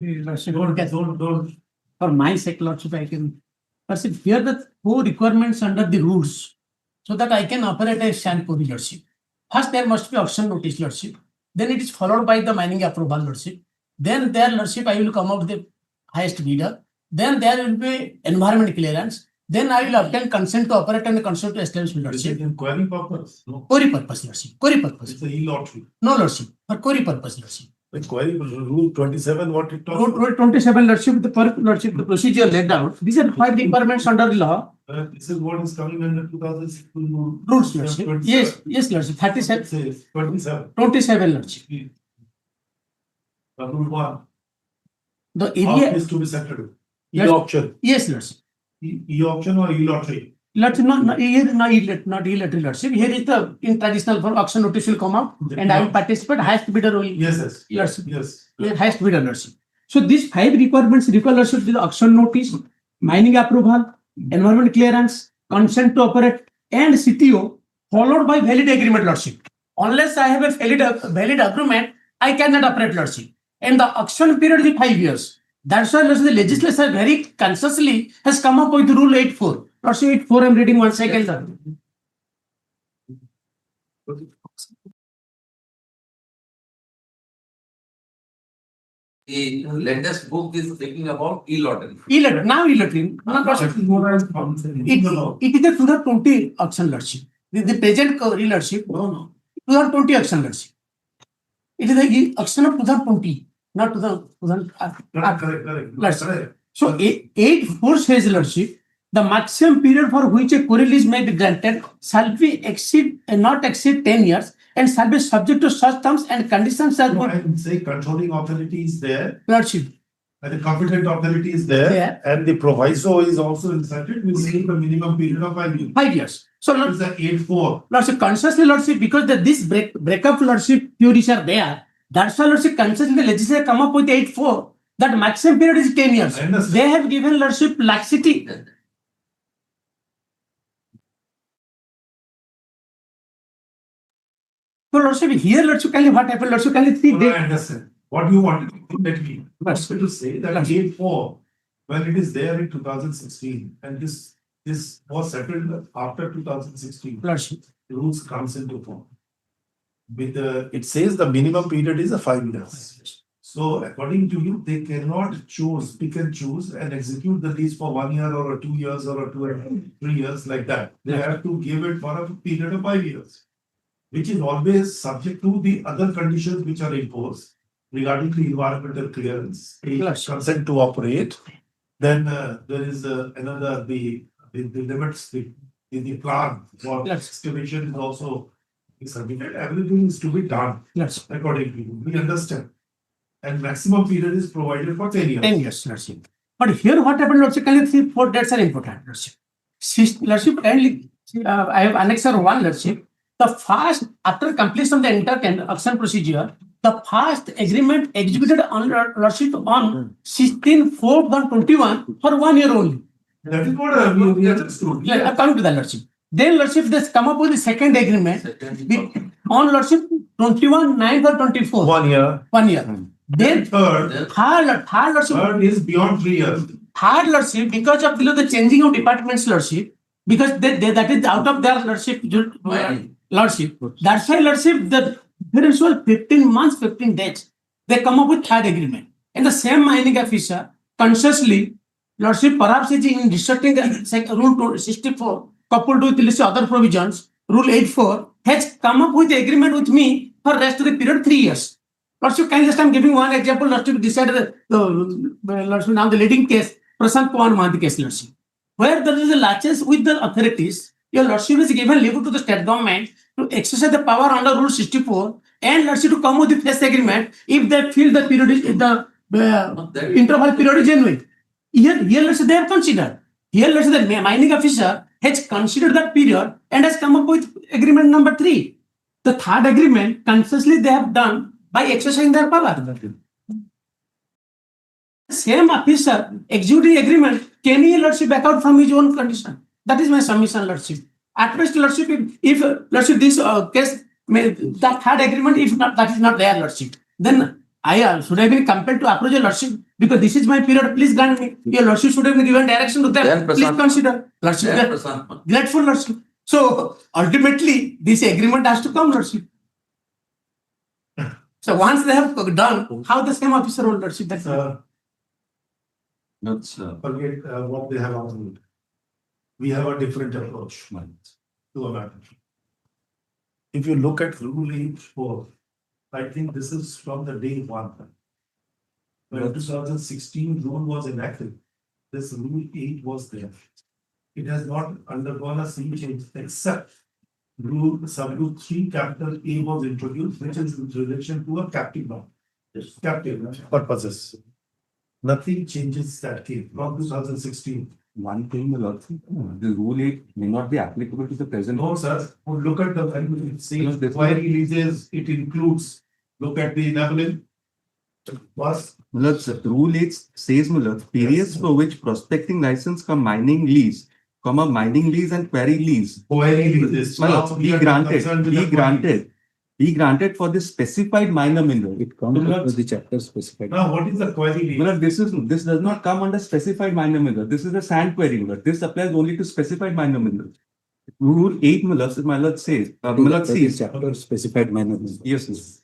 Don't. For my sake, Lordship, I can. Lordship, here the four requirements under the rules, so that I can operate a sand quarry, Lordship. First, there must be auction notice, Lordship. Then it is followed by the mining approval, Lordship. Then there, Lordship, I will come out with the highest bidder. Then there will be environment clearance. Then I will obtain consent to operate and consent to establish, Lordship. In query purpose? No. Query purpose, Lordship. Query purpose. It's a e-lottery. No, Lordship. For query purpose, Lordship. The query rule 27, what it talks about? Rule 27, Lordship, the procedure laid out. These are 5 requirements under the law. This is what is coming under 2016 Rules, Lordship. Yes, Lordship. 37. It says 27. 27, Lordship. Rule 1. The How area. is to be settled? Yes. E-auction. Yes, Lordship. E-auction or e-lottery? Lordship, not e-lottery, Lordship. Here is the in traditional form auction notice will come out and I will participate. Highest bidder will. Yes. Lordship. Yes. Highest bidder, Lordship. So these 5 requirements require, Lordship, the auction notice, mining approval, environment clearance, consent to operate, and CTO, followed by valid agreement, Lordship. Unless I have a valid agreement, I cannot operate, Lordship. And the auction period is 5 years. That's why, Lordship, the legislature very consciously has come up with Rule 84. Lordship, 84, I'm reading 1 second. The latest book is speaking about e-lottery. E-lottery. Now e-lottery. It is a 2020 auction, Lordship. The present e-lottery. No. 2020 auction, Lordship. It is the auction of 2020, not 2000. Correct. So 8.4 says, Lordship, the maximum period for which a query lease may be granted shall be not exceed 10 years and shall be subject to such terms and conditions as I would say controlling authority is there, Lordship. and the competent authority is there, Yeah. and the proviso is also inserted within the minimum period of 5 years. 5 years. So, It's the 8.4. Lordship, consciously, Lordship, because this breakup, Lordship, theories are there. That's why, Lordship, consciously the legislature come up with 8.4. That maximum period is 10 years. I understand. They have given, Lordship, laxity. So, Lordship, here, Lordship, what happened? Lordship, I understand. What you want to let me Yes. to say that Yes. 8.4, when it is there in 2016, and this was settled after 2016, Lordship. rules comes into form. It says the minimum period is 5 years. So according to you, they cannot pick and choose and execute the lease for 1 year or 2 years or 3 years like that. They have to give it for a period of 5 years, which is always subject to the other conditions which are imposed regarding the environmental clearance, Yes. consent to operate. Then there is another, the limits, the plan for Yes. excavation is also submitted. Everything is to be done Lordship. according to you. We understand. And maximum period is provided for 10 years. 10 years, Lordship. But here, what happened, Lordship, kindly see 4 dates are important, Lordship. Lordship, kindly, I have Annexure 1, Lordship. The first, after completion of the entire auction procedure, the first agreement executed on Lordship on 16/4/21 for 1 year only. That is what we understood. Yeah, I come to the Lordship. Then, Lordship, they come up with the second agreement on Lordship 21/9/24. 1 year. 1 year. Then, Third Lordship. is beyond 3 years. Third, Lordship, because of the changing of departments, Lordship, because that is out of their Lordship. Lordship. That's why, Lordship, the usual 15 months, 15 days, they come up with third agreement. And the same mining officer, consciously, Lordship, perhaps is in restricting the Rule 64, coupled with list of other provisions, Rule 84, has come up with agreement with me for rest of the period 3 years. Lordship, can just I'm giving one example. Lordship decided Lordship, now the leading case, Prashant Kumar Mahanti case, Lordship, where there is a latches with the authorities. Your Lordship is given leave to the state government to exercise the power under Rule 64 and Lordship to come with the fresh agreement if they feel the period is the interval period is genuine. Here, Lordship, they have considered. Here, Lordship, the mining officer has considered that period and has come up with agreement number 3. The third agreement, consciously they have done by exercising their power. Same officer executing agreement, can he, Lordship, back out from his own condition? That is my submission, Lordship. At best, Lordship, if Lordship, this case, the third agreement, if not, that is not there, Lordship, then should have been compelled to approach your lordship because this is my period. Please grant me. Your lordship should have been given direction to them. Then Please Prasad- consider. Lordship, Then we are Prasad- grateful, lordship. So ultimately, this agreement has to come, lordship. So once they have done, how the same officer will lordship that? That's, Forget what they have argued. We have a different approach to a matter. If you look at Rule 8(4), I think this is from the day one. When 2016 rule was enacted, this Rule 8 was there. It has not undergone a single change except Sub-Rule 3 capital A was introduced, which is in relation to a captive law. Captive purposes. Nothing changes that case from 2016. One thing, my lord, the rule 8 may not be applicable to the present. No, sir. Look at the language. It No, says this- query releases, it includes. Look at the enabling. Was My lord, sir, rule 8 says, my lord, periods for which prospecting license come mining lease, mining lease and query lease. query releases. My lord, We are concerned with the query. he granted for the specified minor mineral. It comes My lord, under the chapter specified. Now, what is the query my release? lord, this does not come under specified minor mineral. This is a sand query, my lord. This applies only to specified minor mineral. Rule 8, my lord says, my lord Under the says, chapter specified minor. yes, yes.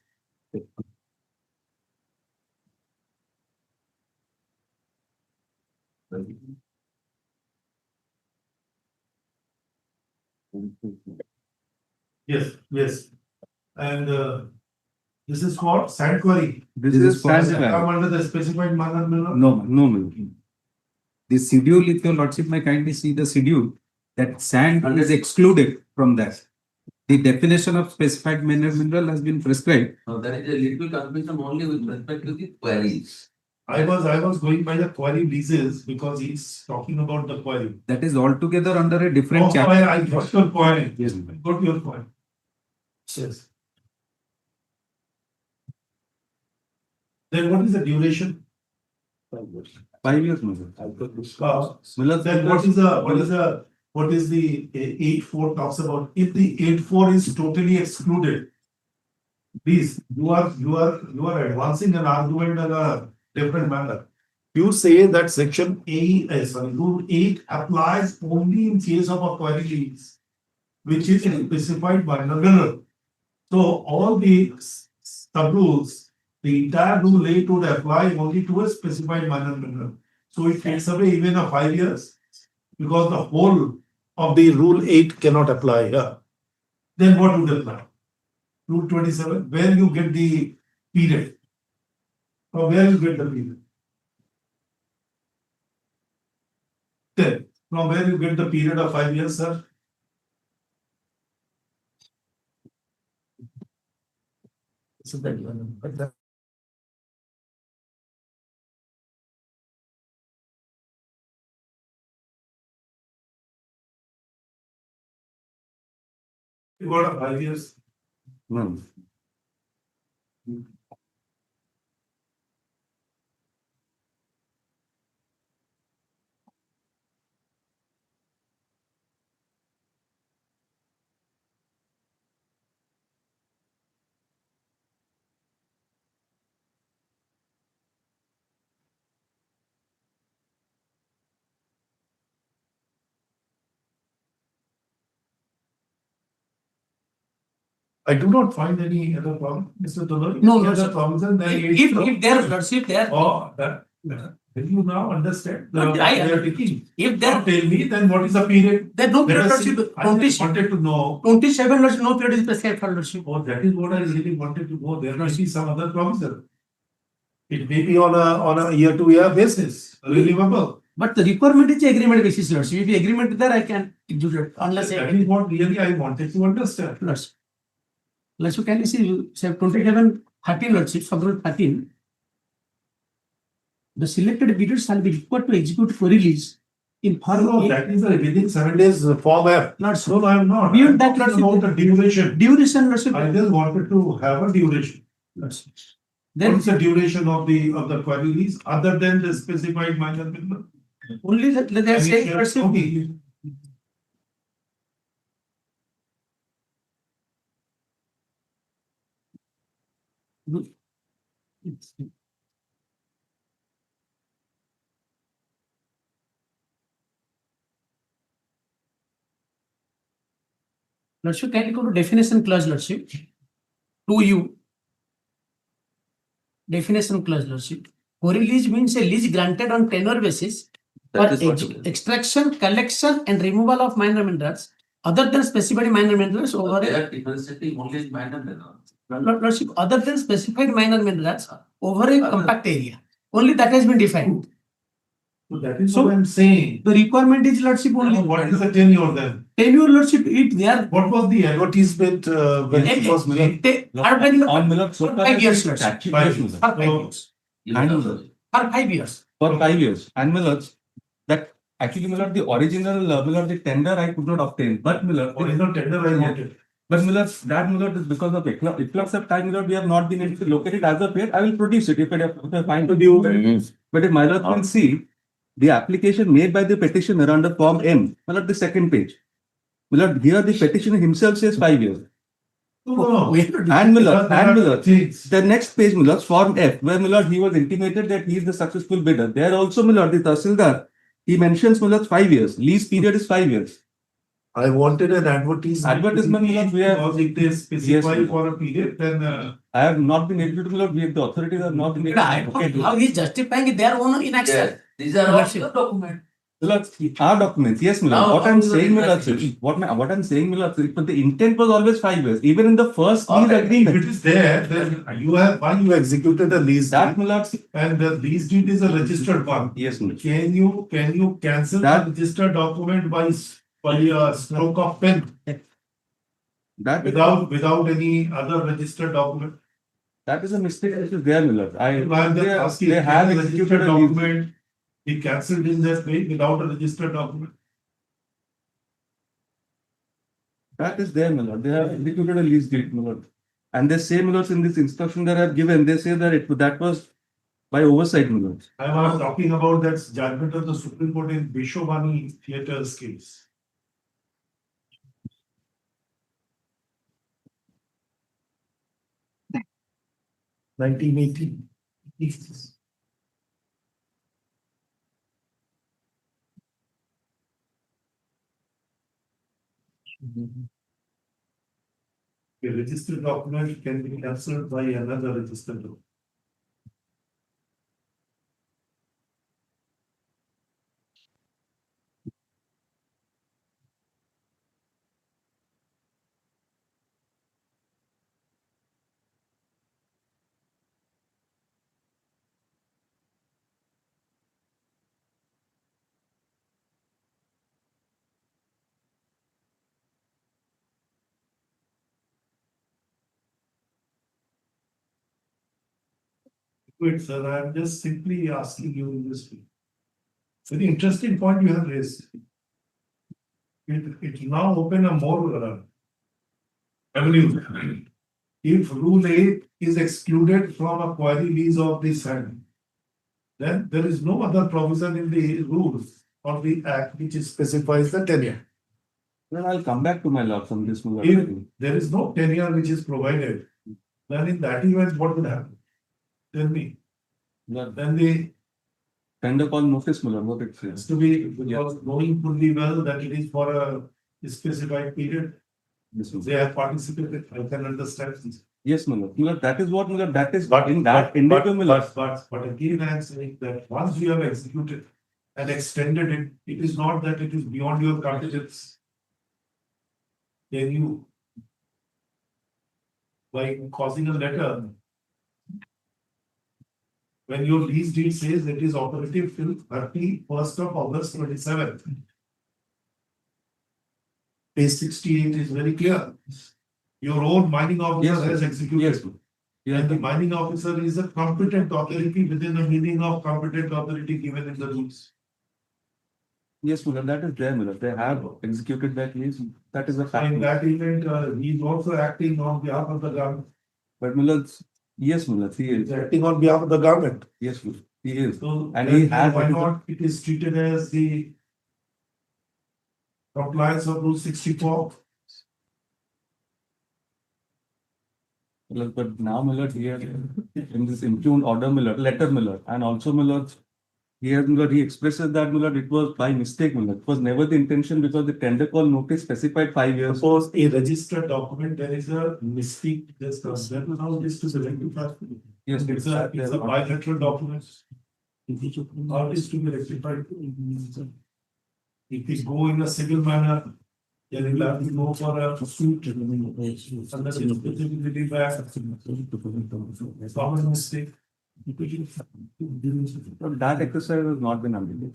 Yes, yes. And this is what sand query. This This is is for sand Does it query. come under the specified manner? No, No, my lord. the schedule, if your lordship may kindly see the schedule, that sand is excluded from that. The definition of specified mineral has been prescribed. now there is a little confusion only with respect to the queries. I was going by the query leases because he's talking about the query. That is altogether under a different Oh, chapter. I got your point. Yes. Got your point. Yes. Then what is the duration? 5 years, my lord. My lord, Then what is the 8(4) talks about? If the 8(4) is totally excluded, please, you are advancing an argument in a different manner. You say that section Rule 8 applies only in case of a query lease, which is specified by the mineral. So all the sub-rules, the entire Rule 8 would apply only to a specified minor mineral. So it takes away even a 5 years because the whole of the Rule 8 cannot apply here. Then what would apply? Rule 27, where you get the period. Or where you get the period. Then, from where you get the period of 5 years, sir? So that one, but that- You got a 5 years. no. I do not find any other problem, Mr. Toloi. No, Any no, other sir. problems than that. If their lordship there, Oh, that, will you now understand? No, They I- are taking. if Now there, tell me, then what is the period? there no Let period us see. lordship, I just wanted to know. 27 lordship, no period is prescribed for lordship. Oh, that is what I really wanted to know. There must be some other provision. It may be on a year-to-year basis, renewable. But the requirement is agreement basis lordship. If the agreement is there, I can execute it unless That is what really I wanted to understand. lordship. Lordship, can you see, you say 27, 13 lordship, sub-rule 13. The selected bidders shall be required to execute query release in form No, of that is within 7 days form app. lordship. No, I am not. Beyond that, I'm talking lordship. about the duration. Duration lordship. I just wanted to have a duration. Lordship. What Then is the duration of the query release other than the specified minor mineral? only that they are Can you saying share? lordship. Okay. Lordship, can you go to definition clause, Lordship? 2U. Definition clause, Lordship. Foreign lease means a lease granted on tenure basis for That is what it is. extraction, collection, and removal of minor minerals other than specified minor minerals over They a are differentiating only in minor mineral. Lordship, other than specified minor minerals over a compact area. Only that has been defined. So that is So- what I'm saying. The requirement is, Lordship, only What is the tenure then? tenure, Lordship, it there. What was the advertisement when it was made? On Miller, so far 5 as years, the Lordship. statute, Five yes, years. Miller. For 5 years. And For 5 years. for 5 years. And Miller, that actually Miller, the original Miller, the tender I could not obtain. But Miller, Original tender I wanted. but Miller, that Miller is because of influx of time, Miller, we have not been able to locate it as of yet. I will produce it if I find to do. But if my lord will see the application made by the petitioner under Form M, Miller, the second page. Miller, here the petitioner himself says 5 years. No. We have to do- And Miller, There are Miller. things. The next page, Miller, Form F, where Miller, he was intimated that he is the successful bidder. There also, Miller, the Tahsildar, he mentions Miller 5 years. Lease period is 5 years. I wanted an advertisement. Advertisement, Because we have- it is specified Yes. for a period, then I have not been able to, Miller, the authorities have not been able I to don't locate know how it. he is justifying their own inaction. Yes, these are all Lordship. the documents. Miller, our documents, yes, Miller. Now, What how I'm is the saying, Miller, interpretation? what I'm saying, Miller, but the intent was always 5 years. Even in the first lease Okay. if agreement, it is there, then you have, one, you executed a lease that deed, Miller, and the lease deed is a registered one. yes, Miller. Can you cancel the That- registered document by a stroke of pen That without any other registered document? that is a mistake which is there, Miller. I'm just asking, They have can the executed registered a lease. document be cancelled in that way without a registered document? That is there, Miller. They have executed a lease deed, Miller. And they say, Miller, in this instruction that I have given, they say that that was by oversight, Miller. I was talking about that judgment of the Supreme Court in Bishovani Theatre's case. Nineteen eighteen. A registered document can be cancelled by another registered document. Wait, sir, I am just simply asking you in this way. Very interesting point you have raised. It now open a more avenue. If rule 8 is excluded from a query lease of this hand, then there is no other provision in the rules of the act which specifies the tenure. Then I'll come back to my lord from this, If Miller. there is no tenure which is provided, then in that event, what will happen? Tell me. Miller, Then the tender call notice, Miller, what it has says. to be, because knowing fully well that it is for a specified period, This is- they have participated, I can understand this. Yes, Miller. Miller, that is what, Miller, that is But in that individual, Miller. but again, I am saying that once you have executed and extended it, it is not that it is beyond your competence. Can you, by causing a letter, when your lease deed says it is operative till 31st of August 27. Page 68 is very clear. Your own mining officer Yes, has sir. executed. Yes, Miller. Yeah, And the mining officer is a competent authority within the meaning of competent authority given in the rules. yes, Miller, that is there, Miller. They have executed that lease. That is a So fact. in that event, he is also acting on behalf of the government. But Miller, yes, Miller, he He is. is acting on behalf of the government. Yes, Miller, he is. So And then he has- why not it is treated as the compliance of rule 64? But now Miller here in this impugned order Miller, letter Miller, and also Miller here Miller he expresses that Miller it was by mistake Miller. It was never the intention because the tender call notice specified 5 years. Suppose a registered document, there is a mistake just then how this is rectified. Yes, It's a bilateral document. How is to be rectified? If we go in a civil manner, then we'll have to go for a suit. Under the responsibility back. Common mistake. So that exercise has not been undertaken.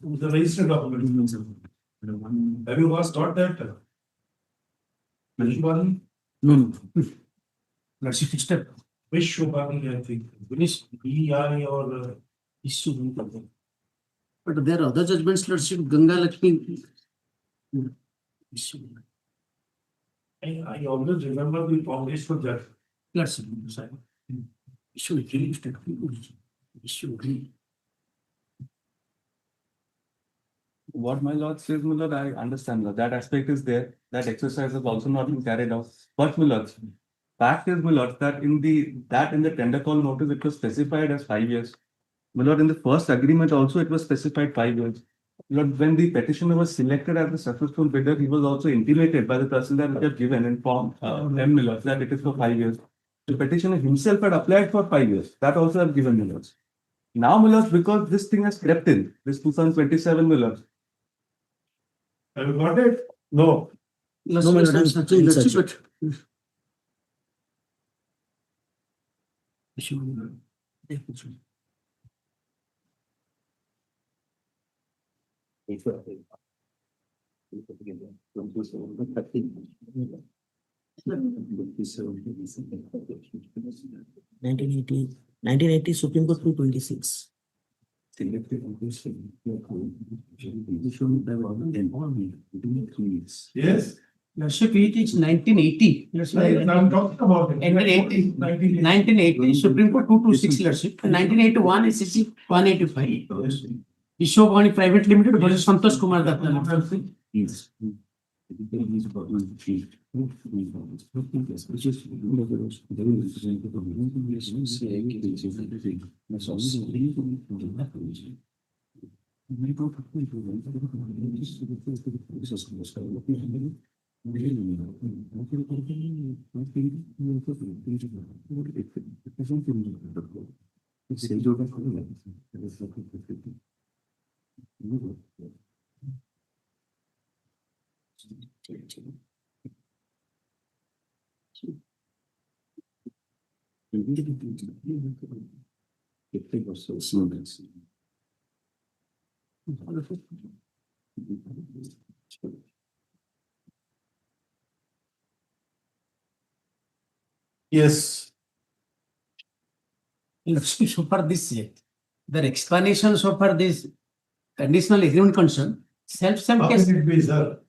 The registered document. Have you guys got that? Vishwani? No. Lordship step. Vishwani, I think. BI or Issue. But there are other judgments, Lordship, Ganga Lakshmi. Issue. I always remember the foundation of that. Lordship, sorry. Issue released. Issue agree. What my lord says, Miller, I understand that aspect is there. That exercise has also not been carried out. But Miller, fact is, Miller, that in the tender call notice it was specified as 5 years. Miller, in the first agreement also it was specified 5 years. Lord, when the petitioner was selected as the successful bidder, he was also intimated by the Tahsildar which had given in form M. Miller that it is for 5 years. The petitioner himself had applied for 5 years. That also have given Millers. Now Millers, because this thing has crept in, this 2027 Millers. Have you got it? No. No, my lord, I'm searching, Lordship, but. Issue. Nineteen eighty Supreme Court 226. Yes. Lordship, it is 1980. I'm talking about it. 1980, Supreme Court 226, Lordship. 1981, SEC 185. Vishwabhani Private Limited versus Santosh Kumar Datta. Yes. So far this, the explanation so far this conditional agreement concern, self How case. can it be, sir?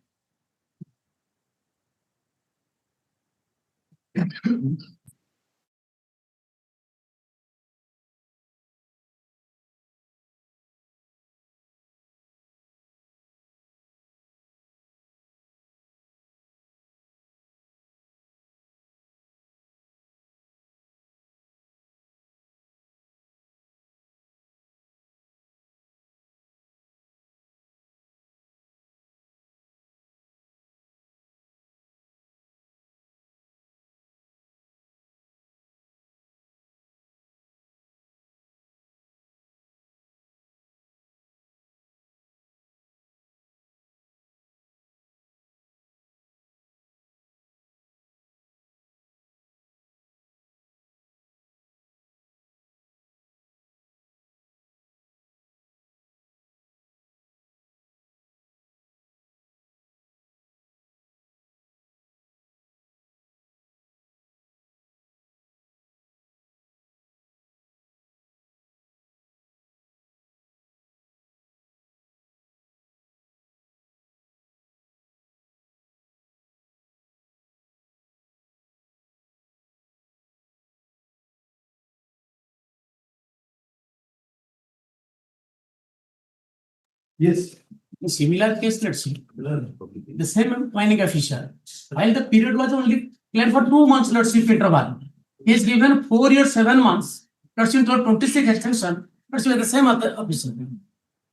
Yes. In similar case, let's see, the same mining official, while the period was only claimed for 2 months lordship interval, he is given 4 years, 7 months, lordship to 26 extension, lordship the same other officer,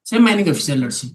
same mining official, lordship.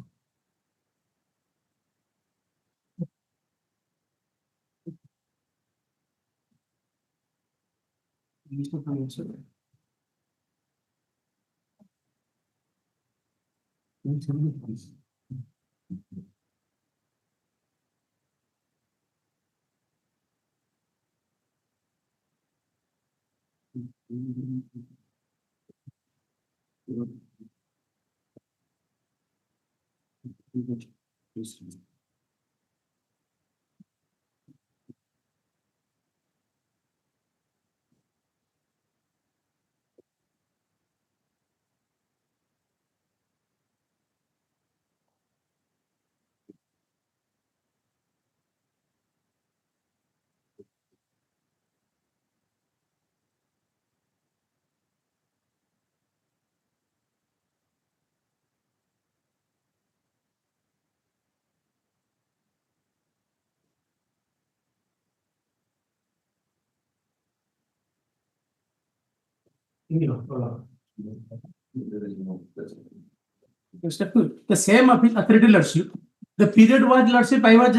Step two, the same authority lordship, the period was lordship, I was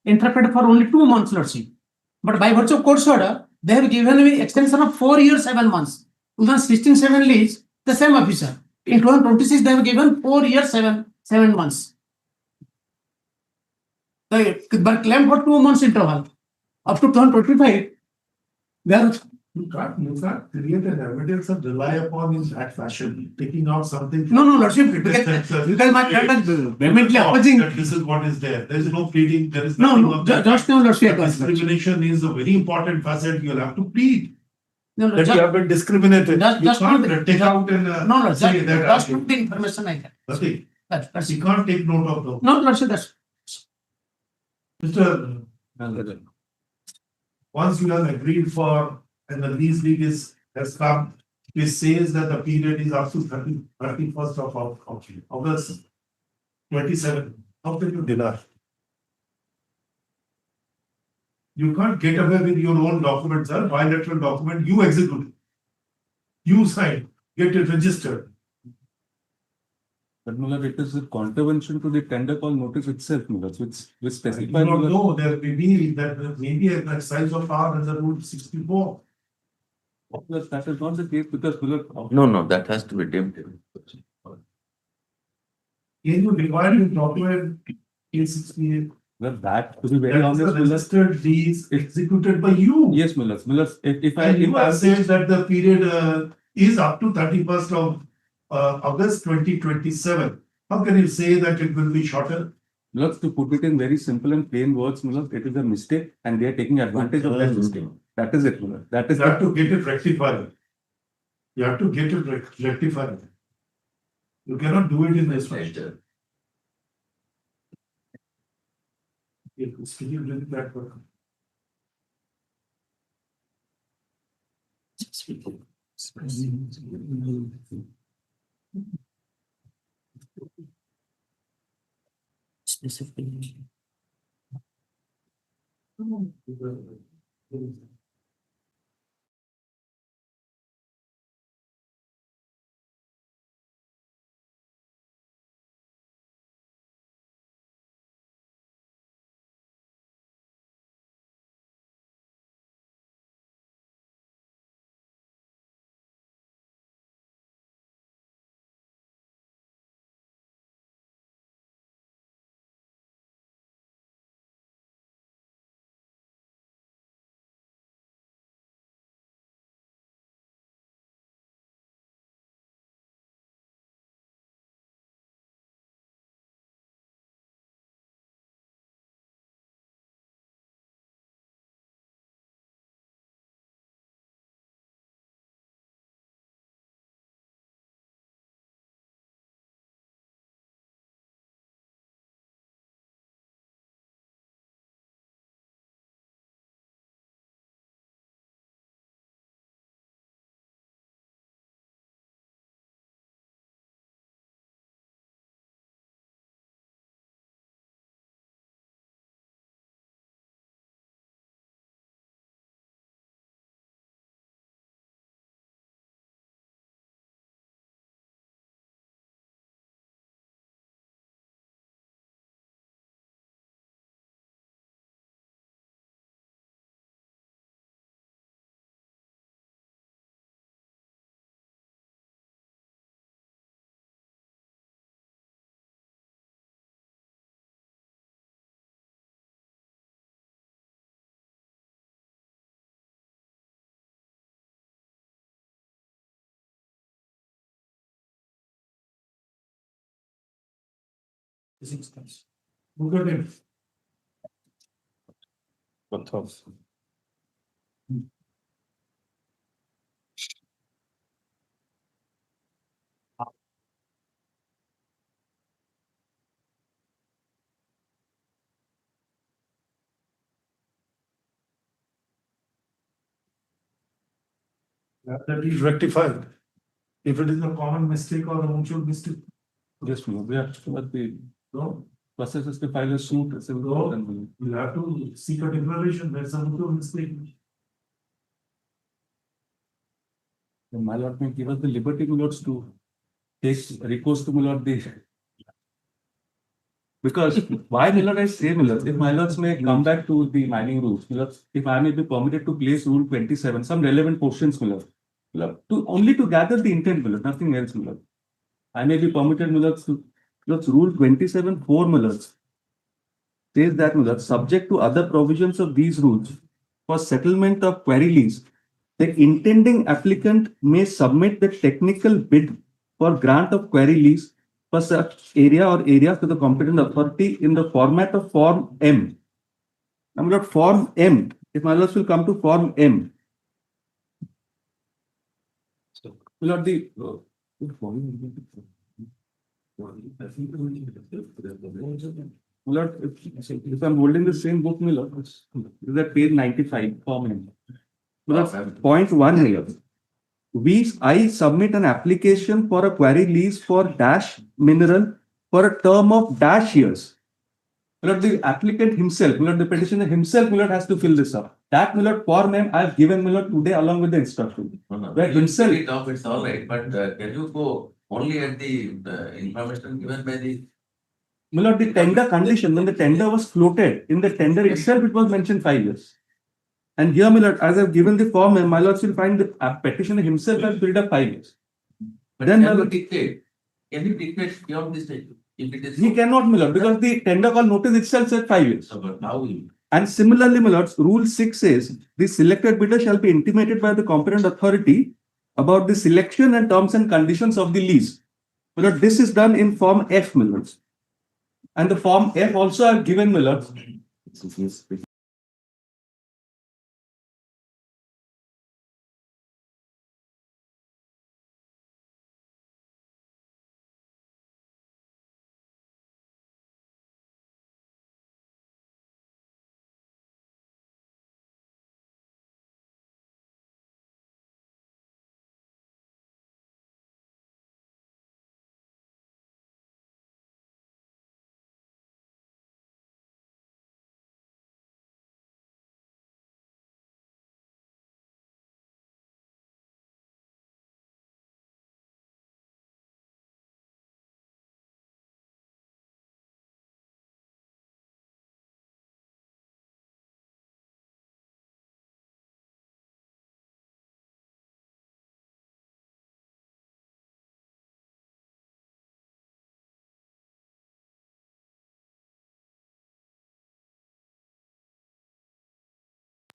interpreted for only 2 months lordship. But by virtue of court order, they have given me extension of 4 years, 7 months. 2016, 7 leads, the same officer. In 2026, they have given 4 years, 7 months. But claim for 2 months interval. Up to 2025, they are You can't create an evidence and rely upon in that fashion, taking out something. no, lordship, because my client is vehemently opposing. That this is what is there. There is no pleading, there is No, nothing no, of that. just now, lordship. Discrimination is a very important facet. You'll have to plead No, that you have been discriminated. You just can't not- take out and No, say that. just put the information I get. Nothing. That's You it. can't take note of those. No, lordship, that's. Mr. Once you have agreed for, and the lease deed has come, it says that the period is up to 31st of August 27. How can you deny? You can't get away with your own documents, sir, bilateral document, you execute it. You sign, get it registered. But Muller, it is a contravention to the tender call notice itself, Muller, which I do specifies. not know, there may be an exercise of power under Rule 64. Muller, that is not the case because Muller. No, that has to be deemed. Can you divide the document in 68? Well, that, to be very That is the honest, Muller. registered deeds executed by you. Yes, Muller, if I, And you if I have said that the period is up to 31st of August 2027. How can you say that it will be shorter? Muller, to put it in very simple and plain words, Muller, it is a mistake and they are taking advantage of that mistake. That is it, Muller. That is You have to get it rectified. You have to get it rectified. You cannot do it in this way. Can you do that work? Specifically. Look at it. That is rectified. If it is a common mistake or a mutual mistake, Just move. We have to, but the no, process is to file a suit. no, you have to seek a declaration, there's a mutual mistake. My lord may give us the liberty, my lords, to take recourse to my lord the. Because why, my lord, I say, my lord, if my lords may come back to the mining rules, my lords, if I may be permitted to place rule 27, some relevant portions, my lord, to only to gather the intent, my lord, nothing else, my lord. I may be permitted, my lords, to rule 27(4), my lords, says that, my lord, subject to other provisions of these rules, for settlement of query lease, the intending applicant may submit the technical bid for grant of query lease for such area or areas to the competent authority in the format of Form M. Now, my lord, Form M, if my lords will come to Form M. My lord, the my lord, if I'm holding the same book, my lord, is at page 95, Form M. My lord, point 1 here. I submit an application for a query lease for dash mineral for a term of dash years. My lord, the applicant himself, my lord, the petitioner himself, my lord, has to fill this up. That, my lord, Form M, I have given, my lord, today along with the instruction. Where himself. It's all right, but can you go only at the information given by the. My lord, the tender condition, when the tender was floated, in the tender itself, it was mentioned 5 years. And here, my lord, as I've given the form, my lords will find the petitioner himself has filled up 5 years. But Then, can my you dictate? Can you dictate beyond this stage? If it is. he cannot, my lord, because the tender call notice itself said 5 years. But how you. And similarly, my lords, Rule 6 says the selected bidder shall be intimated by the competent authority about the selection and terms and conditions of the lease. My lord, this is done in Form F, my lords. And the Form F also I've given, my lords.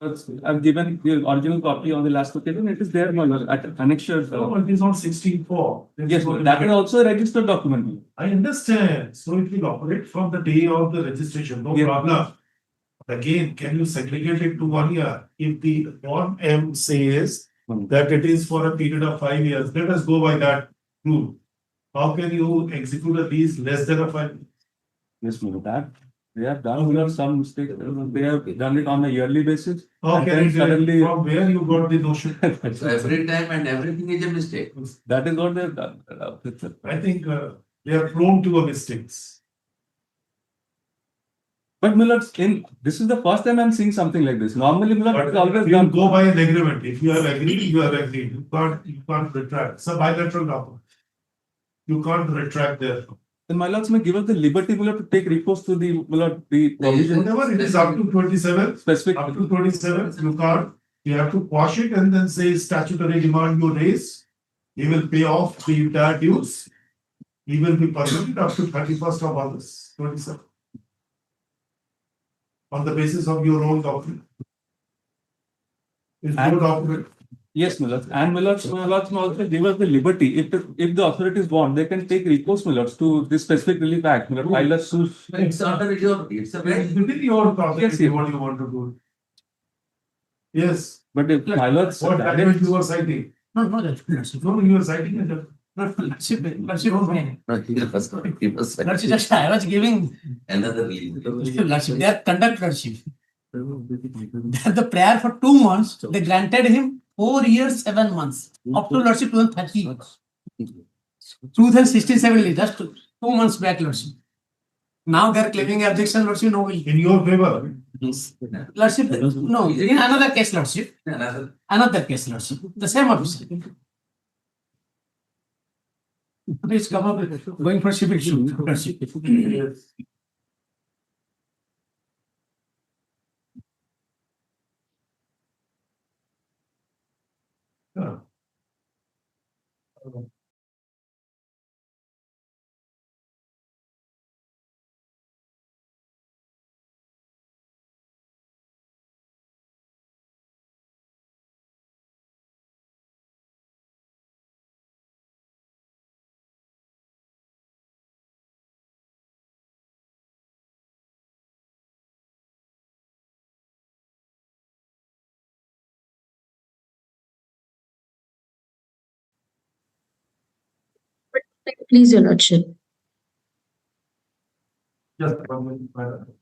I've given the original copy on the last occasion. It is there, my lord, at annexure. No, it is on 16(4). Yes, my lord, that is also a registered document. I understand. So it will operate from the day of the registration, no Yeah. problem. Again, can you segregate it to 1 year? If the Form M says that it is for a period of 5 years, let us go by that rule. How can you execute a lease less than a 5 years? Yes, my lord, that they have done, my lord, some mistake. They have done it on a yearly basis. How And can then it, suddenly- from where you got the notion? So every time and everything is a mistake. That is what they have done. I think they are prone to a mistakes. But my lord, this is the first time I'm seeing something like this. Normally, my lord, But it's always you done. go by an agreement. If you have agreed, you have agreed. You can't retract. It's a bilateral document. You can't retract there. Then my lords may give us the liberty, my lord, to take recourse to the, my lord, the provision Whenever it is up to 27, specific. up to 27, you can't, you have to quash it and then say statutory demand you raise. He will pay off the entire dues. He will be permitted up to 31st of August, 27. On the basis of your own document. It's And- your document. Yes, my lords. And my lords may also give us the liberty. If the authorities want, they can take recourse, my lords, to this specific relief act. My lord, file a suit. It's under it's a very. Within your process, yes. what you want to do. Yes, But if my lords. what language you are citing? No, no, that's lordship. No, you are citing it. Not lordship, lordship only. No, he was Lordship, just I was giving another reason. lordship, they are conduct lordship. They are the prayer for 2 months, they granted him 4 years, 7 months, up to lordship 2030. 2016-17, just 2 months back lordship. Now they are claiming objection lordship, no will. In your favor. Lordship, no, in another case lordship, another case lordship, the same officer. Please come up with going for civil suit, lordship. Yes. Yeah. Please, Your Lordship. Just 1 minute, madam.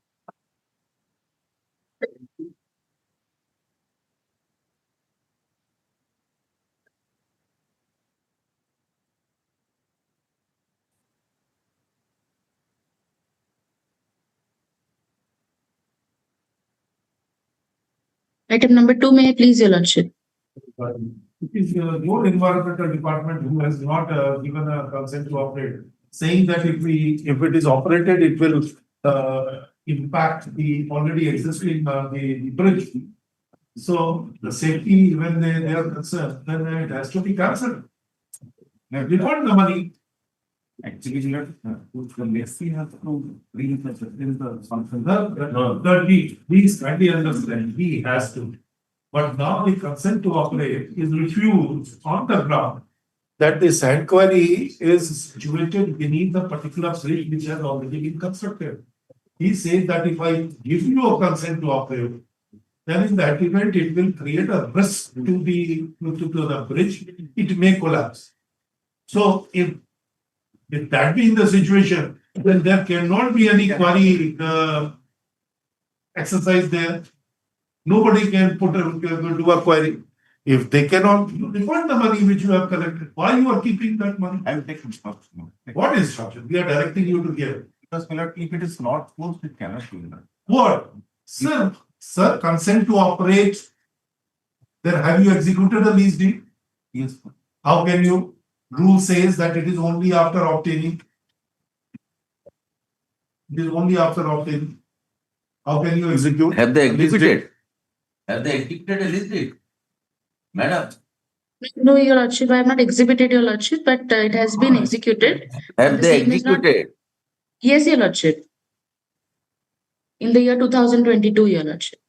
Item number 2, may I please, Your Lordship? It is your environmental department who has not given a consent to operate, saying that if it is operated, it will impact the already existing the bridge. So the safety, when they are concerned, then it has to be cancelled. We want the money. Actually, the lessee has to bring the function. He's kindly understand, he has to. But now the consent to operate is refused on the ground that the sand quarry is situated beneath the particular bridge which has already been constructed. He says that if I give you a consent to operate, then in that event it will create a risk to the bridge, it may collapse. So if that be the situation, then there cannot be any quarry exercise there. Nobody can do a query. If they cannot, you refund the money which you have collected. Why you are keeping that money? I will take instruction. What instruction? We are directing you to give. Because, my lord, if it is not closed, it cannot be done. What? Sir, consent to operate. Then have you executed a lease deed? Yes. How can you? Rule says that it is only after obtaining. It is only after obtaining. How can you execute? Have they a lease deed? executed? Have they executed a lease deed? Madam, No, Your Lordship, I have not exhibited, Your Lordship, but it has been executed. have The they same is not- executed? Yes, Your Lordship. In the year 2022, Your Lordship.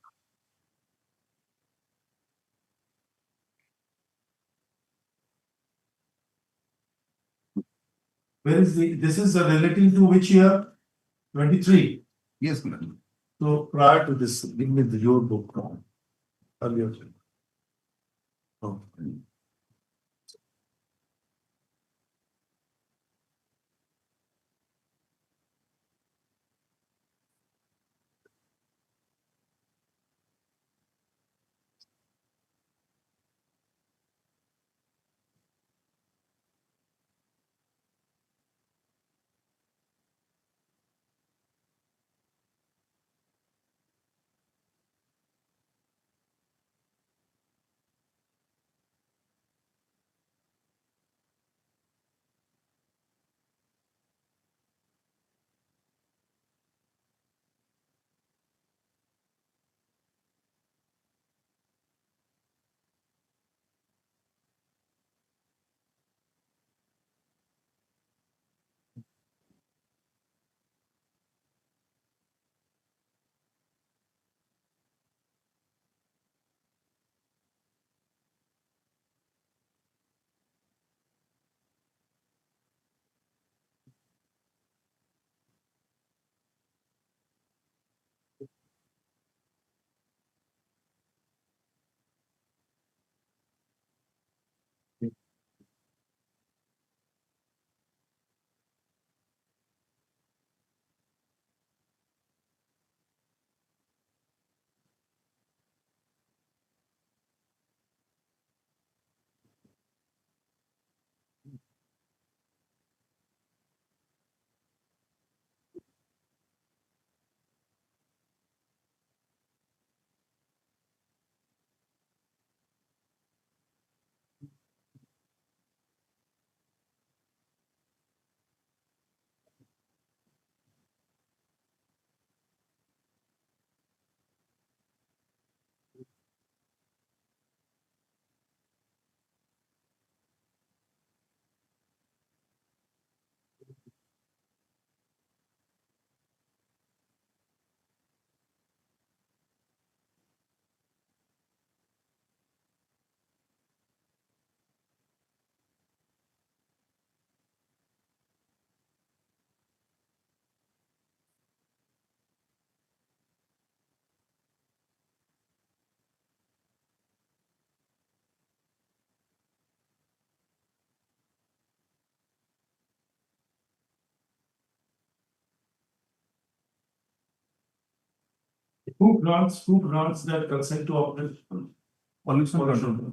Where is this is relating to which year? 23. Yes, madam. So prior to this, give me your book now. Earlier. Oh. Who grants that consent to operate? Pollution control.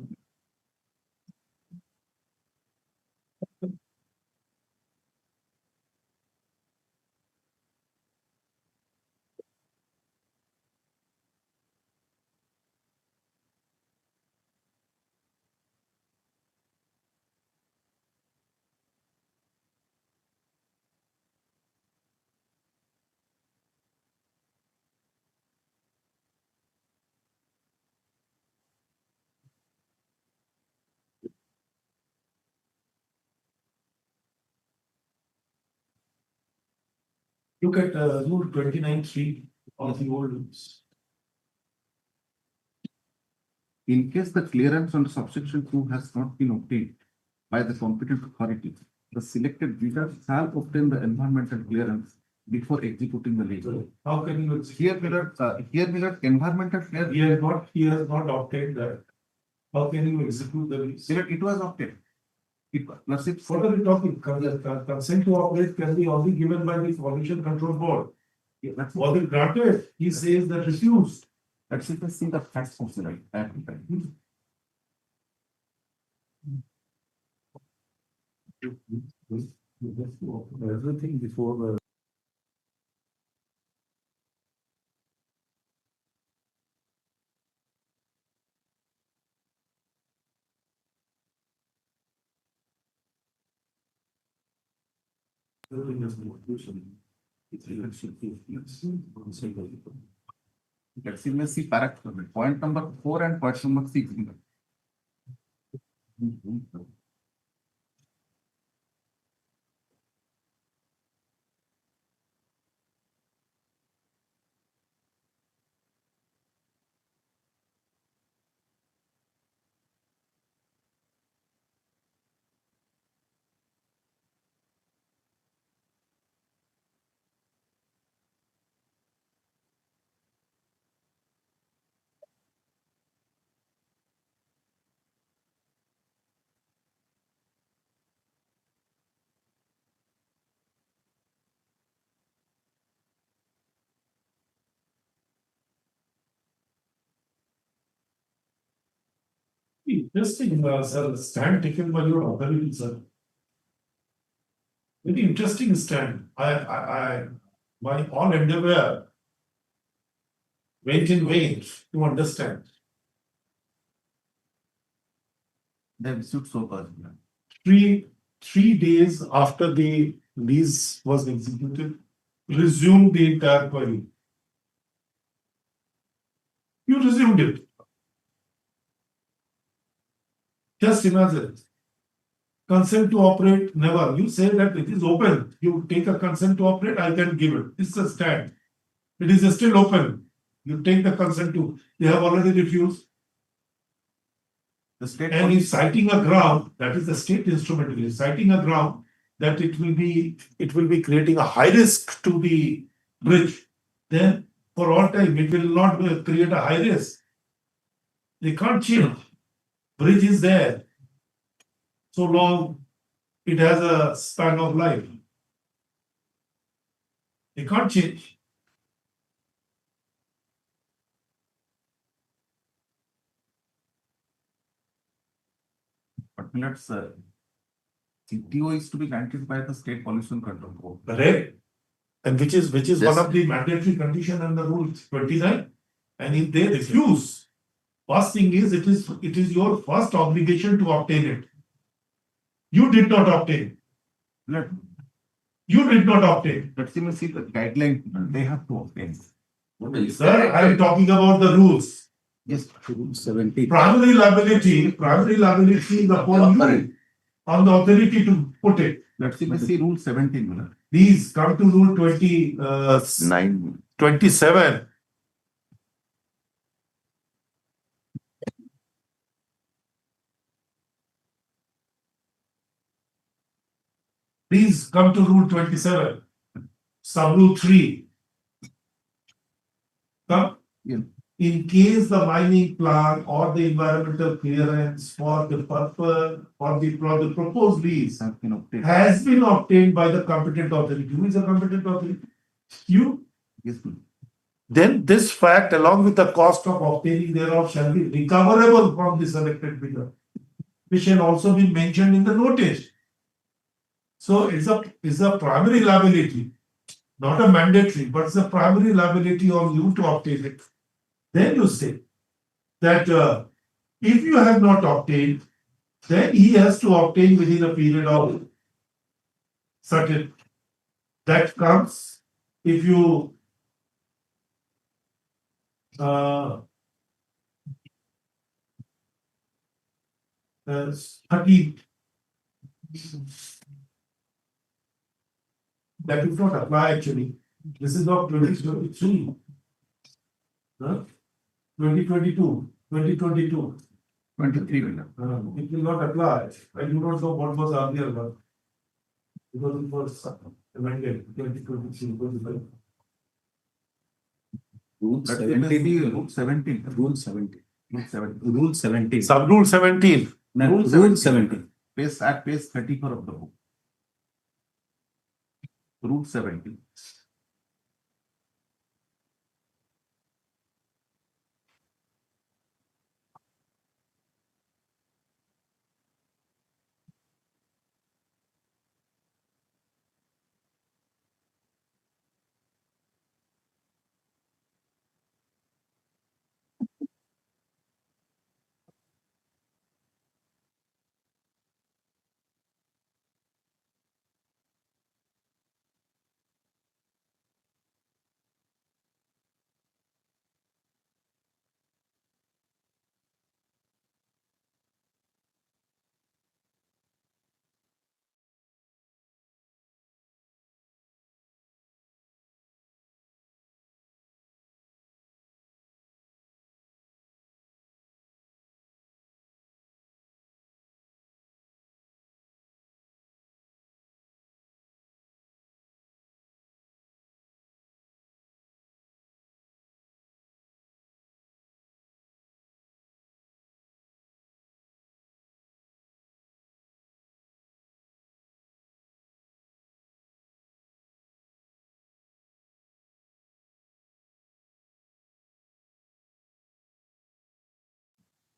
Look at rule 29(3) of the old rules. In case the clearance on subsection 2 has not been obtained by the competent authority, the selected bidder shall obtain the environmental clearance before executing the lease. How can you? Here, environmental clearance, He has not obtained that. How can you execute the lease? it was obtained. It was, it, What are you talking? Consent to operate can be only given by the Pollution Control Board. that's Was it granted? He says that refused. That's if I see the facts of the right. Everything before the. Let's see, let's see paragraph, point number 4 and point number 6. Interesting, sir, stand taken by your authority, sir. Very interesting stand. My all endeavor went in vain to understand. They have issued so far. 3 days after the lease was executed, resumed the entire query. You resumed it. Just imagine. Consent to operate, never. You say that it is open. You take a consent to operate, I can give it. It's a stand. It is still open. You take the consent to, they have already refused. The state And he's citing a ground, that is the state instrument, he is citing a ground that it will be creating a high risk to the bridge. Then for all time, it will not create a high risk. They can't change. Bridge is there. So long it has a span of life. They can't change. But let's CTO is to be granted by the State Pollution Control Board. Correct. And which is Yes. one of the mandatory condition under Rule 29. And if they refuse, first thing is it is your first obligation to obtain it. You did not obtain. Let, You did not obtain. let's see the guideline they have to obtain. Sir, I am talking about the rules. Yes, 70. Primary liability is upon you, on the authority to put it. Let's see rule 17. These come to Rule 27. Please come to Rule 27, Sub-Rule 3. Come. Yeah. In case the mining plan or the environmental clearance for the purpose or the proposed lease Have been obtained. has been obtained by the competent authority. Who is the competent authority? You. Yes, ma'am. then this fact along with the cost of obtaining thereof shall be recoverable from the selected bidder, which shall also be mentioned in the notice. So it's a primary liability, not a mandatory, but it's a primary liability on you to obtain it. Then you say that if you have not obtained, then he has to obtain within a period of certain. That comes if you uh, 30. That does not apply actually. This is of 2023. Huh? 2022. 2022. 23 will have. It will not apply. I do not know what was earlier one. Because it was amended 2023. Rule 17. Rule 17. Rule 17. Rule 17. Sub rule 17. No, Rule 17. Page 34 of the book. Rule 17.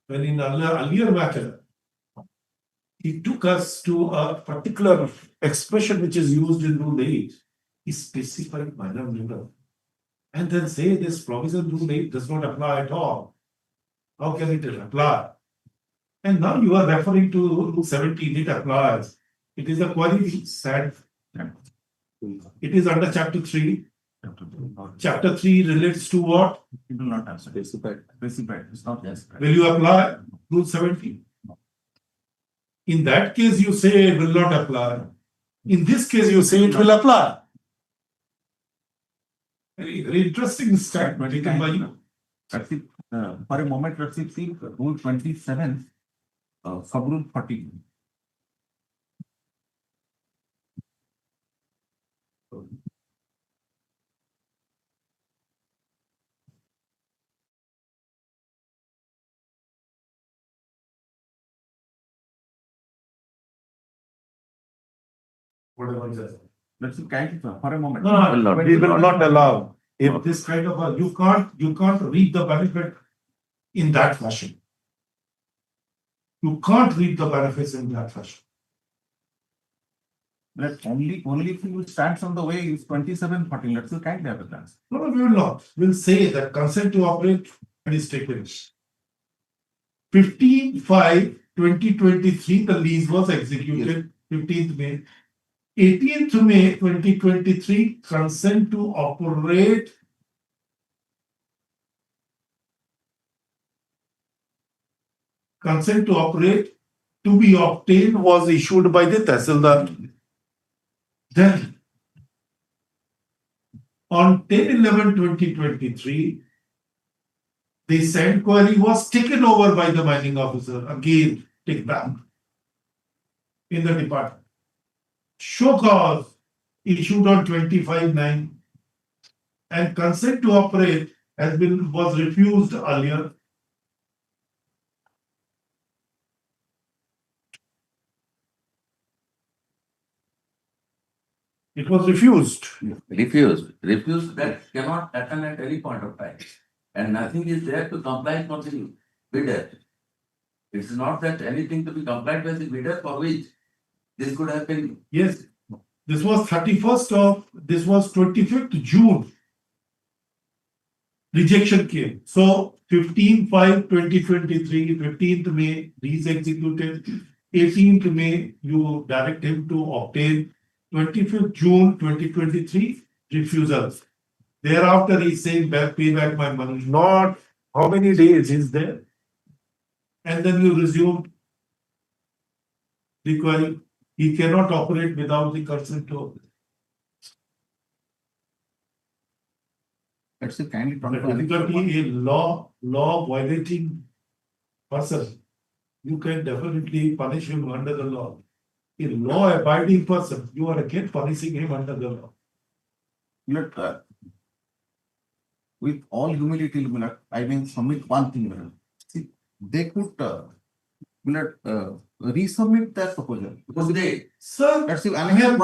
When in earlier matter, he took us to a particular expression which is used in Rule 8. He specified minor mineral. And then say this provision Rule 8 does not apply at all. How can it apply? And now you are referring to Rule 17, it applies. It is a query said. It is under Chapter 3. Chapter 3 relates to what? It will not have specified. Specified. It's not specified. Will you apply Rule 17? In that case, you say it will not apply. In this case, you say it will apply. Very interesting statement taken by you. For a moment, let's see Rule 27, sub Rule 40. Whatever it is. Let's see, for a moment. No, we will not allow. If this kind of a, you can't reap the benefit in that fashion. You can't reap the benefits in that fashion. But only if you stands on the way is 2740. Let's see, kindly have a glance. No, we will not. We'll say that consent to operate is taken. 15/5/2023, the lease was executed, 15th May. 18th May 2023, consent to operate to be obtained was issued by the Tehsildar. Then on 10/11/2023, the said query was taken over by the mining officer, again take back in the department. Show cause issued on 25/9 and consent to operate was refused earlier. It was refused. Refused that cannot happen at any point of time. And nothing is there to comply for the bidder. It's not that anything to be complied by the bidder for which this could have been. Yes, this was 25th June. Rejection came. So 15/5/2023, 15th May, he's executed. 18th May, you direct him to obtain. 25th June 2023, refusal. Thereafter, he's saying pay back my money. Not how many days is there? And then you resume the query. He cannot operate without the consent of. Let's say kindly. Difficulty a law violating person. You can definitely punish him under the law. A law abiding person, you are again punishing him under the law. Let, with all humility, I will submit one thing. See, they could resubmit that proposal. Could they? Sir, Let's see, I am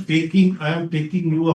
taking you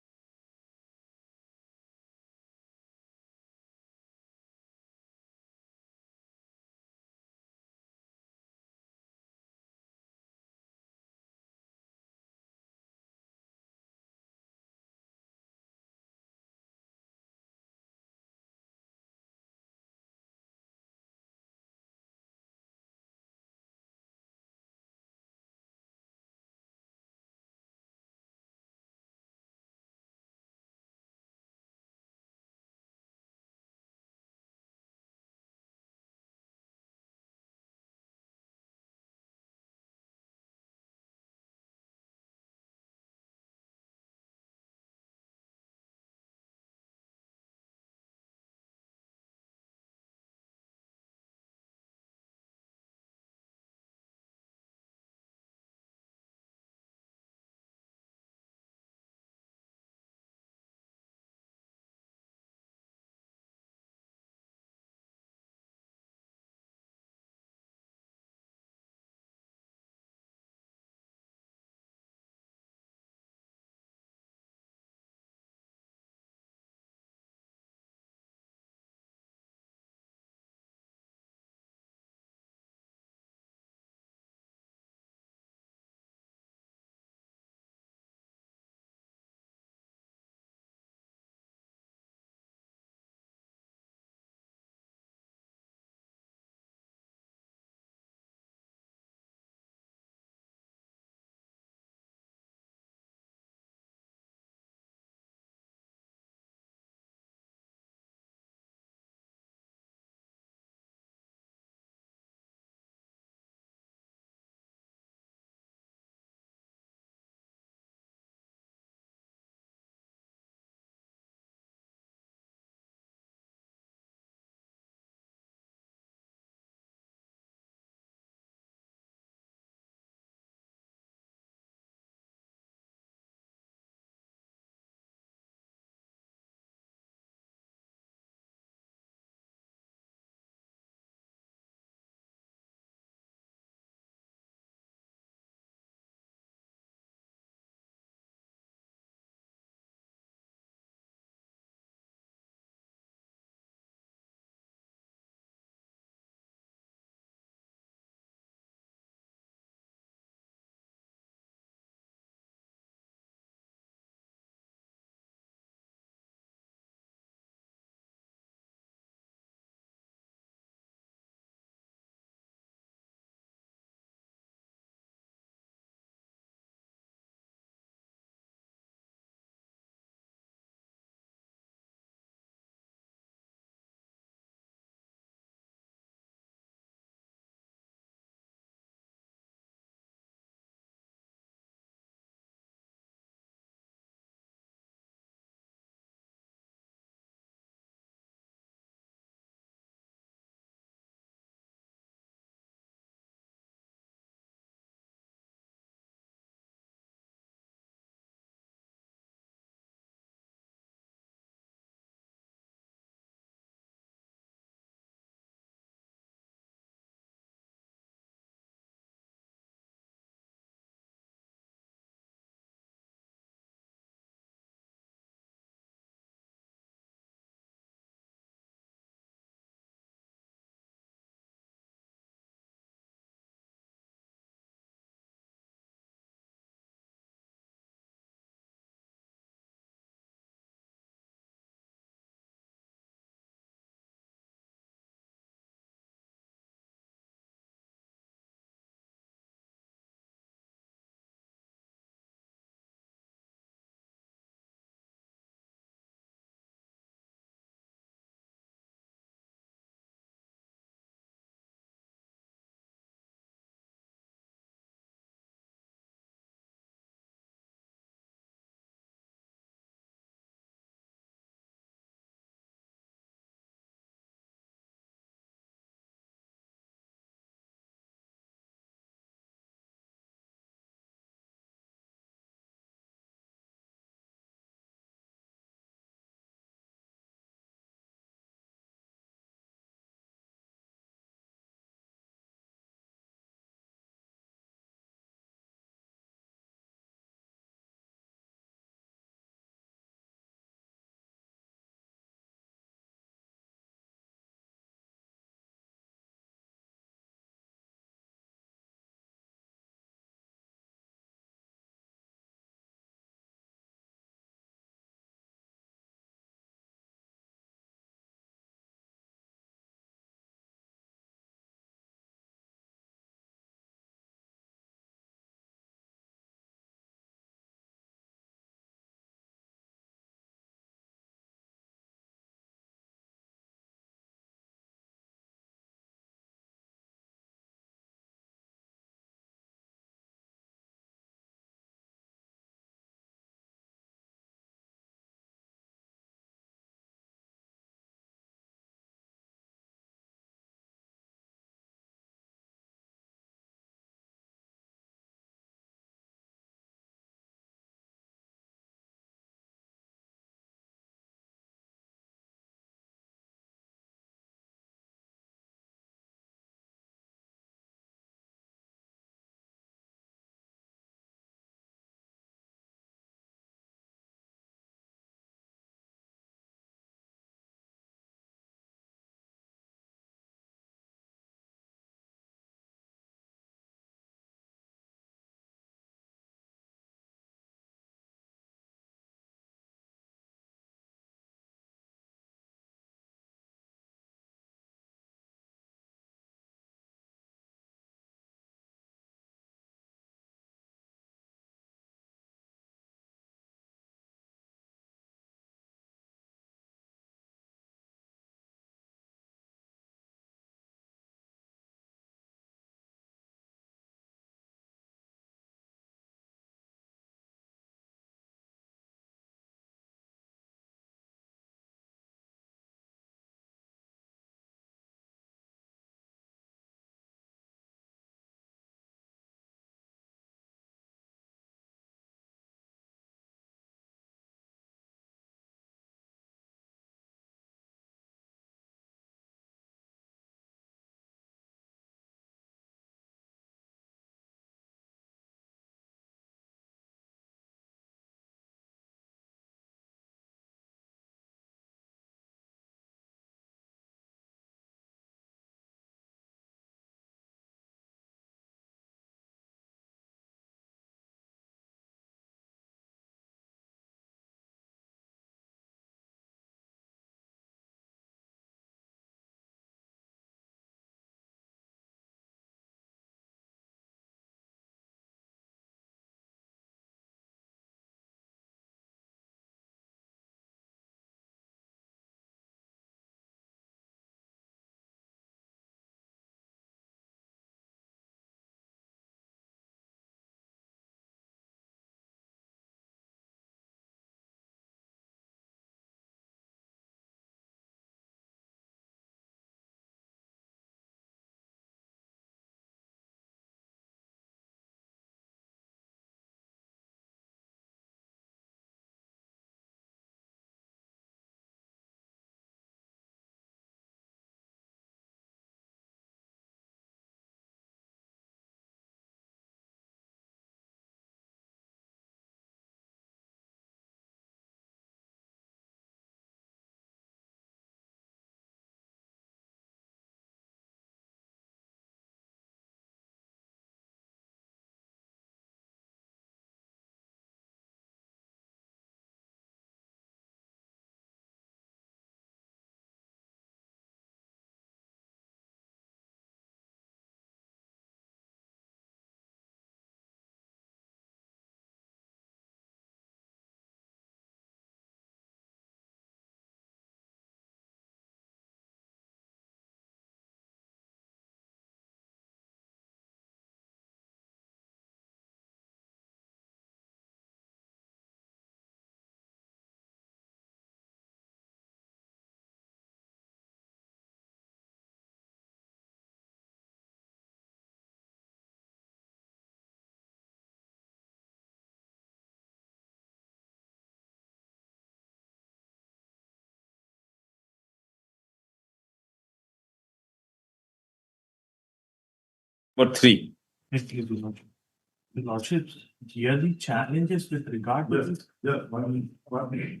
For 3. The lordship, here the challenges with regard to this. Yeah, 1 minute.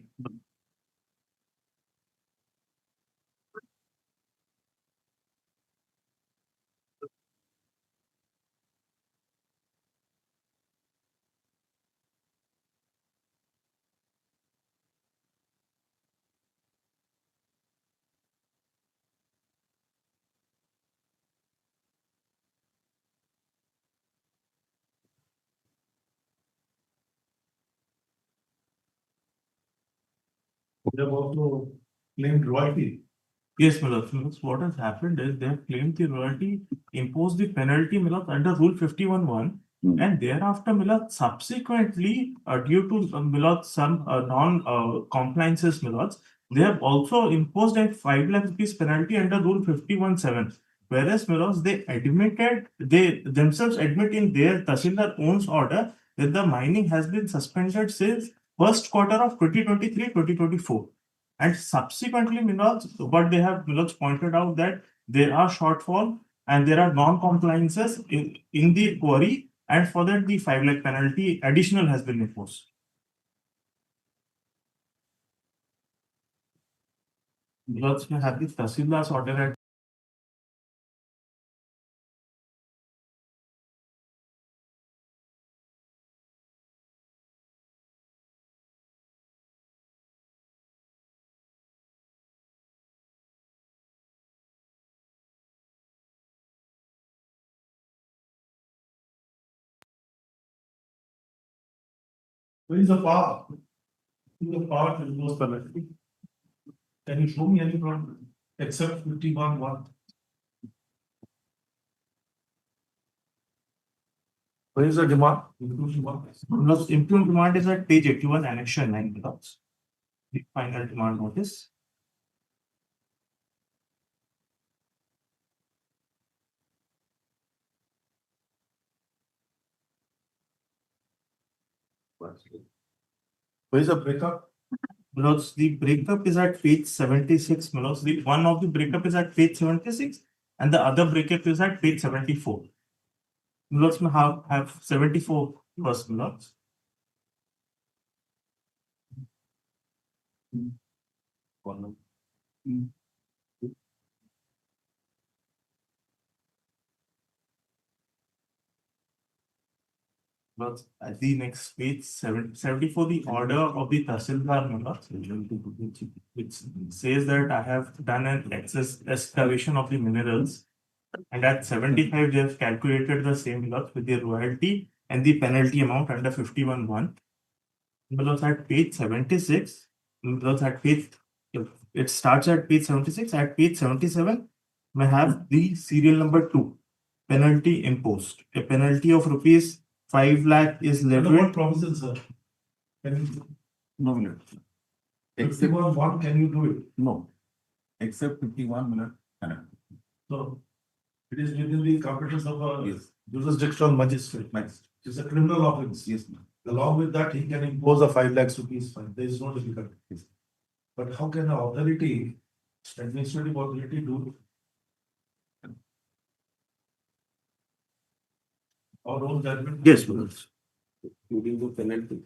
They have also claimed royalty. Yes, Milord. What has happened is they have claimed the royalty, imposed the penalty, Milord, under Rule 51(1), and thereafter, Milord, subsequently, due to Milord, some non-compliances, Milord, they have also imposed a 5 lakh rupees penalty under Rule 51(7). Whereas, Milord, they themselves admit in their Tahsildar owns order that the mining has been suspended since first quarter of 2023-2024. And subsequently, Milord, what they have Milord pointed out that there are shortfall and there are non-compliances in the quarry, and for that the 5 lakh penalty additional has been imposed. Milord, we have the Tahsildar's order at Where is the power? The power to impose penalty. Can you show me any problem except 51(1)? Where is the demand? Milord, improved demand is at page 81, annexure 9, Milord. The final demand notice. Where is the breakup? Milord, the breakup is at page 76, Milord. The one of the breakup is at page 76 and the other breakup is at page 74. Milords may have 74 first, Milords. Milords, at the next page 74, the order of the Tahsildar, Milords, which says that I have done an excavation of the minerals, and at 75 they have calculated the same, Milords, with the royalty and the penalty amount under 51(1). Milords, at page 76, Milords, at page, it starts at page 76, at page 77 may have the serial number 2, penalty imposed. A penalty of rupees 5 lakh is Under what levied. provision, sir? Can you, No, minute. Except, 51(1), can you do it? no. Except 51 minute. So it is within the competence of a Yes. jurisdictional magistrate. It's a criminal offence. Yes, ma'am. Along with that, he can impose a 5 lakhs rupees fine. There is no difficulty. Yes. But how can an authority, administrative authority do? Our own judgment? Yes, Milords. Excluding the penalty.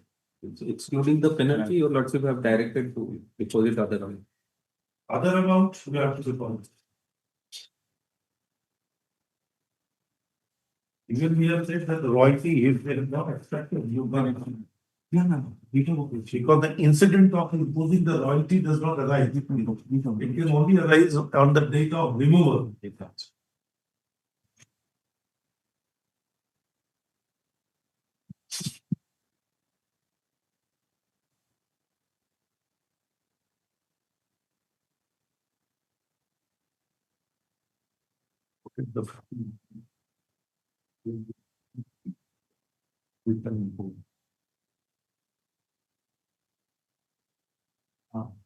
Excluding the penalty, your lordship have directed to deposit other amount. Other amount, we have to deposit. Even we have said that the royalty, if they have not extracted, you can. Yeah, no, we do. Because the incident of imposing the royalty does not arise. It can only arise on the date of removal.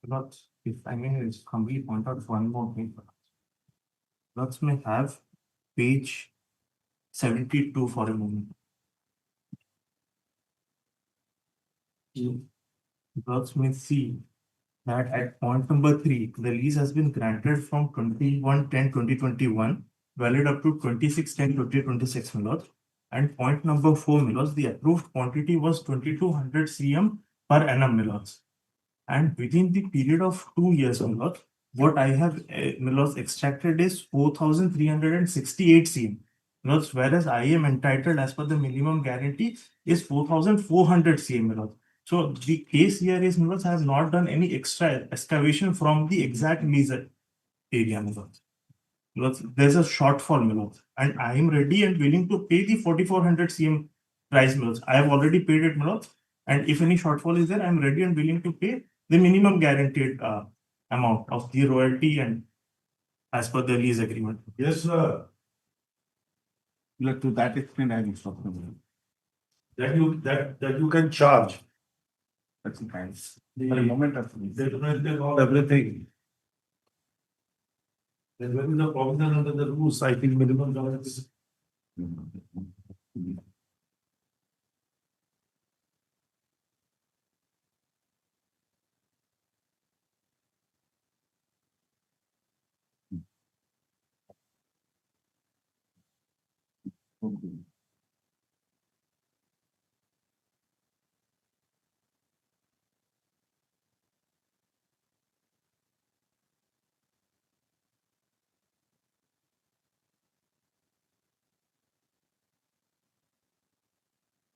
Milords, if I may just humbly point out one more thing. Milords may have page 72 for a moment. Milords may see that at point number 3, the lease has been granted from 21/10/2021 valid up to 26/10/2026 milots. And point number 4 milots, the approved quantity was 2200 cm per annum milots. And within the period of 2 years milots, what I have milots extracted is 4368 cm. Milots, whereas I am entitled as per the minimum guarantee is 4400 cm milots. So the case here is milots, I have not done any extra excavation from the exact lease area milots. There's a shortfall milots, and I am ready and willing to pay the 4400 cm price milots. I have already paid it milots, and if any shortfall is there, I am ready and willing to pay the minimum guaranteed amount of the royalty and as per the lease agreement. Yes, sir. Like, to that extent, I will stop them. That you can charge. That's the kind. The For a moment of. definitely about everything. Then when the provision under the rules, I think minimum dollars.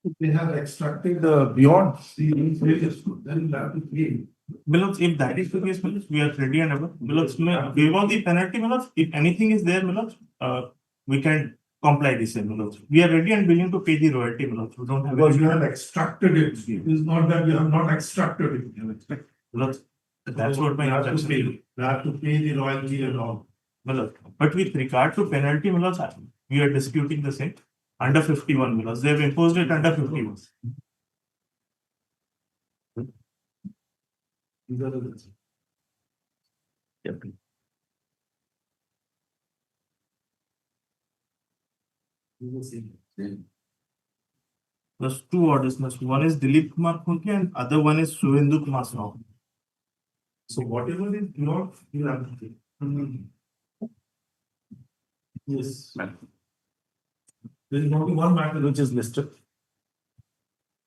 If they have extracted beyond the previous, then you have to pay. Milots, if that is the case, milots, we are ready and able. Milots, waive all the penalty, milots. If anything is there, milots, we can comply this, milots. We are ready and willing to pay the royalty, milots. We don't have. Because you have extracted it. It's not that you have not extracted it. Milots, that's what my You have to instruction pay. is. You have to pay the royalty and all. Milots. But with regard to penalty, milots, we are disputing the same. Under 51 milots. They have imposed it under 51. These are the. You will see. There's two orders. One is Dilip Kumar Khunke and other one is Suvendu Kumar Sahu. So whatever is beyond, you have to pay. Yes. There is only one matter which is listed.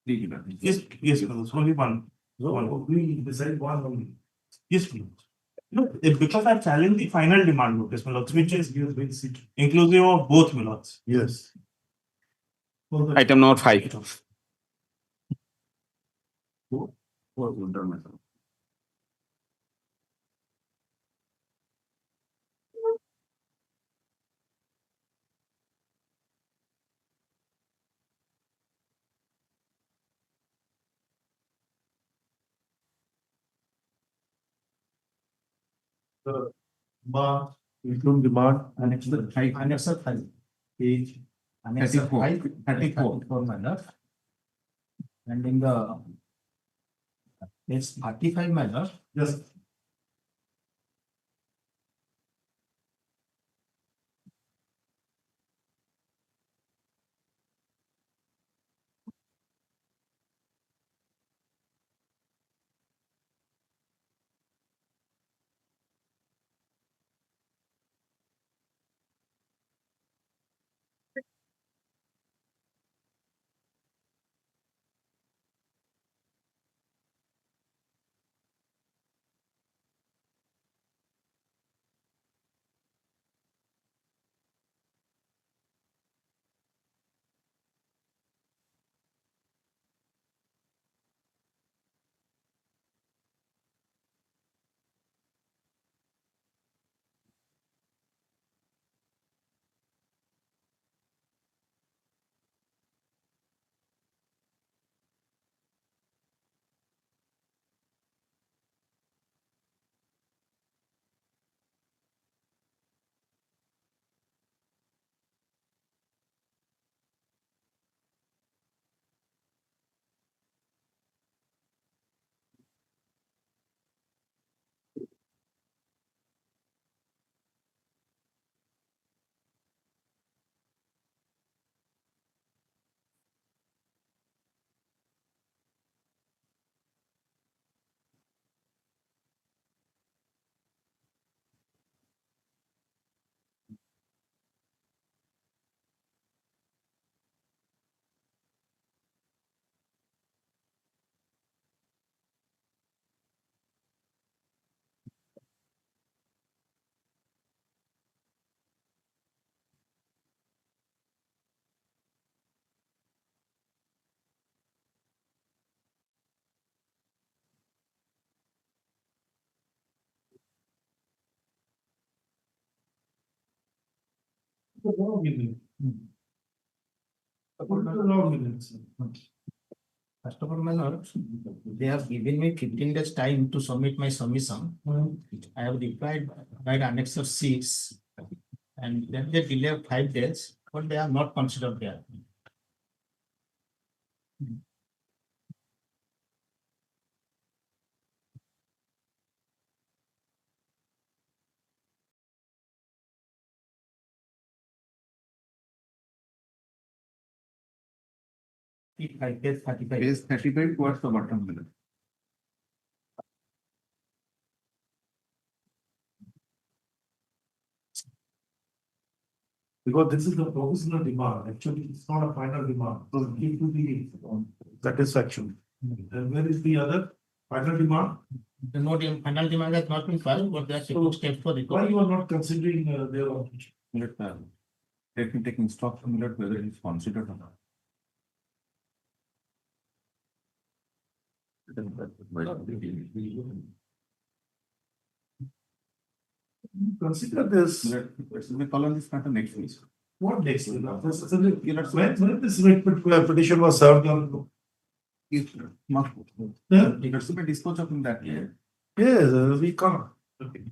Yes, yes, milots. Only one. So we decide one only. Yes, milots. No, because I challenge the final demand notice, milots, which is Yes, we'll see. inclusive of both milots. Yes. Item number 5. The demand, include demand. Annex five. Page. Annex 34 manner. And in the. It's 35 manner. Yes. First of all, my lord, they have given me 15 days time to submit my submission. I have replied by the annexer 6, and then they delay of 5 days, but they are not considered there. Page 35. Page 35 towards the bottom middle. Because this is the provisional demand, actually, it's not a final demand, so it will be satisfaction. And where is the other final demand? The final demand has not been filed, but they are taking steps for Why recovery. you are not considering their objection? Let me take instruction whether it is considered or not. Consider this. We call on this matter next week. What next? When this writ petition was served on? Not. Yeah. It should be disposed of in that year. Yes, we can't. Okay.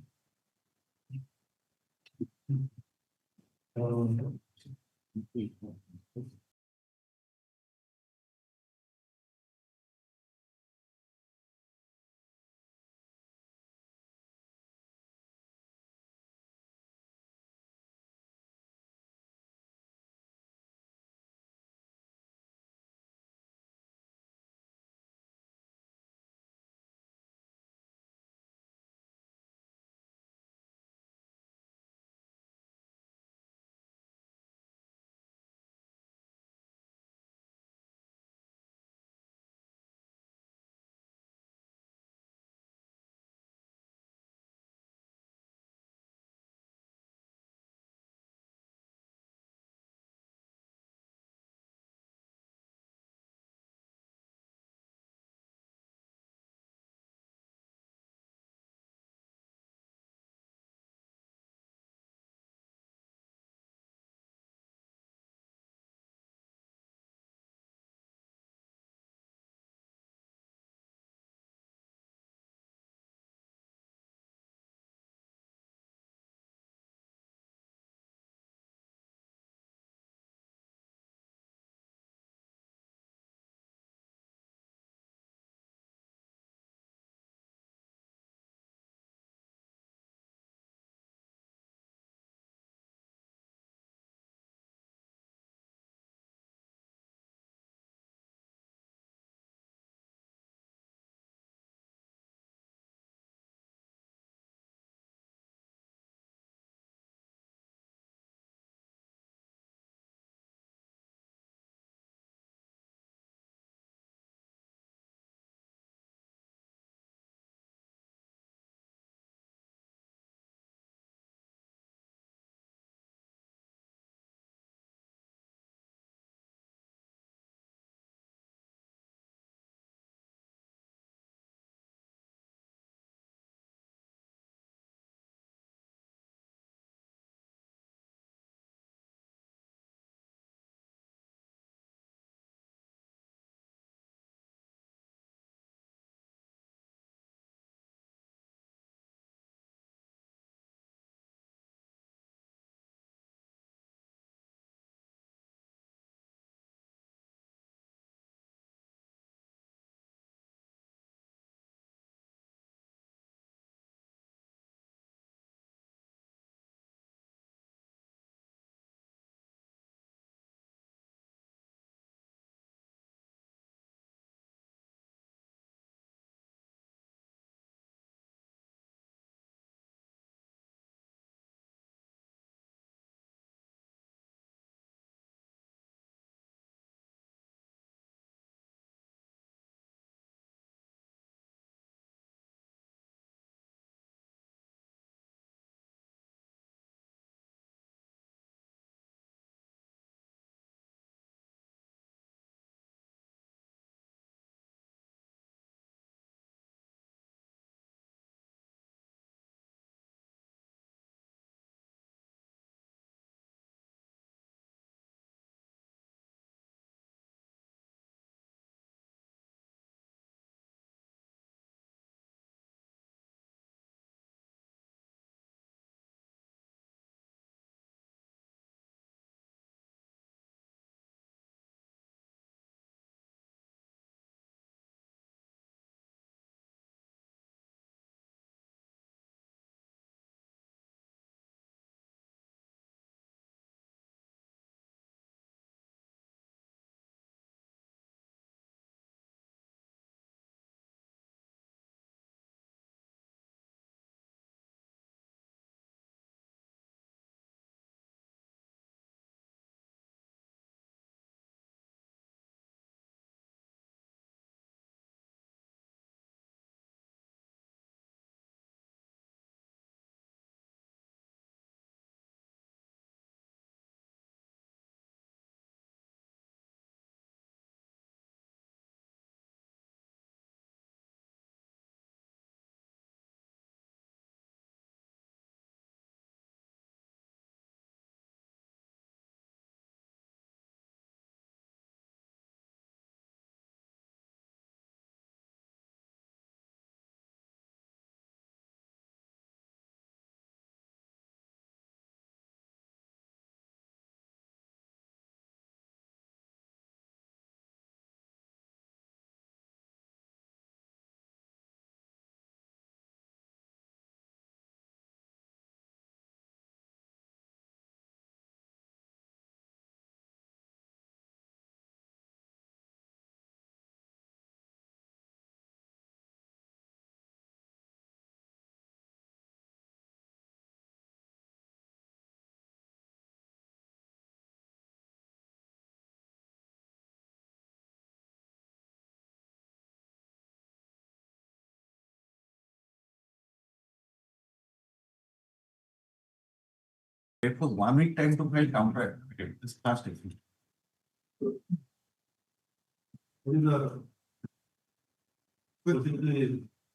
Therefore, 1 week time to file counter affidavit. This fast efficient.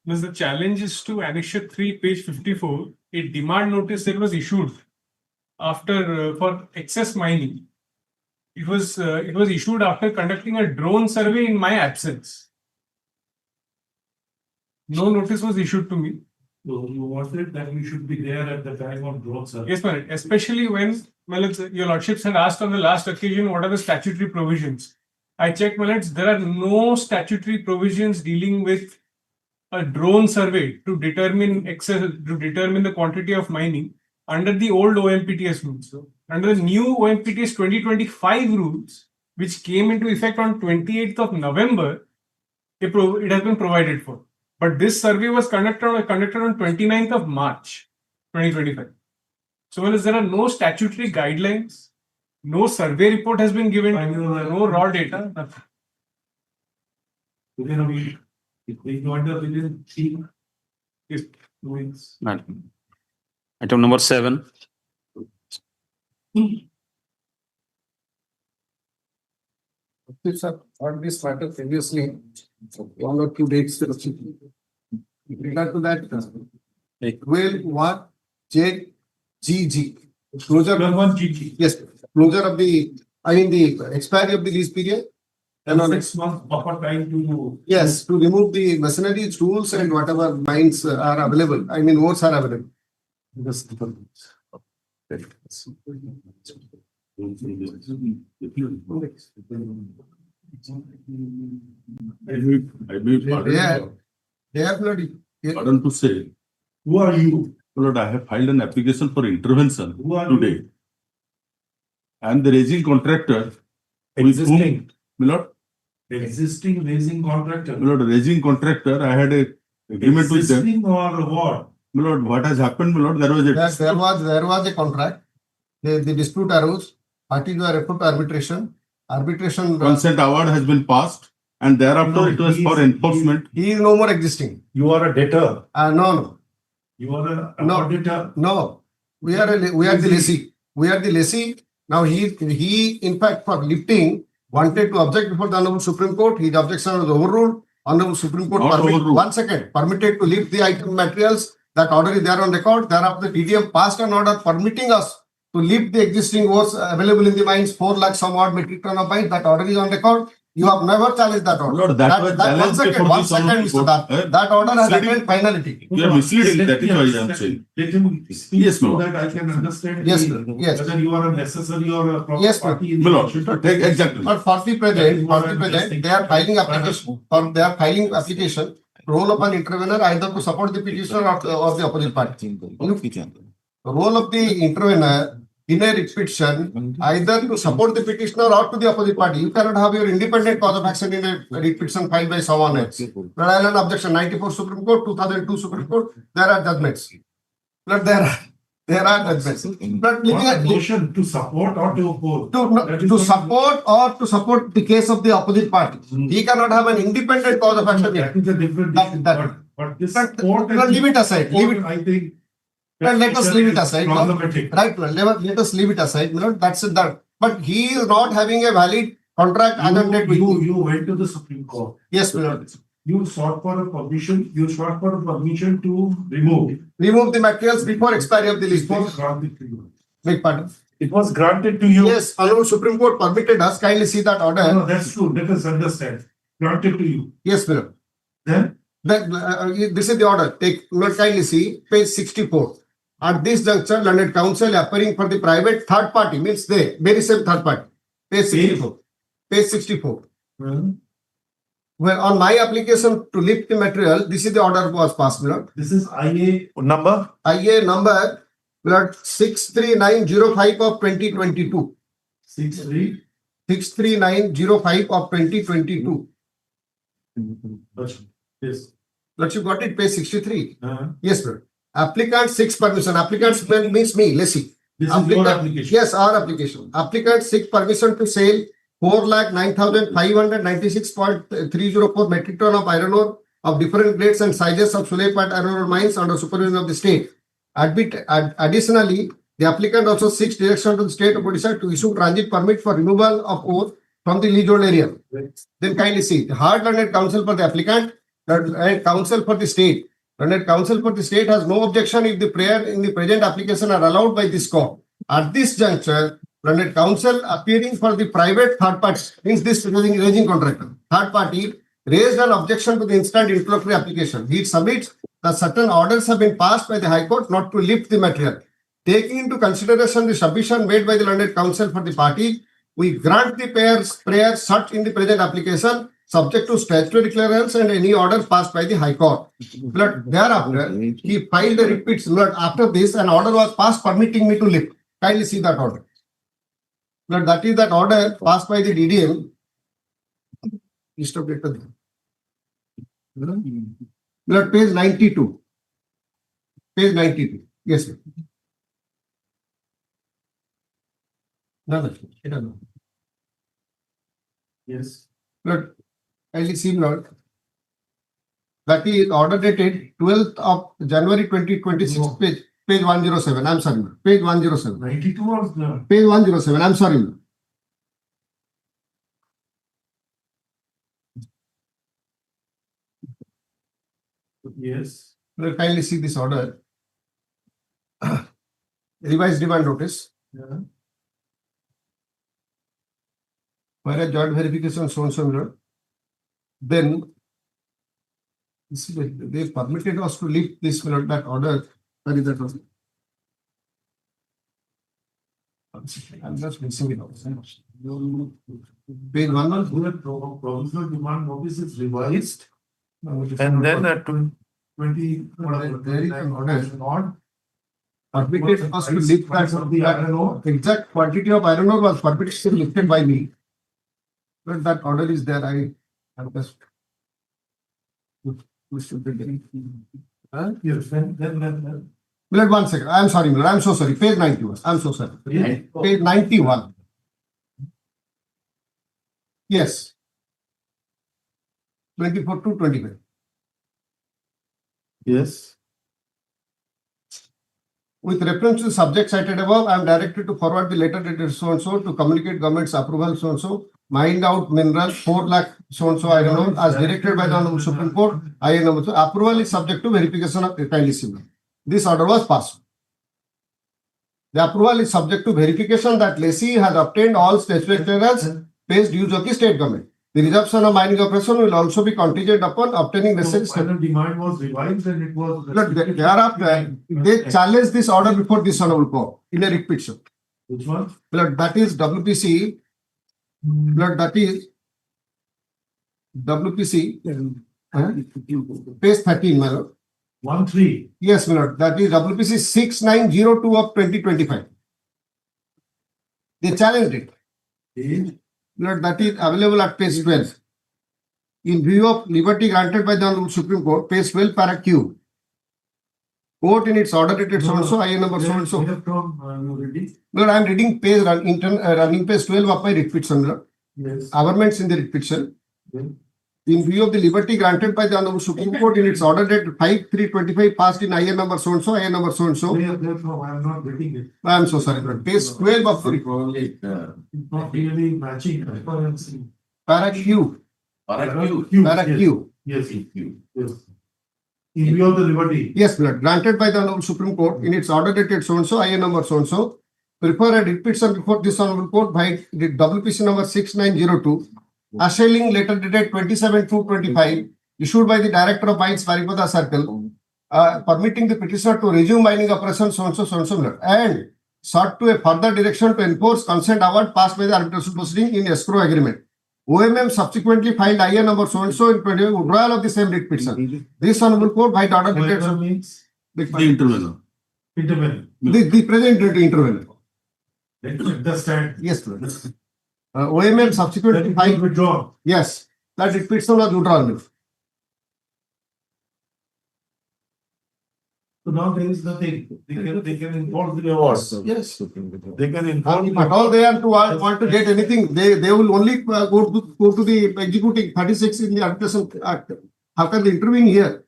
Because the challenge is to Annexure 3, page 54, a demand notice that was issued after for excess mining. It was issued after conducting a drone survey in my absence. No notice was issued to me. So you wanted that we should be there at the time of drone survey. Yes, ma'am. Especially when, your lordships had asked on the last occasion what are the statutory provisions. I checked, my lords, there are no statutory provisions dealing with a drone survey to determine the quantity of mining under the old OMPTS rules. Under the new OMPTS 2025 rules, which came into effect on 28th of November, it has been provided for. But this survey was conducted on 29th of March 2025. So there are no statutory guidelines, no survey report has been given, no raw data, nothing. Within a week, if we joined up within 3 weeks. Madam. Item number 7. This on this matter previously, 1 or 2 days. With regard to that, 12(1)JGG. Closure. 12(1)GG. Yes, closure of the, the expiry of the lease period. And on 6 months buffer time to. Yes, to remove the machinery, tools and whatever mines are available, ores are available. They are bloody. Pardon to say, Who are you? Lord, I have filed an application for intervention Who are today. you? And the raising contractor, with whom, Existing. my lord, Existing raising contractor. my lord, raising contractor, I had a agreement with them. Existing or what? My lord, what has happened, my lord, there was a Yes, there was a contract. The dispute arose. Parties were referred to arbitration. Arbitration. consent award has been passed, and thereafter No, it was he for is- enforcement. He is no more existing. You are a debtor. No. You are a No. auditor. No, we are the lessee. We are the lessee. Now he in fact for lifting wanted to object before the Honorable Supreme Court. His objection was overruled. Honorable Supreme Court Not overruled. 1 second permitted to lift the item materials. That order is there on record. Thereafter, the TDM passed an order permitting us to lift the existing ores available in the mines, 4 lakh some odd metric ton of mines. That order is on record. You have never challenged that order. Lord, that was challenged before one this second, Honorable Mr. Court. That, that order has Misleading. attained finality. You are misleading, that is why I am saying. Let him speak Yes, so Lord. that I can understand. Yes, the- yes. Whether you are a necessary or a proper Yes, party. in My the lord, issue. exactly. But for the present, they are filing application. Role of an intervener either to support the petitioner or the opposite party. The role of the intervener in a writ petition either to support the petitioner or to the opposite party. You cannot have your independent cause of action in a writ petition filed by someone else. Rhode Island objection 94 Supreme Court, 2002 Supreme Court. There are judgments. But there are judgments. But Not a motion to support or to oppose. to support or to support the case of the opposite party. He cannot have an independent cause of action. That is a different That- issue. that- But this But court. leave it aside. Leave it. I think. Let us leave it aside. Problematic. Right, let us leave it aside. That's it. That. But he is not having a valid contract attended with you. You went to the Supreme Court. Yes, my lord. You sought for a permission to Remove the materials before expiry of the lease. It was granted to you. Beg pardon. It was granted to you. Yes, Honorable Supreme Court permitted us. Kindly see that order. No, that's true. Let us understand. Granted to you. Yes, my lord. Then This is the order. Kindly see page 64. At this juncture, learned counsel appearing for the private third party means they very same third party. Page 64. Page 64. Well, on my application to lift the material, this is the order was passed, my lord. this is IA number. IA number, my lord, 63905 of 2022. 63905 of 2022. Yes. Lord, you got it, page 63. Uh-huh. Yes, sir. Applicant 6 permission. Applicant means me, lessee. This is your application. Yes, our application. Applicant 6 permission to sale 4,09,596.304 metric ton of iron ore of different grades and sizes of Suleipat iron ore mines under supervision of the state. Additionally, The applicant also seeks direction to the state of Odisha to issue transit permit for removal of ore from the leasehold area. Then kindly see, the hard learned counsel for the applicant and counsel for the state. Learned counsel for the state has no objection if the prayer in the present application are allowed by this court. At this juncture, learned counsel appearing for the private third party, means this raising contractor, third party raised an objection to the instant interlocutory application. He submits that certain orders have been passed by the High Court not to lift the material. Taking into consideration the submission made by the learned counsel for the party, we grant the prayer such in the present application subject to statutory clearance and any order passed by the High Court. But thereafter, he filed a repeat. After this, an order was passed permitting me to lift. Kindly see that order. But that is that order passed by the DDM. But page 92. Page 92. Yes, sir. No. Yes. But kindly see, Lord. That is order dated 12th of January 2026, page 107. I'm sorry, Lord. Page 107. 92 was the. Page 107. I'm sorry, Lord. Yes. Lord, kindly see this order. Revised demand notice. Yeah. Whereas joint verification so and so, Lord. Then they permitted us to lift this, Lord, that order. Where is that order? I'm just missing it out. Page 1. Provisional demand notice is revised. And then at 20. There is an order. Permitted us to lift that exact quantity of iron ore was permitted lifted by me. But that order is there. I just. Yes, then. Milord, 1 second. I'm sorry, Milord. I'm so sorry. Page 91. I'm so sorry. Yeah. Page 91. Yes. 24 to 25. Yes. With reference to the subject cited above, I am directed to forward the letter dated so and so to communicate government's approval so and so. Mined out mineral 4 lakh so and so iron ore as directed by the Honorable Supreme Court. Approval is subject to verification of kindly civil. This order was passed. The approval is subject to verification that lessee has obtained all statutory clearance based dues of the state government. The resumption of mining operation will also be contingent upon obtaining necessary. Final demand was revised and it was. Thereafter, they challenged this order before this Honorable Court in a writ petition. Which one? That is WPC. That is WPC. Page 13, my lord. 1-3. Yes, my lord. That is WPC 6902 of 2025. They challenged it. Lord, that is available at page 12. In view of liberty granted by the Honorable Supreme Court, page 12, para Q. Court in its order dated so and so, IN number so and so. Lord, I am reading page running page 12 of my writ petition, Lord. Yes. Amendments in the writ petition. Yes. In view of the liberty granted by the Honorable Supreme Court in its order dated 5/3/25 passed in IN number so and so, IN number so and so. I am not getting it. I am so sorry, Lord. Page 12 of the Probably It's not really matching. para Q. para Q. Para Q. Yes. Yes. In view of the liberty. Yes, Lord. Granted by the Honorable Supreme Court in its order dated so and so, IN number so and so. Prefer a writ petition before this Honorable Court by the WPC number 6902. Assailing letter dated 27/2/25 issued by the Director of Mines, Paripada Circle, permitting the petitioner to resume mining operations so and so, and sought to a further direction to enforce consent award passed by the arbitration proceeding in escrow agreement. OMM subsequently filed IN number so and so in withdrawal of the same writ petition. This Honorable Court by the order dated Means the intervenor. the present intervenor. Understand. Yes, Lord. OMM subsequently filed withdrawn. yes, that writ petition was withdrawn. So now there is nothing. They can enforce the awards. Yes. They can enforce. But all they are to want to get anything, they will only go to the executing 36 in the arbitration act. How can they intervene here?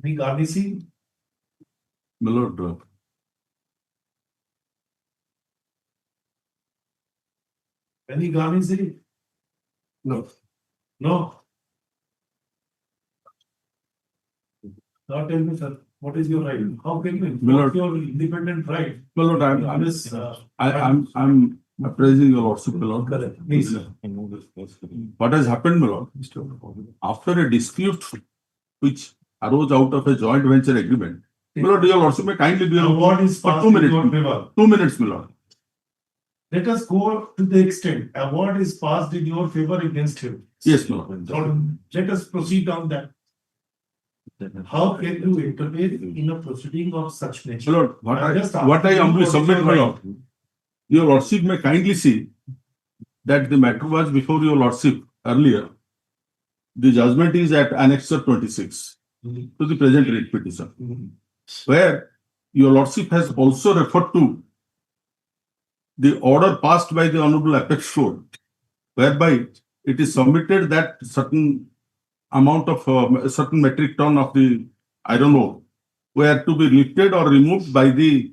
Any garnishing? My lord, Any garnishing? No. No. Now tell me, sir, what is your right? How can you enforce your independent right? my lord, I'm appraising your lordship, my lord. Correct. Please, sir. What has happened, my lord? After a dispute which arose out of a joint venture agreement, my lord, your lordship may kindly be on Award is for passed 2 in minutes. your favor. 2 minutes, my lord. Let us go to the extent. Award is passed in your favor against him. Yes, my lord. So let us proceed on that. How can you intervene in a proceeding of such nature? My lord, I'm just what I asking humbly you what is submit, your my right. lord, your lordship may kindly see that the matter was before your lordship earlier. The judgment is at Annexure 26 to the present writ petition, where your lordship has also referred to the order passed by the Honorable Apex Court, whereby it is submitted that certain amount of a certain metric ton of the iron ore were to be lifted or removed by the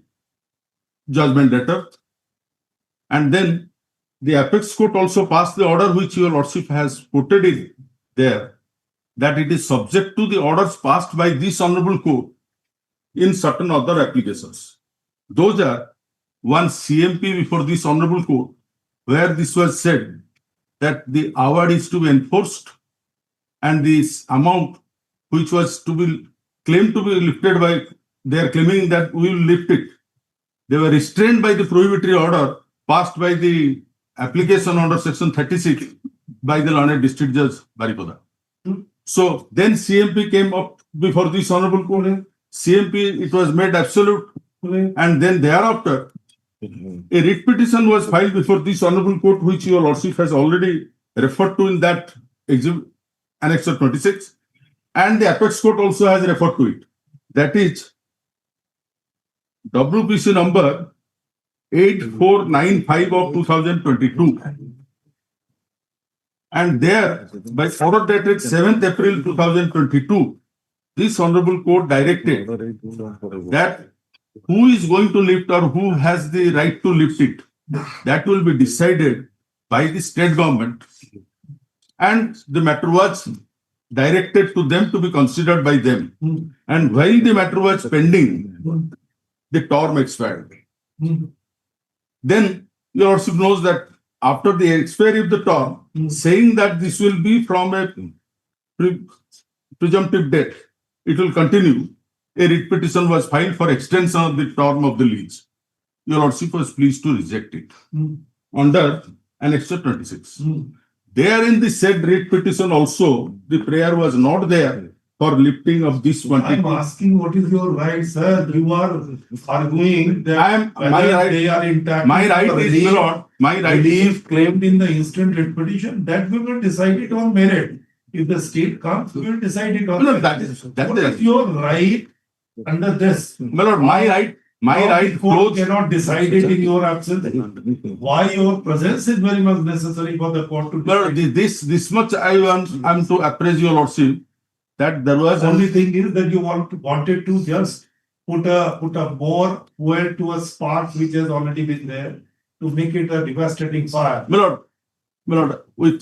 judgment debtor. And then the Apex Court also passed the order which your lordship has quoted in there, that it is subject to the orders passed by this Honorable Court in certain other applications. Those are one CMP before this Honorable Court, where this was said that the award is to be enforced and this amount which was to be claimed to be lifted by, they are claiming that we will lift it. They were restrained by the prohibitory order passed by the application under section 36 by the learned district judge Baripada. So then CMP came up before this Honorable Court. CMP, it was made absolute, and then thereafter a writ petition was filed before this Honorable Court, which your lordship has already referred to in that Annexure 26, and the Apex Court also has referred to it. That is WPC number 8495 of 2022. And there, by order dated 7th April 2022, this Honorable Court directed that who is going to lift or who has the right to lift it, that will be decided by the state government. And the matter was directed to them to be considered by them. And while the matter was pending, the term expired. Then your lordship knows that after the expiry of the term, saying that this will be from a presumptive date, it will continue. A writ petition was filed for extension of the term of the lease. Your lordship was pleased to reject it under Annexure 26. There in the said writ petition also, the prayer was not there for lifting of this quantity. I'm asking what is your right, sir? You are arguing that my whether right- they are intact. My right is, my lord, my right Relief claimed in the instant writ petition, that we will decide it on merit. If the state comes, we will decide it on No, merit. that is- that What is- is your right under this? My lord, my right Court flows. cannot decide it in your absence. Why your presence is very much necessary for the court to My lord, decide. this much I'm to appraise your lordship, that there was Only thing is that you wanted to just put a more fuel to a spark which has already been there to make it a devastating fire. my lord, with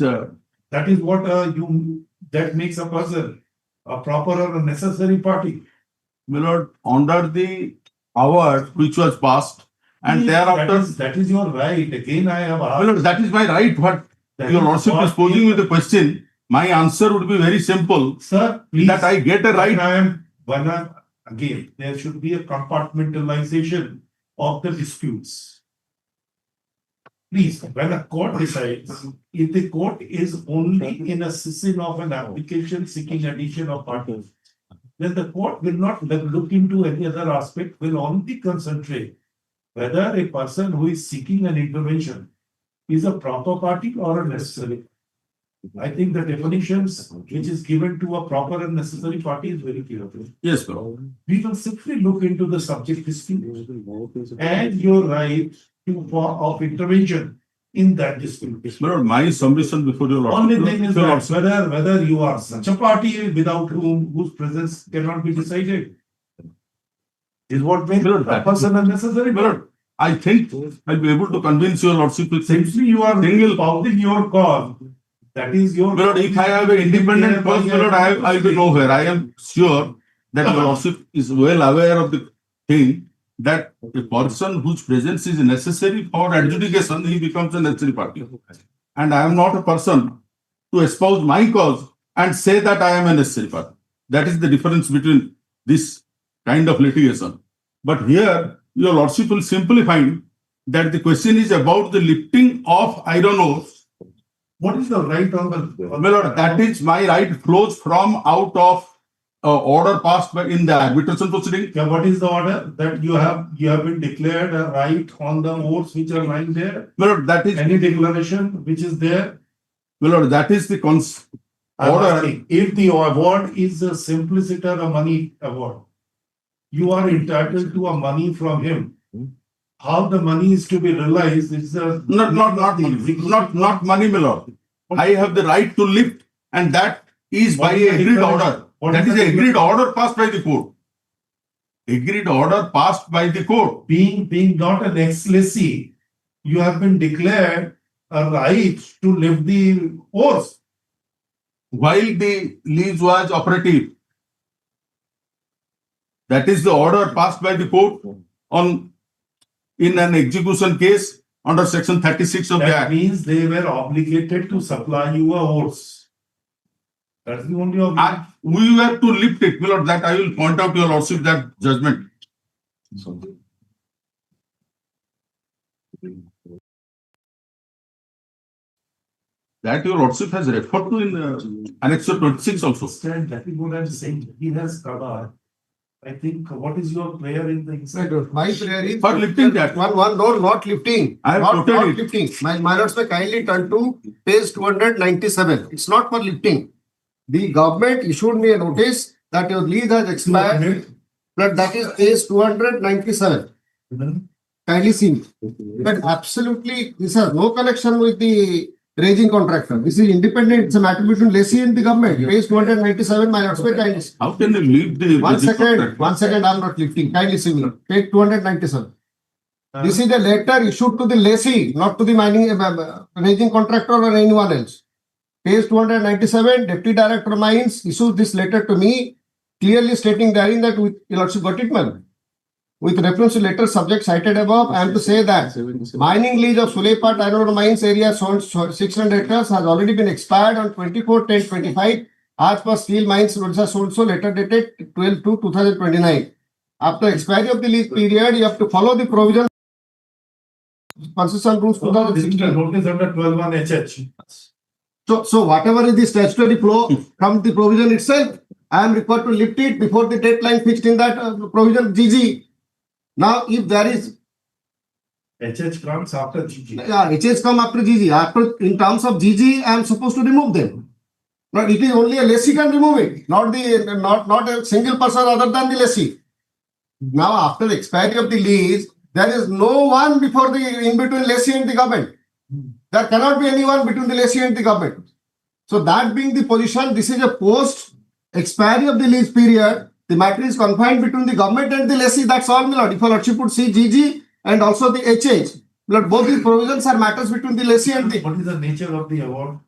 That is what that makes a person a proper or a necessary party. my lord, under the award which was passed, and thereafter, That is your right. Again, I have my asked. lord, that is my right. What That your is lordship what is posing is- with the question, my answer would be very simple, Sir, please. that I get a right. Again, there should be a compartmentalization of the disputes. Please, when a court decides, if the court is only in a session of an application seeking addition of parties, then the court will not look into any other aspect, will only concentrate whether a person who is seeking an intervention is a proper party or a necessary. I think the definitions which is given to a proper and necessary party is very clear. Yes, my lord. We will simply look into the subject dispute and your right of intervention in that dispute. My submission before your Only thing is that whether you are such a party without whose presence cannot be decided is what makes Lord, a person unnecessary. I think I'll be able to convince your lordship with Simply you are espousing your cause. That is your. Lord, if I have an independent cause, Lord, I'll be nowhere. I am sure that your lordship is well aware of the thing that a person whose presence is necessary for adjudication, he becomes a necessary party. And I am not a person to espouse my cause and say that I am a necessary party. That is the difference between this kind of litigation. But here, your lordship will simply find that the question is about the lifting of iron ores. What is the right on the? My lord, that is my right flows from out of order passed by in the arbitration proceeding. Yeah, what is the order that you have been declared a right on the ores which are lying there? My lord, that is Any declaration which is there? my lord, that is the I'm order. asking, if the award is a simpliciter, a money award, you are entitled to a money from him. How the money is to be realized is the. Not money, my lord. I have the right to lift, and that is by What is the agreed declaration? order. What That is is the a agreed order passed by the court. Agreed order passed by the court. Being not an ex-lessee, you have been declared a right to lift the ores. While the lease was operative. That is the order passed by the court in an execution case under section 36 of the That Act. means they were obligated to supply you a ores. That's the only obligation. We were to lift it, my lord, that I will point out to your lordship that judgment. That your lordship has referred to in annexure 26 also. Understand, that is what I'm saying. He has covered. I think, what is your prayer in the inside? My prayer is. For lifting that. One, no, not lifting. I have Not quoted it. lifting. My lords may kindly turn to page 297. It's not for lifting. The government issued me a notice that your lease has expired. But that is page 297. Kindly see. But absolutely, this has no connection with the raising contractor. This is independent. It's a matter between lessee and the government. Page 297, my lords may kindly see. How can you leave the One second, I'm not lifting. Kindly see me. Page 297. This is a letter issued to the lessee, not to the mining raising contractor or anyone else. Page 297, Deputy Director Mines issues this letter to me, clearly stating therein that your lordship got it, man. With reference to letter subject cited above, I am to say that mining lease of Suleipat Iron Ore Mines area 600 hectares has already been expired on 24/10/25 as per Steel Mines Odisha so letter dated 12/2/2029. After expiry of the lease period, you have to follow the provision Constitution rules 2016. Notice under 12(1) HH. So whatever is the statutory flow from the provision itself, I am required to lift it before the deadline fixed in that provision GG. Now, if there is HH comes after GG. HH come after GG. After in terms of GG, I am supposed to remove them. But it is only a lessee can remove it, not a single person other than the lessee. Now, after the expiry of the lease, there is no one before in between lessee and the government. There cannot be anyone between the lessee and the government. So that being the position, this is a post expiry of the lease period. The matter is confined between the government and the lessee. That's all, my lord. If a lordship would see GG and also the HH, but both these provisions are matters between the lessee and the. What is the nature of the award?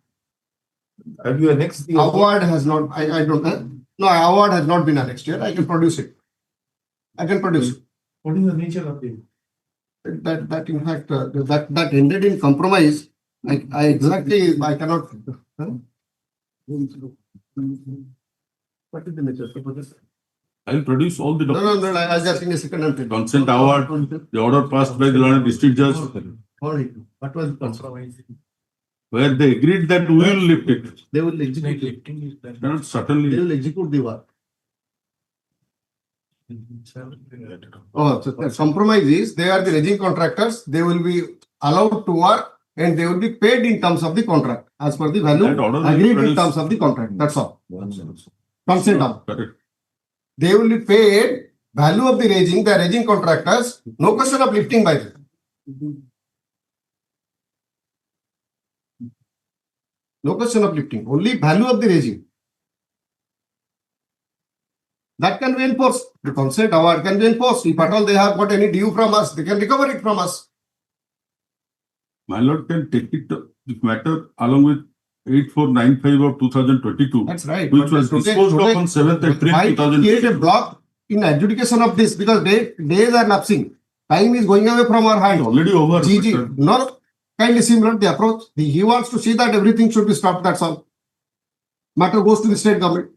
Have you annexed the Award has not. I don't know. No, award has not been annexed yet. I can produce it. I can produce it. What is the nature of the? That in fact that ended in compromise. I cannot. What is the nature of the? I will produce all the documents. No, I was just in a second. Consent award, the order passed by the London District Judge, What was compromise? where they agreed that we will lift it. They will execute. Not certainly. They will execute the work. Oh, so the compromise is they are the raising contractors. They will be allowed to work and they will be paid in terms of the contract as per the value That order will agreed in produce- terms of the contract. That's all. Consent of. Correct. They will be paid value of the raising contractors. No question of lifting by them. No question of lifting. Only value of the regime. That can be enforced. The consent award can be enforced. If at all they have got any due from us, they can recover it from us. My lord can take it, this matter along with 8495 of 2022. That's right. Which But was today- disposed of today- on 7th April Why 2000. create a block in adjudication of this? Because days are lapsing. Time is going away from our hand. Already over. GG. but, No, kindly similar the approach. He wants to see that everything should be stopped. That's all. Matter goes to the state government.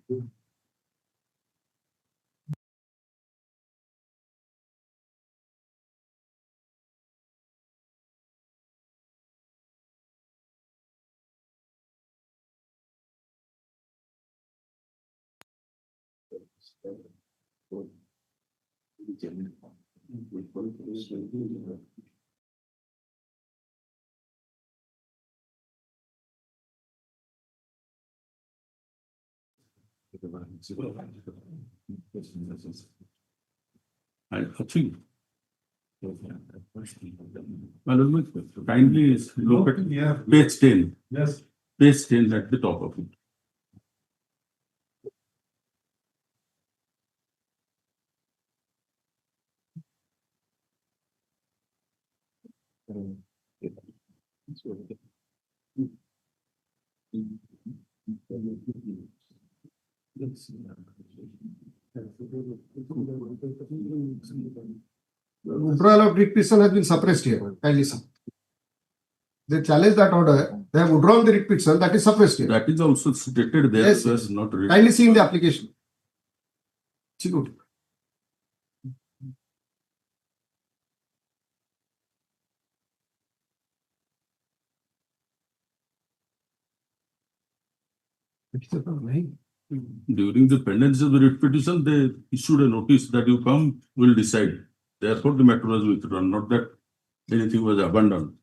I think. My lord, kindly look at Yeah. page 10. Yes. Page 10 at the top of it. Withdrawal of writ petition has been suppressed here. Kindly see. They challenge that order. They have withdrawn the writ petition. That is suppressed here. That is also stated there. Yes, so as not read. Kindly see in the application. See good. During the pendency of the writ petition, they issued a notice that you come, will decide. Therefore, the matter was withdrawn, not that anything was abandoned.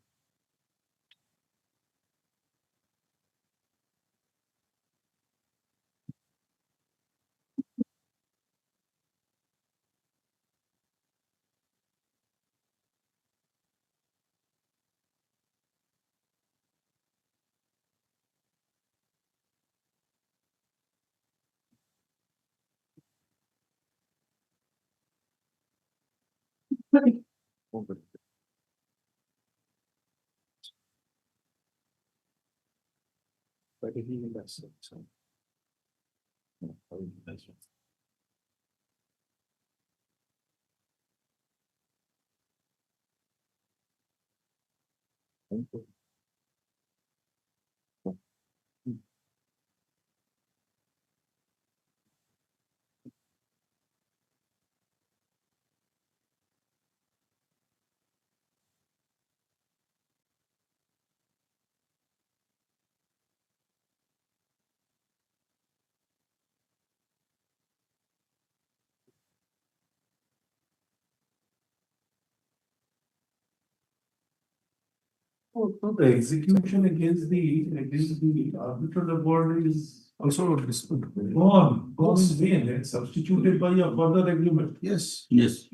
So the execution against the arbitral award is Also disputed. gone in vain and substituted by a further agreement. Yes. Yes.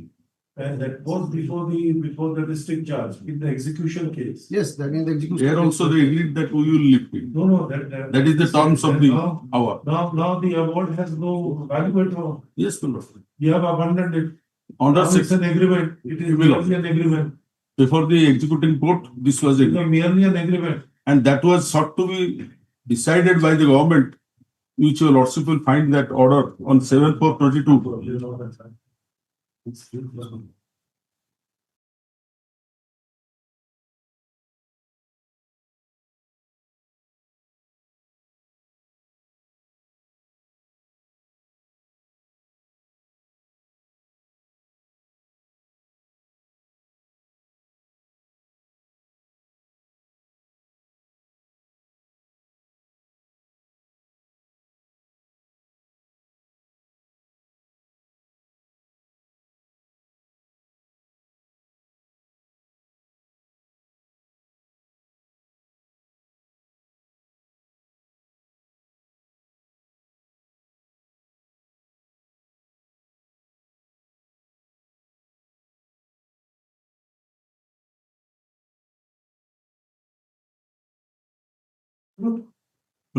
And that was before the district judge in the execution case. Yes, that in the execution. There also they agreed that we will lift it. No, That is the terms of the hour. Now the award has no value at all. Yes, my lord. You have abandoned it. Under Now it's an agreement. It is merely an agreement. before the executing court, this was It's agreed. merely an agreement. And that was sought to be decided by the government, which your lordship will find that order on 7/4/22. You know that.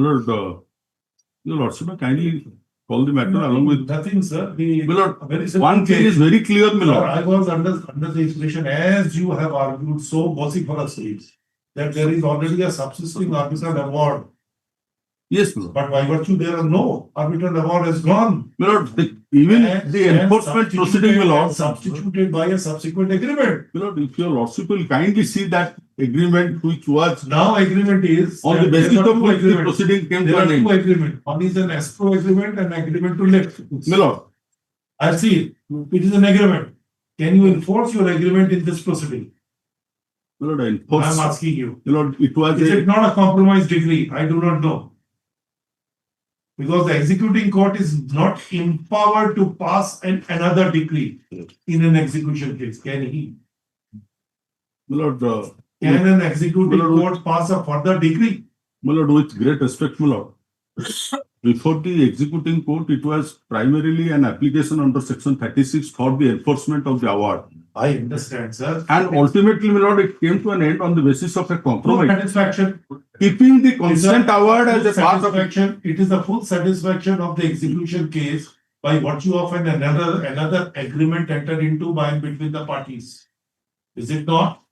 Lord, your lordship, kindly call the matter along with. Nothing, sir. My lord, Very simple one thing case. is very clear, my Sir, lord. I was under the impression, as you have argued so vociferously, that there is already a subsisting arbitral award. Yes, my lord. But by virtue there are no arbitral award has gone. My lord, even And the enforcement proceeding, my lord. substituted by a subsequent agreement. My lord, if your lordship will kindly see that agreement which was Now agreement is. on the that basis there are of two which the agreements. proceeding came There to are an two end. agreements. One is an escrow agreement and agreement to lift. My lord, I see. It is an agreement. Can you enforce your agreement in this proceeding? my lord, I enforce. am asking you. My lord, it was Is a. it not a compromise degree? I do not know. Because the executing court is not empowered to pass another decree in an execution case. Can he? My lord, Can an executing Well, court pass a further decree? my lord, with great respect, my lord. Before the executing court, it was primarily an application under section 36 for the enforcement of the award. I understand, sir. And ultimately, my lord, it came to an end on the basis of a Full compromise, satisfaction. keeping the consent award as a Full part of it. satisfaction. It is the full satisfaction of the execution case by virtue of another agreement entered into by and between the parties. Is it not?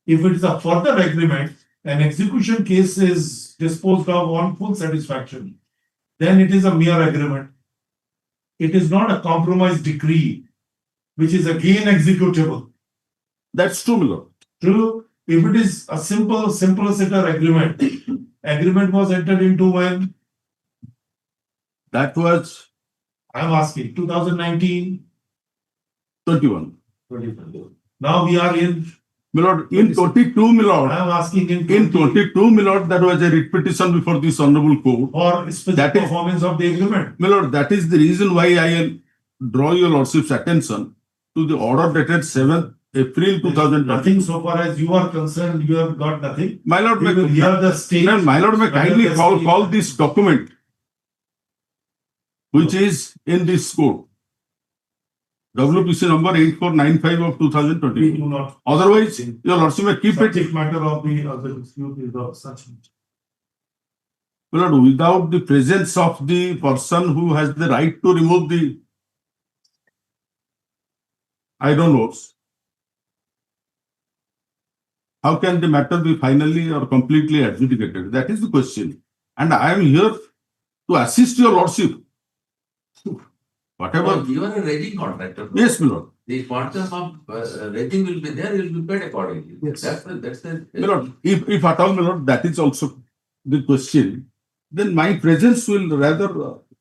If it is a further agreement, an execution case is disposed of on full satisfaction, then it is a mere agreement. It is not a compromise decree, which is again executable. That's true, my lord. True. If it is a simpliciter agreement, agreement was entered into when? That was I am asking, 2019, 21. 2020. Now we are in, My lord, in 22, my lord, I am asking in in 20 22, my lord, there was a writ petition before this honorable court. for specific That is- performance of the agreement. My lord, that is the reason why I draw your lordship's attention to the order dated 7th April 2020. Nothing so far as you are concerned, you have got nothing. My lord, We will hear the state. my lord, may whether kindly the call state- this document, which is in this court. WPC number 8495 of We 2020. do not. Otherwise, your lordship may keep it. Subject matter of the dispute is of such. My lord, without the presence of the person who has the right to remove the, I don't know. How can the matter be finally or completely adjudicated? That is the question. And I am here to assist your lordship. Whatever. But you are a rating contractor. Yes, my lord. The quantum of rating will be there, you will be paid accordingly. Yes. That's the. My lord, if at all, my lord, that is also the question, then my presence will rather.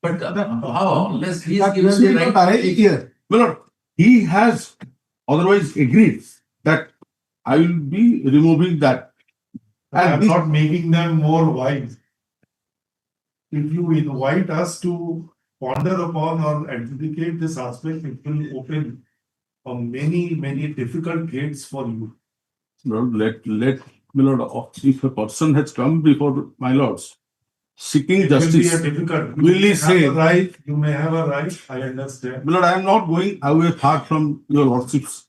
But how, unless he is given the right. Here. My lord, he has otherwise agreed that I will be removing that. I am this- not making them more wise. If you invite us to ponder upon or adjudicate this aspect, it will open many difficult gates for you. Lord, let my lord, if a person has come before my lords seeking It will be a justice, difficult. will he may have say- a right, you may have a right, I understand. my lord, I am not going away far from your lordship's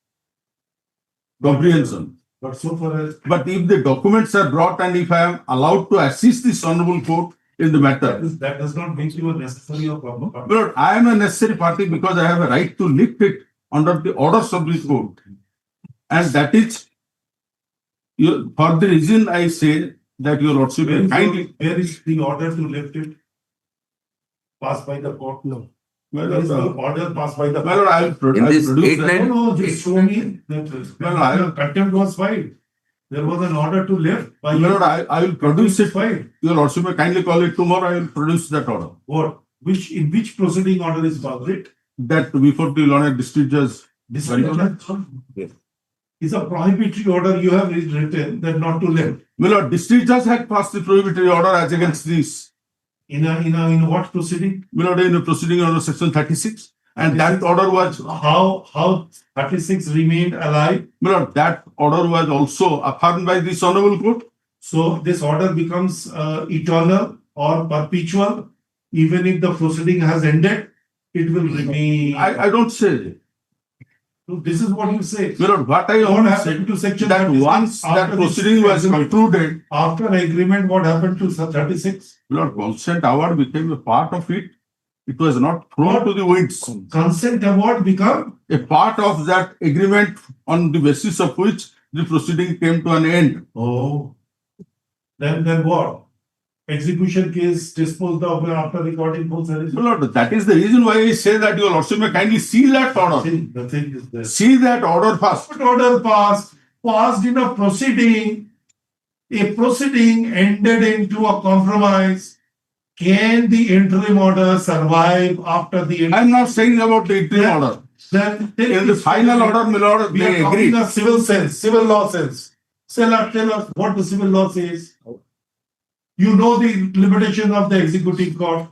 comprehension. But so far as But if the documents are brought and if I am allowed to assist this honorable court in the matter, that does not make you a necessary or proper my party. lord, I am a necessary party because I have a right to lift it under the orders of the court. And that is, for the reason I say that your lordship will kindly. Where is the order to lift it? Passed by the court? No. My Where is the lord, order passed by the my court? lord, I will In this produce that. 8-9 No, just show me that Well, I- contempt was filed. There was an order to lift by. My lord, I will produce it. Filed. Your lordship may kindly call it tomorrow. I will produce that order. What? In which proceeding order is public? That before the Lord District Judge. This Yes. is a prohibitory order you have written that not to lift. My lord, District Judge had passed the prohibitory order as against this. In what proceeding? My lord, in a proceeding under section 36. And that order was, How 36 remained alive? my lord, that order was also affirmed by this honorable court. So this order becomes eternal or perpetual, even if the proceeding has ended, it will remain. I don't say. So this is what you say. My lord, what I What only happened said to section that 36 once that after this proceeding was agreement? concluded, After agreement, what happened to 36? my lord, consent award became a part of it. It was not thrown to the winds. Consent award become? A part of that agreement on the basis of which the proceeding came to an end. Oh. Then what? Execution case disposed of after recording full service. My lord, that is the reason why I say that your lordship may kindly see that order. The thing is this. See that order first. What order passed in a proceeding ended into a compromise. Can the interim order survive after the? I am not saying about the interim order. Then In the final order, my lord, we are they talking agreed. of civil law sense. Tell us what the civil law says. You know the limitation of the executing court.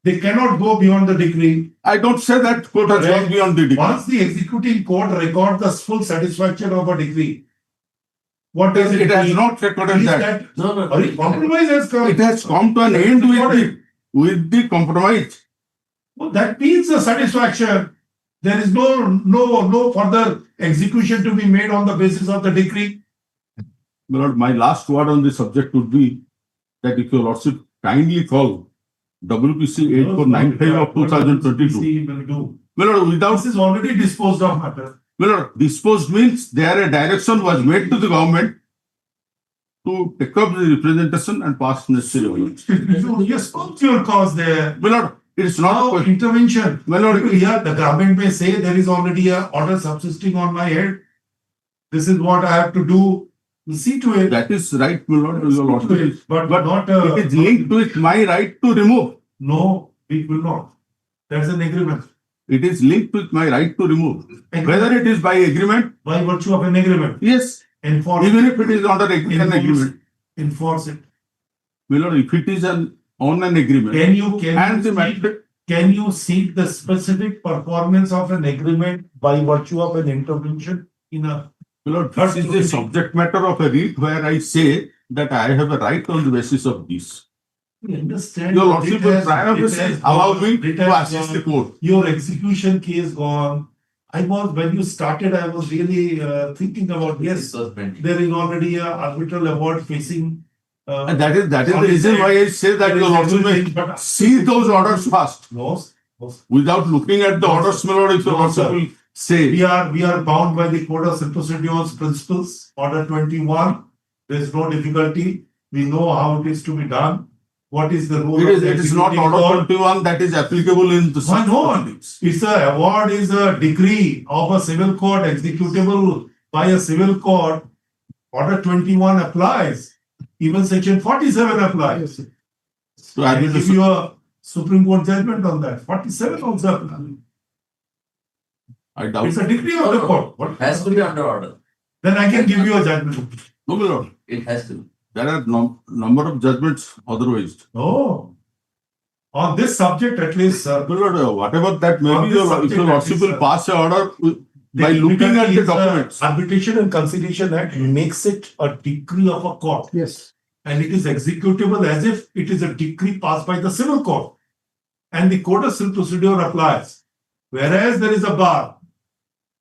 They cannot go beyond the decree. I don't say that court has gone beyond the decree. Once the executing court records the full satisfaction of a decree, what does it It has mean? not recorded Is that. compromise has come. It has come to an end with the compromise. Well, that means a satisfaction. There is no further execution to be made on the basis of the decree. My lord, my last word on this subject would be that if your lordship kindly call WPC 8495 of 2022. Will do. My lord, without This is already disposed of matter. my lord, disposed means there a direction was made to the government to take up the representation and pass necessary orders. You spoke to your cause there. My lord, it is not a Now question. intervention. My lord, Here the government may say there is already a order subsisting on my head. This is what I have to do. See to it. that is right, my lord, your lordship. But But not it is linked with my right to remove. No, it will not. That's an agreement. It is linked with my right to remove. Whether it is by agreement, By virtue of an agreement. yes, Enforce even if it is not an agreement. Enforce it. My lord, if it is on an agreement, Can you seek the specific performance of an agreement by virtue of an intervention in a? my lord, this is the subject matter of a writ where I say that I have a right on the basis of this. We understand. Your lordship will try of allow me to assist the court. Your execution case gone. When you started, I was really thinking about, yes, there is already a arbitral award facing. And that is the reason why I say that your lordship may see those orders first. No. Without looking at the orders, my lord, if your lordship will say. We are bound by the Code of Procedures principles, Order 21. There is no difficulty. We know how it is to be done. What is the rule? It is not Order 21 that is applicable in the Why not? It's a award is a decree of a civil court executable by a civil court. Order 21 applies. Even Section 47 applies. So I will give you a Supreme Court judgment on that. 47 also applies. I doubt. It's a decree of the court. What? Has to be under order. Then I can give you a judgment. No, my lord. It has to. There are number of judgments otherwise. Oh. On this subject, at least, My lord, whatever that may On be, this if subject, your at lordship least, will pass a order by looking at the documents. Arbitration and Conciliation Act makes it a decree of a court. Yes. And it is executable as if it is a decree passed by the civil court. And the Code of Civil Procedure applies. Whereas there is a bar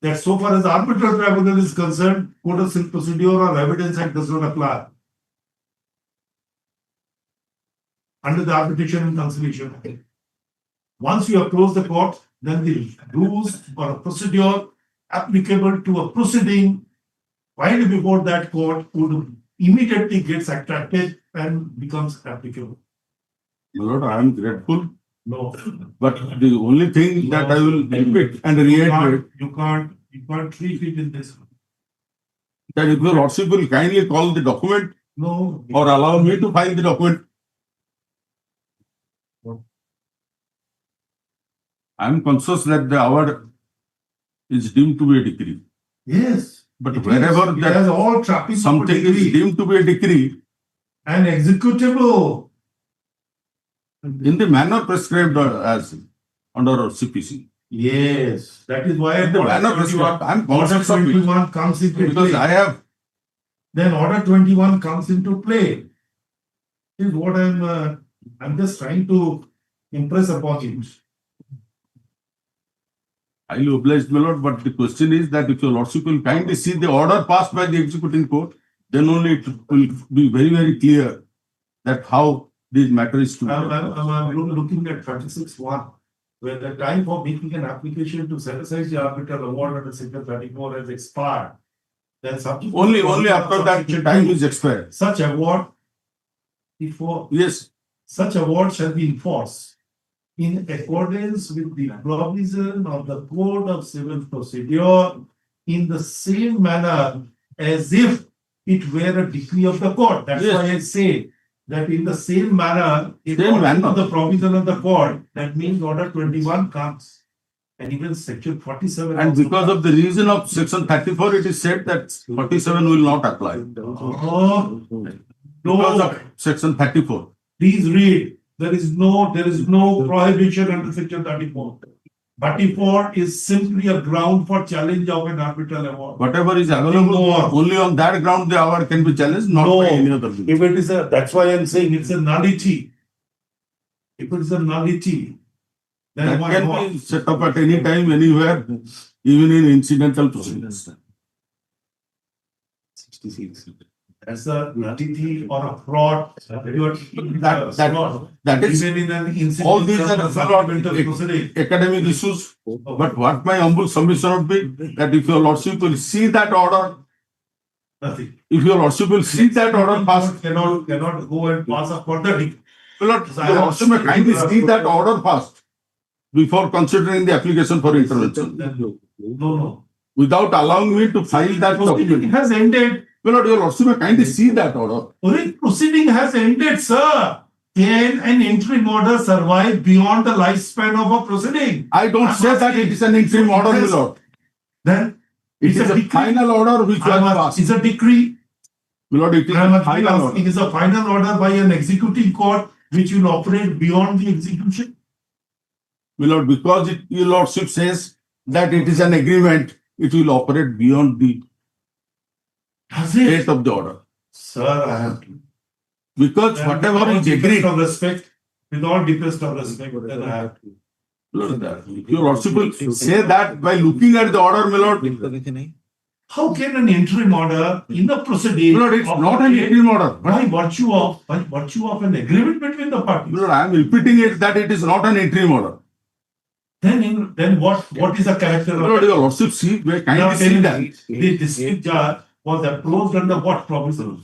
that so far as arbitral tribunal is concerned, Code of Civil Procedure or Evidence Act does not apply. Under the Arbitration and Conciliation Act. Once you approach the court, then the rules or a procedure applicable to a proceeding filed before that court would immediately gets attracted and becomes applicable. My lord, I am grateful. No. But the only thing that I will repeat and reiterate You can't treat it in this way. that if your lordship will kindly call the document No. or allow me to find the document. I am conscious that the award is deemed to be a decree. Yes. But It wherever is. It has all trappings of a something is decree deemed to be a decree and executable. in the manner prescribed as under CPC. Yes. That is why In the manner prescribed, I am conscious of it 21 comes into because play. I have. Then Order 21 comes into play. Is what I'm just trying to impress upon you. Highly obliged, my lord, but the question is that if your lordship will kindly see the order passed by the executing court, then only it will be very, very clear that how this matter is to be. I'm looking at 36(1), where the time for making an application to set aside the arbitral award under section 34 has expired. Then subject. Only after that time is expired. Such award before. Yes. Such award shall be enforced in accordance with the provision of the Code of Civil Procedure in the same manner as if it were a decree of the court. That's Yes. why I say that in the same manner, in Same manner. the provision of the court, that means order 21 comes. And even section 47. And also because of the reason of section 34, it is said that 47 will not apply. Oh, Because no, of section 34. please read. There is no prohibition under section 34. 34 is simply a ground for challenge of an arbitral award. Whatever is available, more. only on that ground the award can be challenged, not No. by any other reason. If it is that's why I'm saying it's a nullity. If it is a nullity, then That why can not? be set up at any time, anywhere, even in incidental proceedings. 66. As a nullity or a fraud, you are That is, even in an incident. all these are supplemental proceeding. academic issues. But what my humble submission would be, that if your lordship will see that order, Nothing. if your lordship will see that order passed, Cannot go and pass a further decree. your lordship may kindly see that order passed before considering the application for intervention. No. Without allowing me to file that Proceeding document. has ended. Your lordship may kindly see that order. Proceeding has ended, sir. Can an interim order survive beyond the lifespan of a proceeding? I don't say that it is an interim order, my lord. Then It is a final order which was passed. It's a decree. My lord, it is a final order. It is a final order by an executing court which will operate beyond the execution. My lord, because your lordship says that it is an agreement, it will operate beyond the Does date it? of the order. Sir, I have to. Because whatever is agreed, Of respect, with all deepest of respect, then I have to. your lordship will say that by looking at the order, my lord. How can an interim order in a proceeding? My lord, it's not an interim order. By virtue of an agreement between the parties. My lord, I am repeating it that it is not an interim order. Then what is the character My of lord, it? your lordship see, may Now kindly tell see me, that. the district judge was approached under what provision?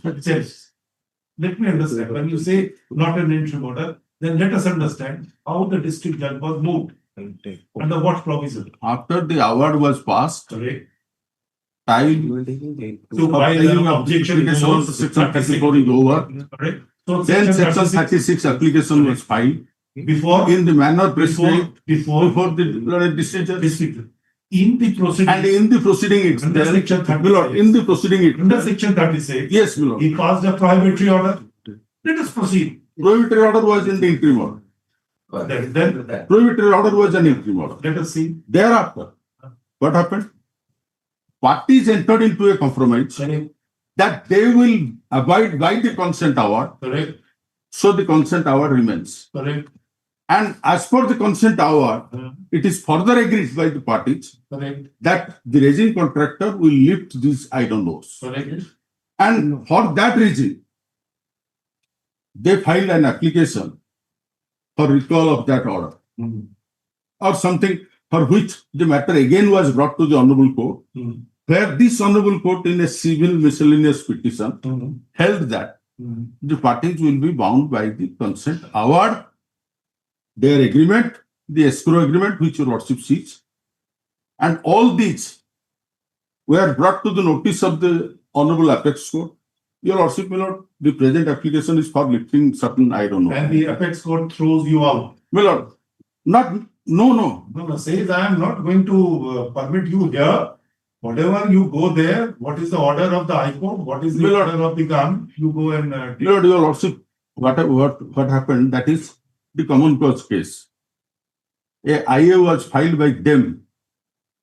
Let me understand. When you say not an interim order, then let us understand how the district judge was moved. Under what provision? After the award was passed, Correct. time To file an objection application goes to section 34 is over. Correct. So Then section 36 36 application was filed before in the manner prescribed before before the district. district. In the proceeding. And in the proceeding Under itself, section my lord, in the proceeding Under itself, section 36. yes, my lord, He passed a prohibitory order. Let us proceed. prohibitory order was in the interim order. Then Prohibitory order was an interim order. let us see. Thereafter, what happened? Parties entered into a compromise that they will abide by the consent award, Correct. so the consent award remains. Correct. And as per the consent award, it is further agreed by the parties Correct. that the regime contractor will lift these iron laws. Correct. And for that reason, they filed an application for recall of that order or something for which the matter again was brought to the Honorable Court, where this Honorable Court in a civil miscellaneous petition held that the parties will be bound by the consent award, their agreement, the escrow agreement which your lordship sees, and all these were brought to the notice of the Honorable Apex Court. Your lordship, my lord, the present application is for lifting certain, I don't know. And the apex court throws you out. My lord, no. No, says I am not going to permit you here. Whatever you go there, what is the order of the High Court? What is the My lord. order of the government? You go and My lord, your lordship, what happened, that is the common cause case. A IA was filed by them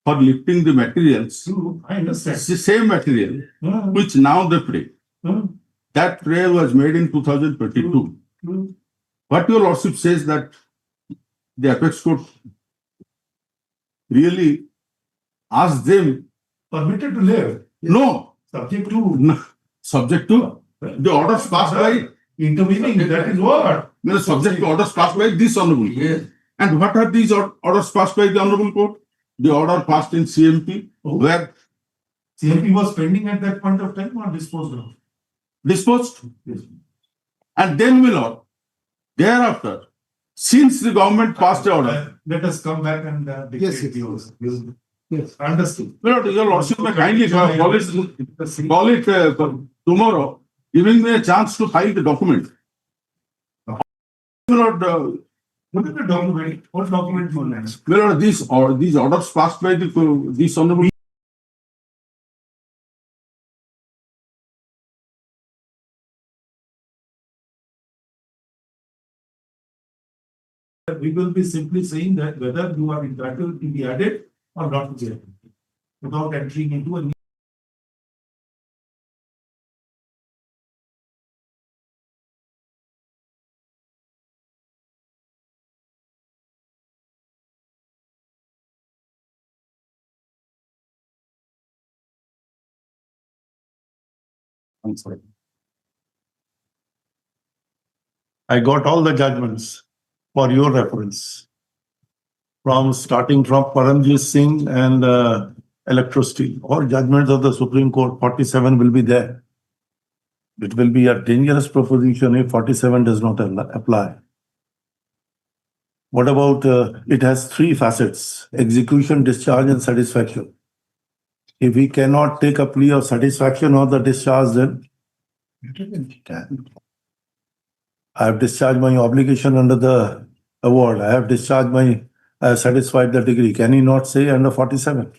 for lifting the materials, I understand. the same material, Hmm. which now they pay. Hmm. That prayer was made in 2022. What your lordship says that the Apex Court really ask them, Permitted to live, no, subject to subject to the orders passed by, intervening, that is what. no, subject to orders passed by this honorable court. Yes. And what are these orders passed by the honorable court? The order passed in CMP, where CMP was pending at that point of time or disposed of? disposed. Yes. And then, my lord, thereafter, since the government passed the order, Let us come back and dictate yours. Yes. Understood. my lord, your lordship may kindly call it tomorrow, giving me a chance to file the document. My lord, What is the document? What document for next? my lord, these orders passed by this honorable. We will be simply saying that whether you are entitled to be added or not to be added, without entering into a. I'm sorry. I got all the judgments for your reference. Starting from Paramjit Singh and Electrosteel, all judgments of the Supreme Court, 47 will be there. It will be a dangerous proposition if 47 does not apply. What about, it has three facets: execution, discharge, and satisfaction. If we cannot take a plea of satisfaction or the discharge, then I have discharged my obligation under the award. I have satisfied the degree. Can he not say under 47?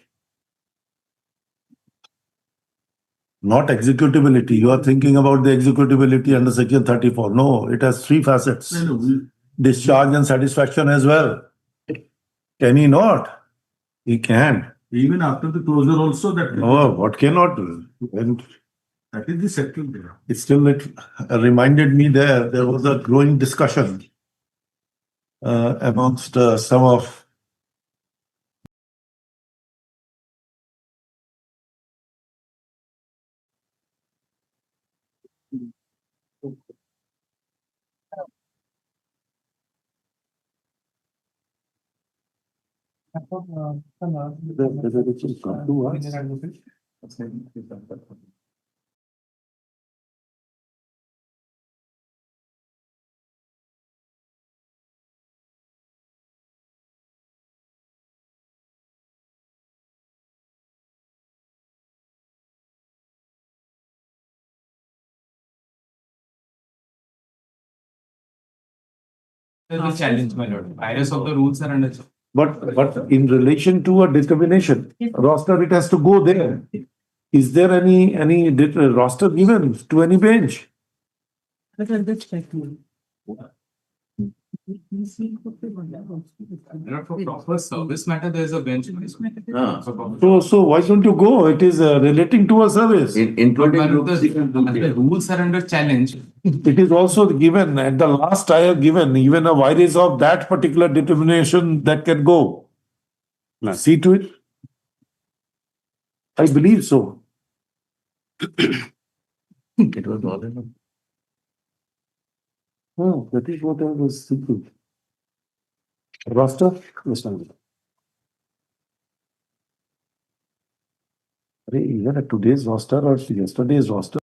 Not executability. You are thinking about the executability under section 34. No, it has three facets: discharge and satisfaction as well. Can he not? He can. Even after the closure also that. Oh, what cannot do? And That is the second. it still reminded me there was a growing discussion amongst some of. The challenge, my lord. Virus of the rules are under. But in relation to a determination, roster, it has to go there. Is there any roster given to any bench? For proper service matter, there is a bench. So why don't you go? It is relating to a service. Including The rules are under challenge. It is also given at the last I have given even a virus of that particular determination that can go. See to it. I believe so. It was all enough. Oh, that is what I was thinking. Roster? Yes, ma'am. Even at today's roster or yesterday's roster.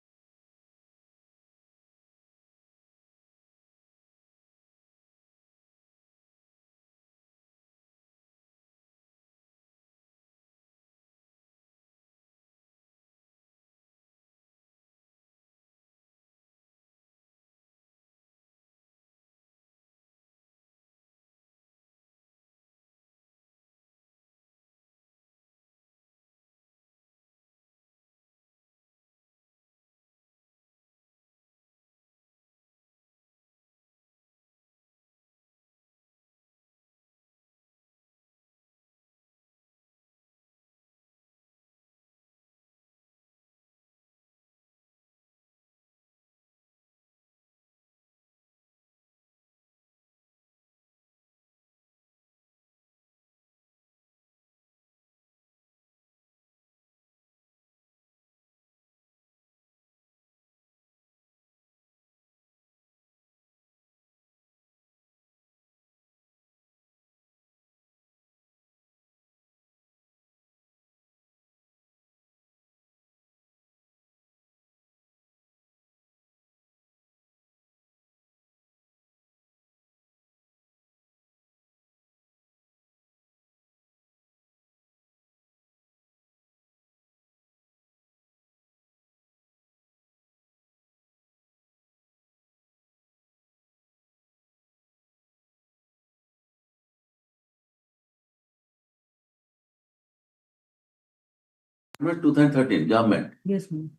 2013, government. Yes, ma'am.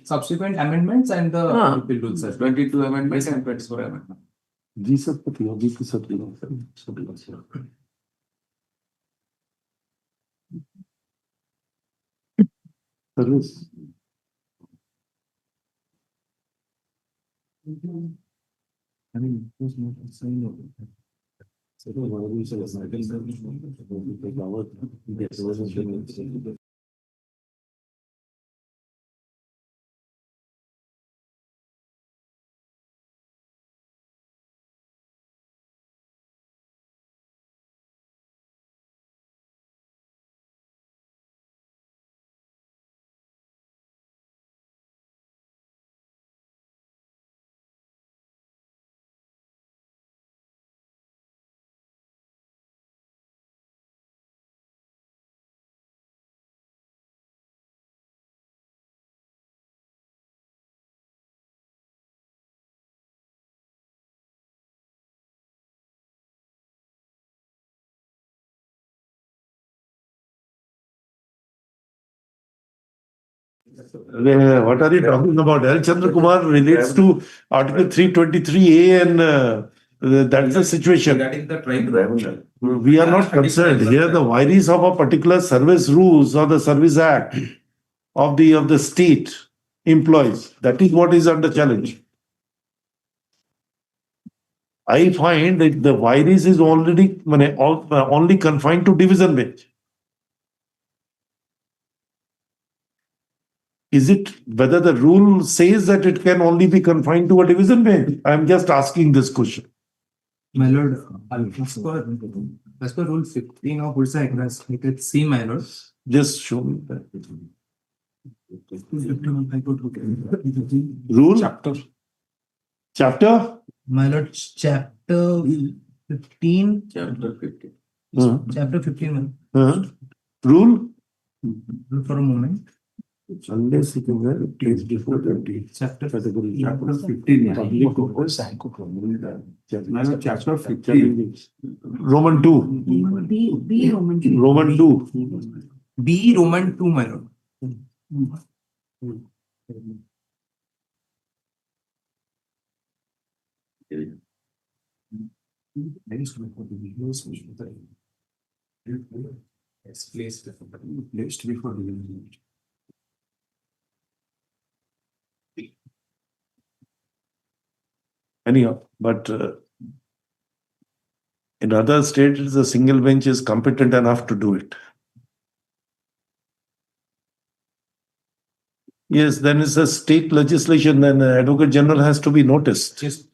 Subsequent amendments and the Ah. repeal rules, sir. 22 amendments and 24 amendments. जी सब पति होगी कि सब service I mean, it was not a sign of it. So, why we say it's not a sign of it? Because our- yes, it was a sign of it. What are you talking about? L. Chandra Kumar relates to Article 323A and that's the situation. Regarding the tribunal. We are not concerned. Here the vires of a particular service rules or the service act of the state employees. That is what is under challenge. I find that the vires is already only confined to division bench. Is it whether the rule says that it can only be confined to a division bench? I am just asking this question. My lord, as per rule 15 of Orissa Act, C, my lord. Just show me that. Rule? Chapter? My lord, chapter 15. Chapter 15. Chapter 15. Rule? For a moment. Unless it is a place before 20. Chapter Category. Chapter 15. Public purpose. Chapter 15. Roman 2. B Roman. Roman 2. B Roman 2, my lord. Yes, placed before the Anyhow, but in other states, the single bench is competent enough to do it. Yes, then it's a state legislation, then the Advocate General has to be noticed. Just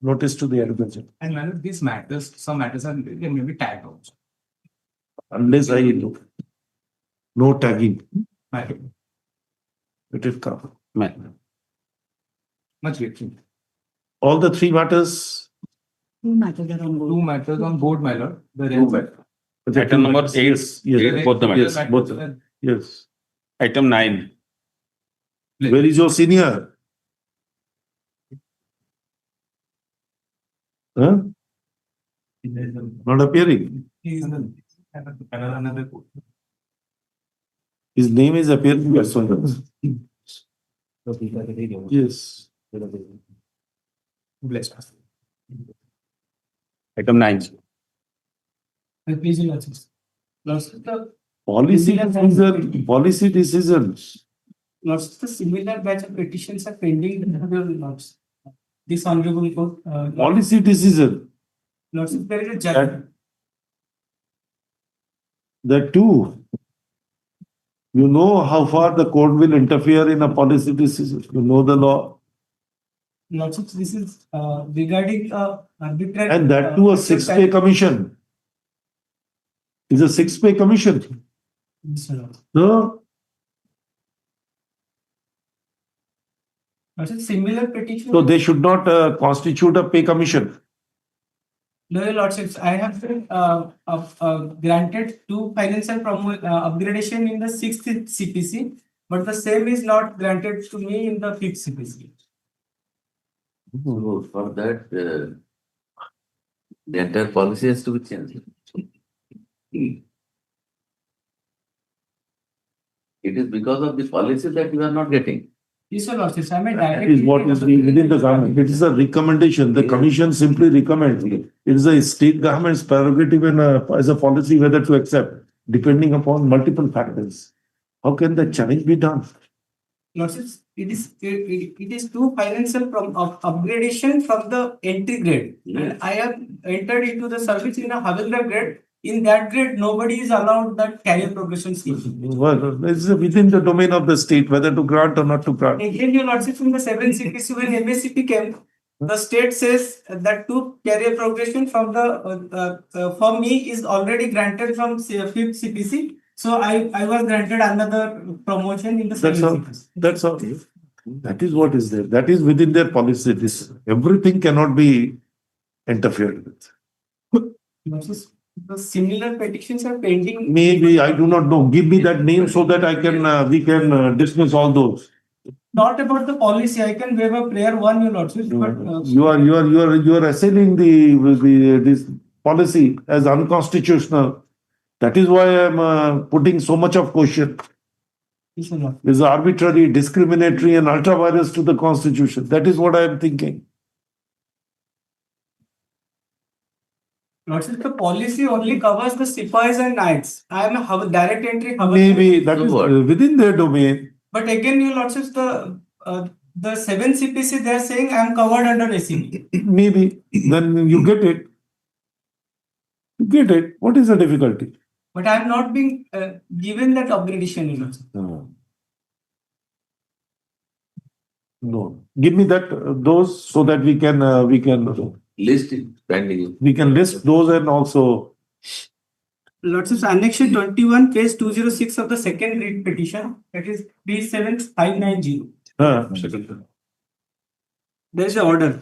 Notice to the Advocate General. and none of these matters, some matters are maybe tagged also. Unless I look. No tagging. My lord. It will come. Much grateful. All the three matters. Two matters are on board. Two matters on board, my lord. The Two rest- Item number 8. Yes, yes, Both the yes, matters. both. Yes. Item 9. Where is your senior? Huh? Not appearing. Another. His name is appearing as well. Yes. Bless us. Item 9. Please, the Policy decisions. lots the similar batch of petitions are pending. Lots. This honorable court. Policy decision. Lots if there is a judge. The two. You know how far the court will interfere in a policy decision. You know the law. Lots of this is regarding arbitrary. And that too a 6-pay commission. Is a 6-pay commission. No? Lots of similar petition. So they should not constitute a pay commission. No, your lordships, I have been granted two financial upgradation in the 6th CPC, but the same is not granted to me in the 5th CPC. So for that, the entire policy has to be changed. It is because of the policy that you are not getting. Yes, Your Lordship, I mean That is what is within the government. It is a recommendation. The commission simply recommends. It is a state government's prerogative and as a policy whether to accept, depending upon multiple factors. How can the challenge be done? Lordship, it is too financial from upgradation from the entry grade. And I have entered into the service in a Havildar grade. In that grade, nobody is allowed that career progression scheme. Well, it's within the domain of the state whether to grant or not to grant. Again, Your Lordship, from the 7 CPC when MSCP came, the state says that two career progression from the for me is already granted from 5th CPC. So I was granted another promotion in the 7th CPC. That's all. That is what is there. That is within their policy. This everything cannot be interfered with. The similar petitions are pending. Maybe I do not know. Give me that name so that I can we can dismiss all those. Not about the policy. I can waive a prayer one, Your Lordship. But You are assailing the this policy as unconstitutional. That is why I am putting so much of question. yes, Your Lordship. Is arbitrary, discriminatory, and ultra virus to the constitution. That is what I am thinking. Lordship, the policy only covers the Sipais and Knights. I am a direct entry. Maybe that is within their domain. But again, Your Lordship, the 7 CPC they are saying I am covered under ACB. Maybe then you get it. You get it. What is the difficulty? But I am not being given that upgradation, Your Lordship. No. Give me that those so that we can List it pending. we can list those and also Lordship, Annexure 21, page 206 of the second read petition, that is 37590. There is an order.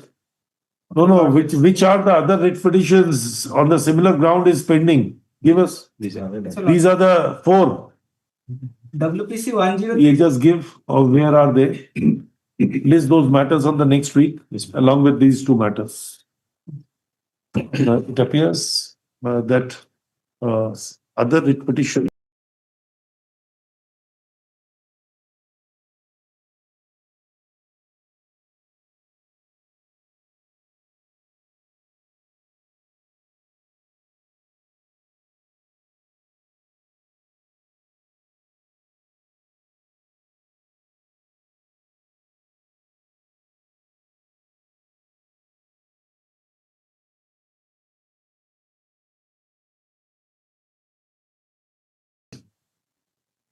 no which are the other writ petitions on the similar ground is pending. Give us. These are the 4. WPC 10. You just give or where are they? List those matters on the next week along with these 2 matters. It appears that other writ petition.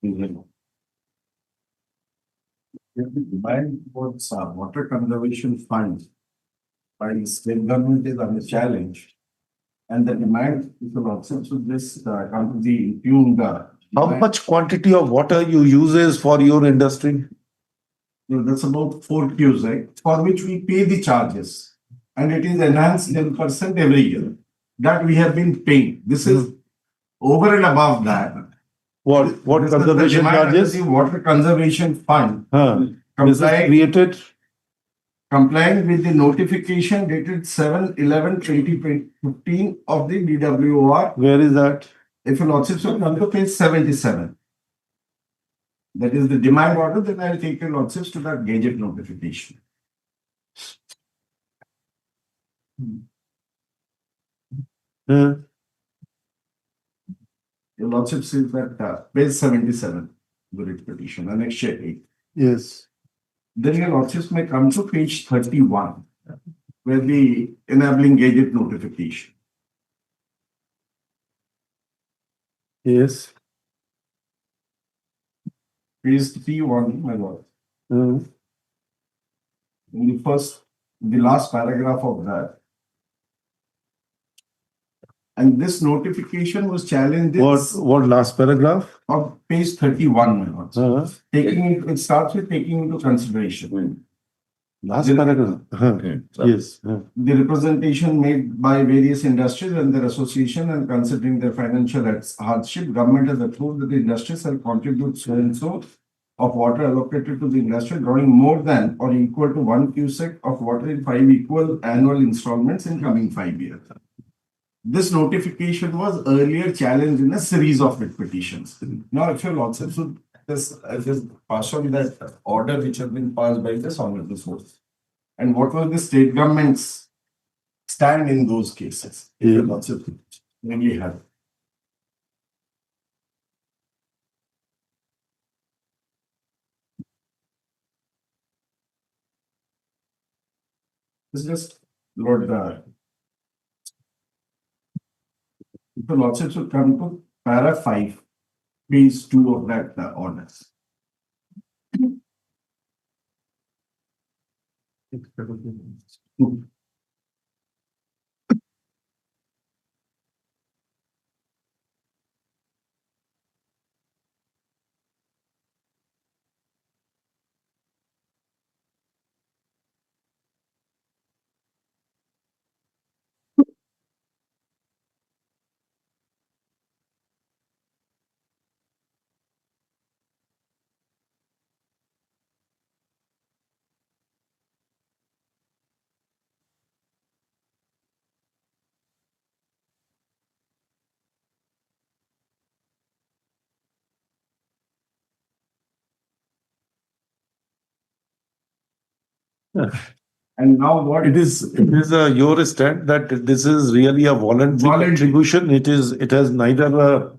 The demand for water conservation funds by the state government is under challenge. And the demand is also to this come to the tuned. How much quantity of water you uses for your industry? That's about 4 cubic for which we pay the charges. And it is enhanced 10% every year. That we have been paying. This is over and above that. What This is the conservation demand under charges? the Water Conservation Fund. This is created. Complying with the notification dated 7/11/2015 of the DWR. Where is that? If you lordships will come to page 77. That is the demand order, then I'll take your lordships to that gazette notification. Your lordship says that page 77, the writ petition, annexure 8. Yes. Then your lordships may come to page 31, where the enabling gazette notification. Yes. Page 31, my lord. In the last paragraph of that. And this notification was challenged. What last paragraph? On page 31, my lord. It starts with taking into consideration. Last paragraph. Yes. The representation made by various industries and their association, and considering their financial hardship, government has approved that the industry shall contribute so and so of water allocated to the industry, drawing more than or equal to 1 cubic of water in 5 equal annual installments in coming 5 years. This notification was earlier challenged in a series of writ petitions. Now, if your lordship would this pass on that order which has been passed by the honorable source. And what was the state government's stand in those cases? If the lordship really have. This is just Lord if the lordship should come to para 5, page 2 of that orders. And now what? It is your stand that this is really a voluntary contribution. It has neither a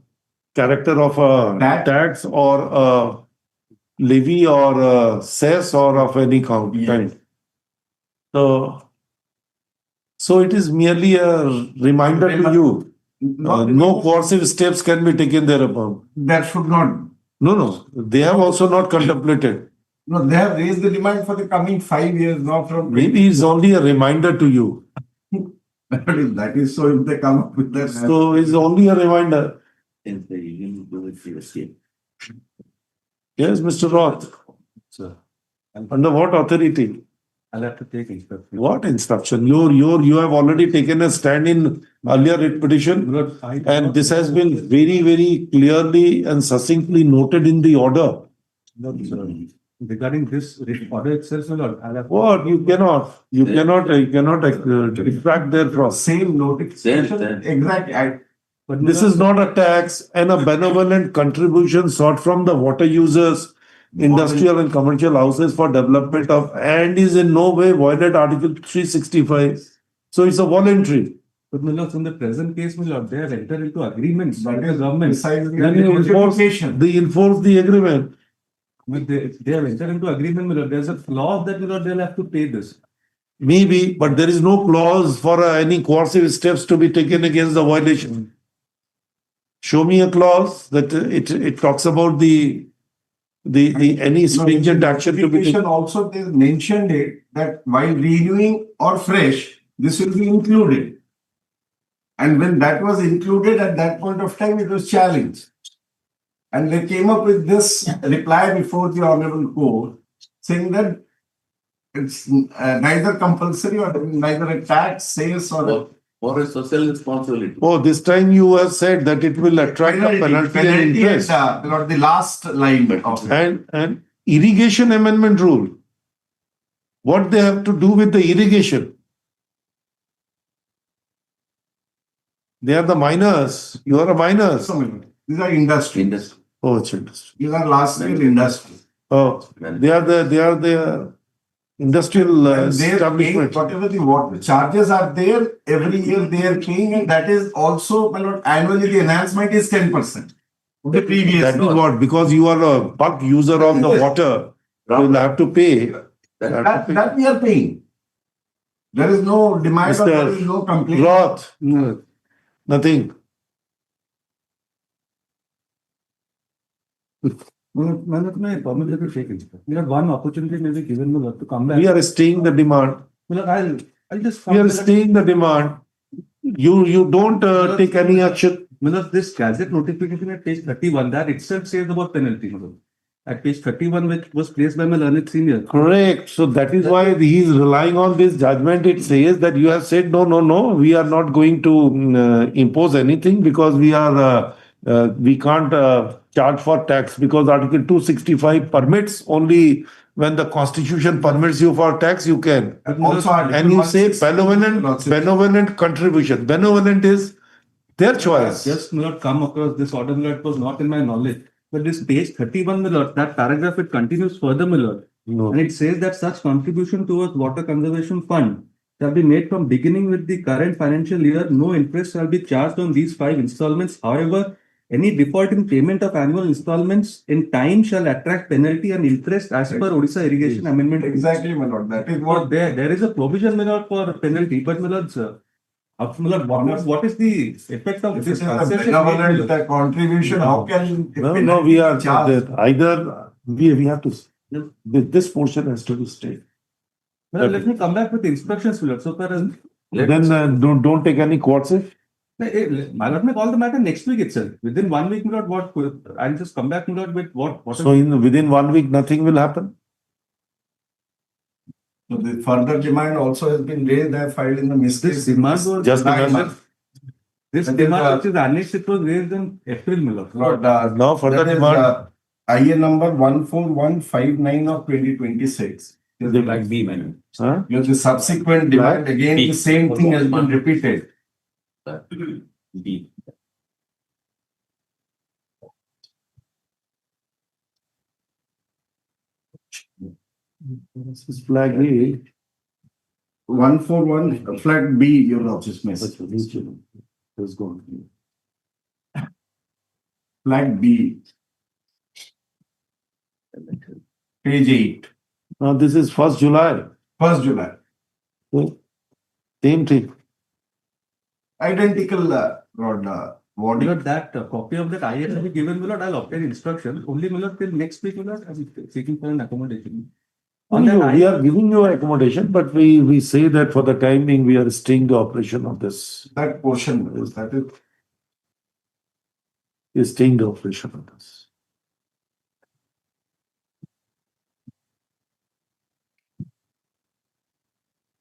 character of a tax or a levy or a cess or of any kind. So it is merely a reminder to you. No coercive steps can be taken thereupon. That should not. No. They have also not contemplated. No, they have raised the demand for the coming 5 years now from. Maybe it's only a reminder to you. That is so if they come up with that. So it's only a reminder. Yes, Mr. Roth. Sir. Under what authority? I'll have to take instruction. What instruction? You have already taken a stand in earlier writ petition, and this has been very, very clearly and succinctly noted in the order. Regarding this order itself, I'll have. What? You cannot extract therefrom. Same notification. Exactly. But this is not a tax and a benevolent contribution sought from the water users, industrial and commercial houses for development of, and is in no way voided Article 365. So it's a voluntary. But in the present case, they have entered into agreements by the government. Besides Then you enforce the agreement. They have entered into agreement. There's a clause that they'll have to pay this. Maybe, but there is no clause for any coercive steps to be taken against the violation. Show me a clause that it talks about the any stringent action to be taken. Also, they mentioned it that while renewing or fresh, this will be included. And when that was included at that point of time, it was challenged. And they came up with this reply before the Honorable Court saying that it's neither compulsory or neither a tax, sales or a social responsibility. Oh, this time you have said that it will attract a penalty and interest. Or the last line of it. And irrigation amendment rule. What they have to do with the irrigation? They are the miners. You are a miners. These are industry. Oh, it's industry. These are last year industry. Oh, they are the industrial establishment. Whatever the water charges are there, every year they are paying, and that is also annually the enhancement is 10%. The previous. That is what, because you are a bulk user of the water, you will have to pay. That we are paying. There is no demand or there is no complaint. Roth, nothing. We have one opportunity maybe given to come back. We are staying the demand. I'll just. We are staying the demand. You don't take any action. This gazette notification at page 31, that itself says about penalty. At page 31, which was placed by my learned senior. Correct. So that is why he is relying on this judgment. It says that you have said, no, we are not going to impose anything because we can't charge for tax because Article 265 permits only when the Constitution permits you for tax, you can. And you say benevolent contribution. Benevolent is their choice. Just not come across this order. It was not in my knowledge. But this page 31, Milord, that paragraph, it continues further, Milord. No. And it says that such contribution towards water conservation fund shall be made from beginning with the current financial year. No interest shall be charged on these 5 installments. However, any default in payment of annual installments in time shall attract penalty and interest as per Odisha Irrigation Amendment. Exactly, my lord. That is What what there is a provision, Milord, for penalty, but Milord, sir, Milord, what is the effect of this this is a concession? benevolent contribution. How can? No, we are charged? either we have to, this portion has to be stayed. Milord, let me come back with the instructions, Milord. So far as Then don't take any quartz if. my lord, may call the matter next week itself. Within 1 week, Milord, I'll just come back, Milord, with what So within 1 week, nothing will happen. So the further demand also has been raised. I filed in the this miscase. demand was Just Nine imagine. months. this That is, demand which is annexed, it was raised in April, Milord. Lord, Now further that is, demand. IA number 14159 of 2026. Like B, man. Huh? Because the subsequent demand, again, the same thing has been repeated. B. This is flag A. 141 flag B, your lordship's message. Has gone. Flag B. Page 8, Now this is 1st July. 1st July. Same thing. Identical, Lord, wording. Milord, that copy of that IS will be given, Milord. I'll obtain instruction. Only, Milord, till next week, Milord, I'm seeking for an accommodation. On that We are giving you accommodation, but we say that for the time being, we are staying the operation of this. That portion, that is Staying the operation of this.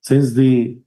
Since the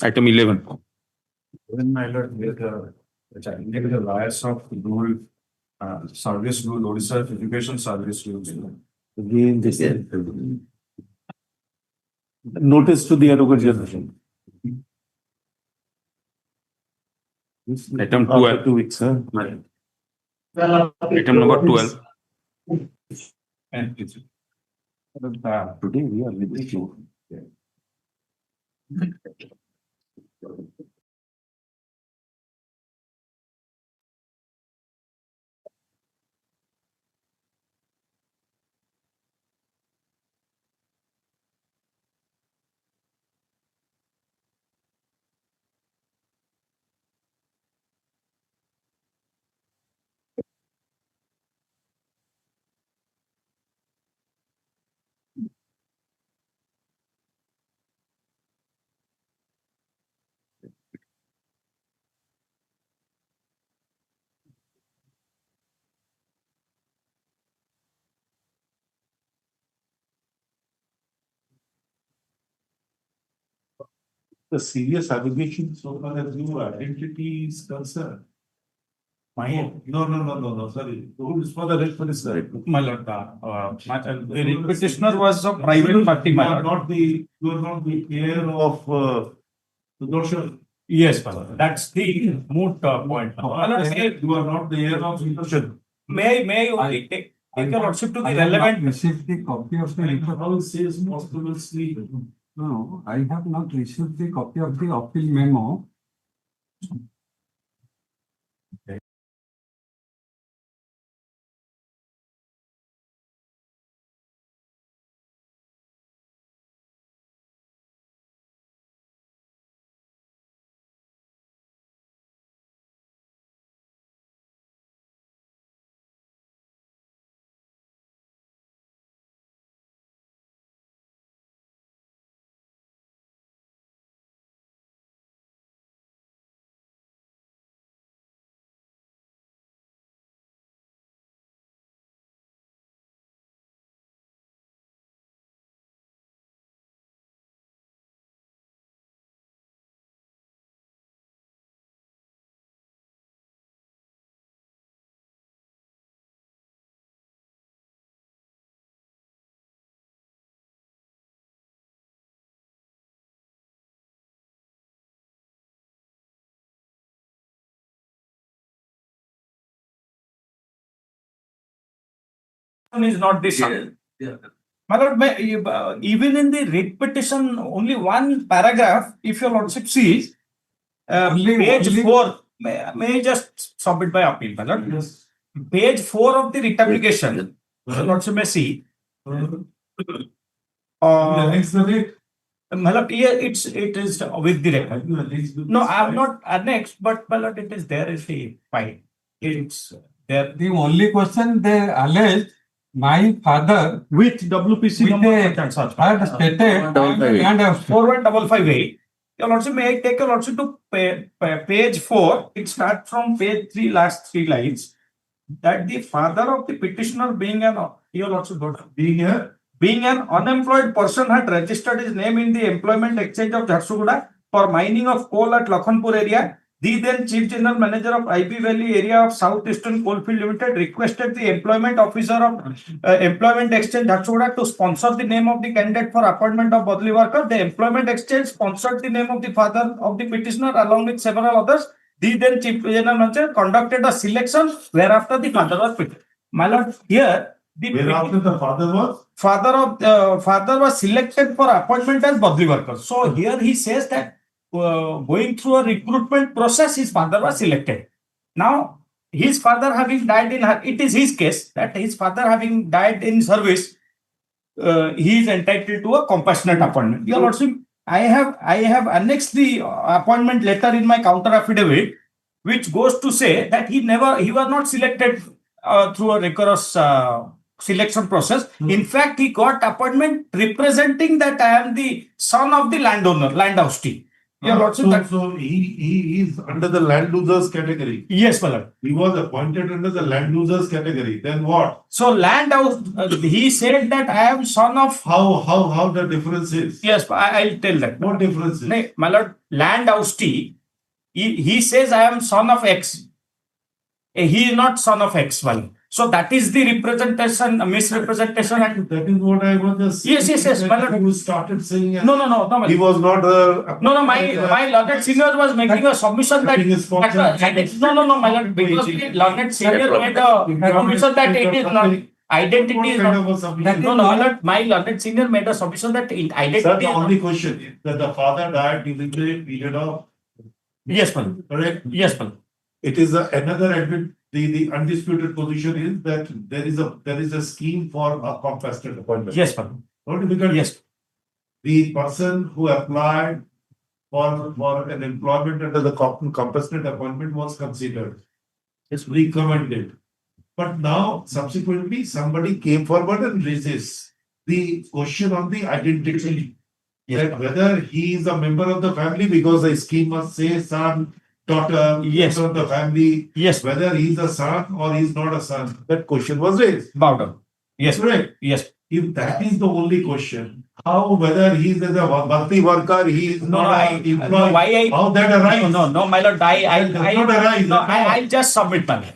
Item 11. When my lord, which I indicated the liars of rule, service rule, Odisha education service rules. Again, this is notice to the educated generation. Item After 12. 2 weeks, huh? Item number 12. And it's Today we are with you. The serious allegation so far as your identity is concerned. No, sorry. Who is for the red minister? my lord, the petitioner was a private party, You my are lord. not the heir of the Dorshan. Yes, my lord. That's the moot point. My lord, You are not the heir of Dorshan. may I take your lordship to the relevant. Received the copy of the report. How it says possible sleep. No, I have not received the copy of the appeal memo. Is not the son. My lord, even in the writ petition, only one paragraph, if your lordship sees, page 4, may I just submit by appeal, my lord? Yes. Page 4 of the writ application, your lordship may see. Next the date. My lord, yeah, it is with the record. No, I have not annexed, but my lord, it is there is the file. It's there. The only question they allege, my father With WPC with number a and such. had stated and 41558. Your lordship, may I take your lordship to page 4? It starts from page 3, last 3 lines. That the father of the petitioner being your lordship, being an unemployed person had registered his name in the employment exchange of Jharsuguda for mining of coal at Lakhanpur area. The then Chief General Manager of IB Valley area of Southeastern Coalfield Limited requested the employment officer of Employment Exchange Jharsuguda to sponsor the name of the candidate for appointment of Bodli worker. The Employment Exchange sponsored the name of the father of the petitioner along with several others. The then Chief General Manager conducted a selection whereafter the father was picked. My lord, here Whereafter the father was? Father was selected for appointment as Bodli worker. So here he says that going through a recruitment process, his father was selected. Now, his father having died it is his case that his father having died in service, he is entitled to a compassionate appointment. Your lordship, I have annexed the appointment letter in my counter affidavit, which goes to say that he was not selected through a rigorous selection process. In fact, he got appointment representing that I am the son of the landowner, land house. Your Lordship, that, So he is under the land losers category. yes, my lord. He was appointed under the land losers category. Then what? So land house, he said that I am son of, How the difference is? yes, I'll tell that. What difference is? No, my lord, land house T, he says I am son of X. He is not son of X, my lord. So that is the representation, misrepresentation. And That is what I was just saying. Yes, my lord. You started saying. No, my He lord. was not No, my learned senior was making a submission that, no, my lord, because the learned senior made a submission that it is not, identity is not. No, my lord, my learned senior made a submission that identity Sir, is the not. only question is that the father died during the period of. Yes, my lord. Correct? Yes, my lord. It is another admit. The undisputed position is that there is a scheme for a compassionate appointment. Yes, my lord. Not difficult. Yes. The person who applied for an employment under the compassionate appointment was considered. It's recommended. But now subsequently somebody came forward and raises the question on the identity. Yes. That whether he is a member of the family because the scheme must say son, daughter, Yes. member of the family. Yes. Whether he is a son or he is not a son. That question was raised. Bow down. Yes. Correct. Yes. If that is the only question, how whether he is a bhakti worker, he is No, not an employee, how that arises? No, my lord, That does not arise. I'll just submit, my lord.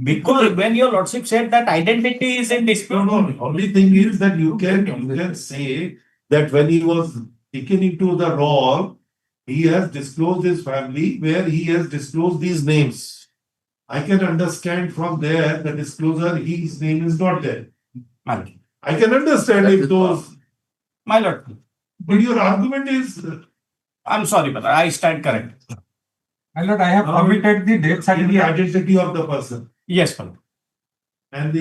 Because when your lordship said that identity is in dispute. No. Only thing is that you can say that when he was taken into the role, he has disclosed his family where he has disclosed these names. I can understand from there the disclosure, his name is not there. My lord. I can understand if those, My lord. but your argument is. I'm sorry, but I stand correct. My lord, I have Now, committed the death The certificate. identity of the person Yes, my lord. and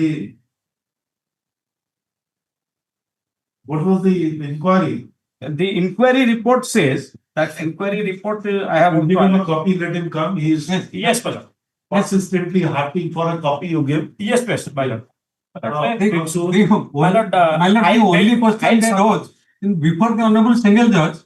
what was the inquiry? The inquiry report says that inquiry report I have Give him a copy, let him come. He is Yes, my lord. persistently harping for a copy you give. Yes, my lord. The My lord, the only question they rose before the Honorable Single Judge,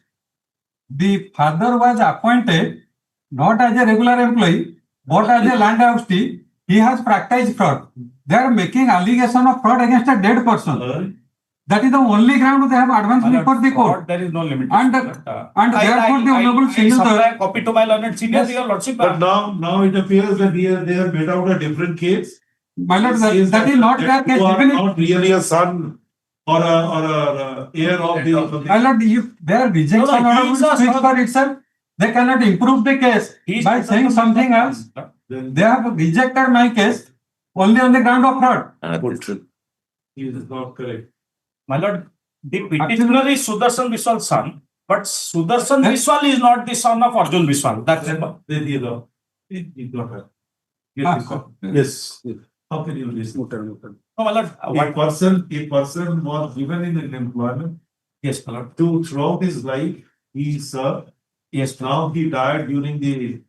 the father was appointed not as a regular employee, but as a land trustee. He has practiced fraud. They are making allegation of fraud against a dead person. That is the only ground they have advanced before the court. There is no limit. And therefore the Honorable Single supply Judge. a copy to my learned senior, Yes. your lordship. But now it appears that they have made out a different case. My lord, It says that is not their case. You are Even if, not really a son or a heir of the. my lord, if their rejection No, he order is a speaks son. for itself, they cannot improve the case by saying something else. Then They have rejected my case only on the ground of fraud. he is not correct. My lord, the petitioner is Sudarshan Biswal's son, but Sudarshan Biswal is not the son of Arjun Biswal. That's it. He got her. Ah. Yes. How can you listen? No, my lord. A person was given in an employment Yes, my lord. to throughout his life he served. Yes, Now he died during the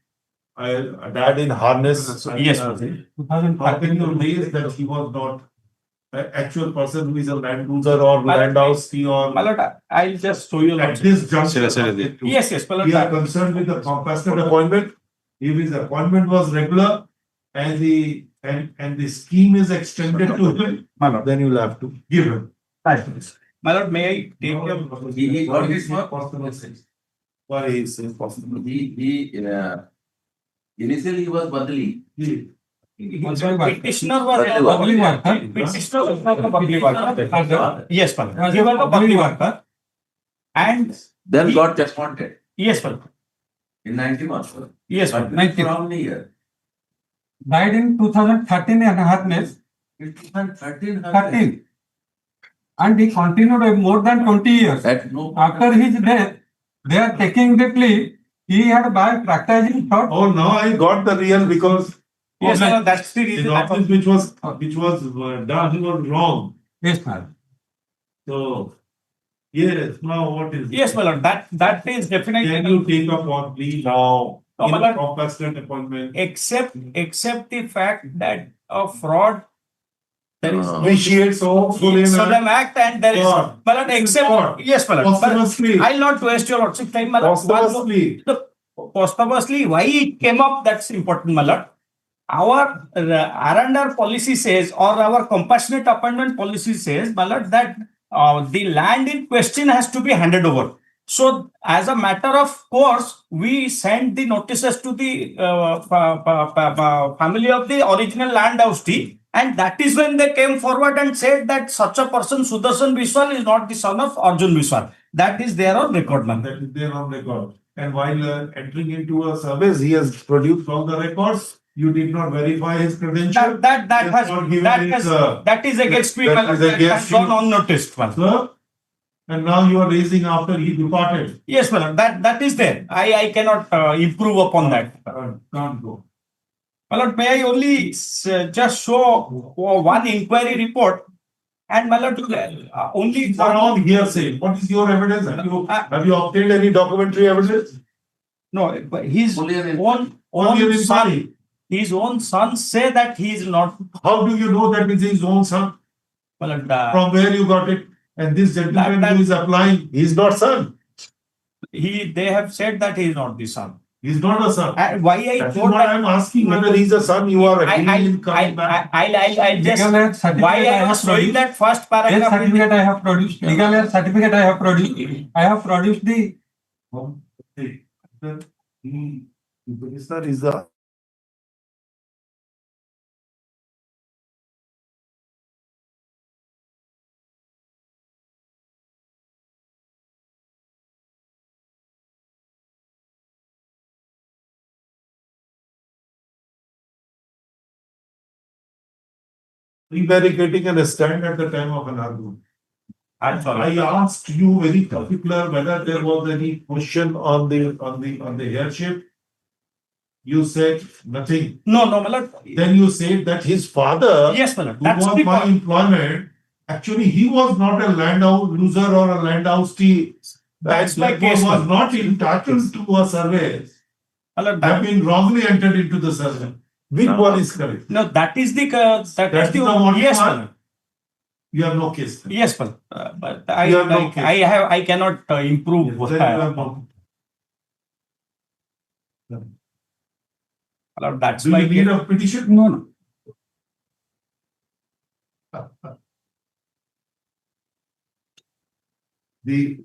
died in harness. Yes, How can you raise that he was not an actual person who is a land loser or land house or my lord, I'll just show you. at this juncture? Yes, my lord. We are concerned with the compassionate appointment. If his appointment was regular and the scheme is extended to him, My lord. then you'll have to give him. My lord, may I take your. He got his work. Why he is impossible? Initially he was Badali. Petitioner was a public worker. Petitioner was not a public worker. Yes, my lord. He was a public worker. And Then he- got appointed yes, my lord. in 91. Yes, my But lord. from how many years? Died in 2013 in Harness. 13. And he continued more than 20 years. At no. After his death, they are taking the plea. He had by practicing fraud. Oh, now I got the real because Yes, my lord. That's the the reason. office which was done was wrong. Yes, ma'am. So yes, now what is? Yes, my lord. That is definitely. Can you take up on plea now No, in my a lord. compassionate appointment? Except the fact that a fraud There is Vitiates hopefully. Solemn Act and there is, God. my lord, except, yes, my lord. But Posthumously. I'll not waste your lordship time, my lord. One more- Posthumously. No, posthumously, why it came up, that's important, my lord. Our R&R policy says, or our compassionate appointment policy says, my lord, that the land in question has to be handed over. So, as a matter of course, we send the notices to the family of the original land houstee, and that is when they came forward and said that such a person, Sudarshan Biswal, is not the son of Arjun Biswal. That is there on record, ma'am. That is there on record. And while entering into a service, he has produced all the records. You did not verify his credentials. That is against me, That my is lord. That against has gone you. unnoticed, ma'am. Sir, and now you are raising after he departed. Yes, my lord. That is there. I cannot improve upon that. Can't go. My lord, may I only just show one inquiry report, and my lord, only These are all hearsay. What is your evidence? Have you obtained any documentary evidence? No, but his Only an Only own in son, Mali. his own son say that he is not. How do you know that is his own son? My lord, From where you got it? And this gentleman who is applying, he is not son. they have said that he is not the son. He is not a son. And why I That is thought what that I am asking, whether he is a son. You are agreeing in coming back. I just Legal aid certificate why I I have was showing produced. that first Death paragraph. certificate I have produced. Legal aid certificate I have produced. I have produced the. The minister is the prevaricating and stand at the time of an argument. I asked you very particular whether there was any question on the heirship. You said nothing. No, my lord. Then you said that his father, Yes, my lord. who That's was the my point. employment, actually he was not a landhouse loser or a landhousee. That's my therefore case, was ma'am. not entitled to a survey. My lord, Have been wrongly entered into the survey. Which one is correct? No, that is the That's the one you yes, my want? lord. You have no case. Then. Yes, but You have no case. I cannot improve. Yes, then you have no. Lord, that's Do my you need case. a petition? No. The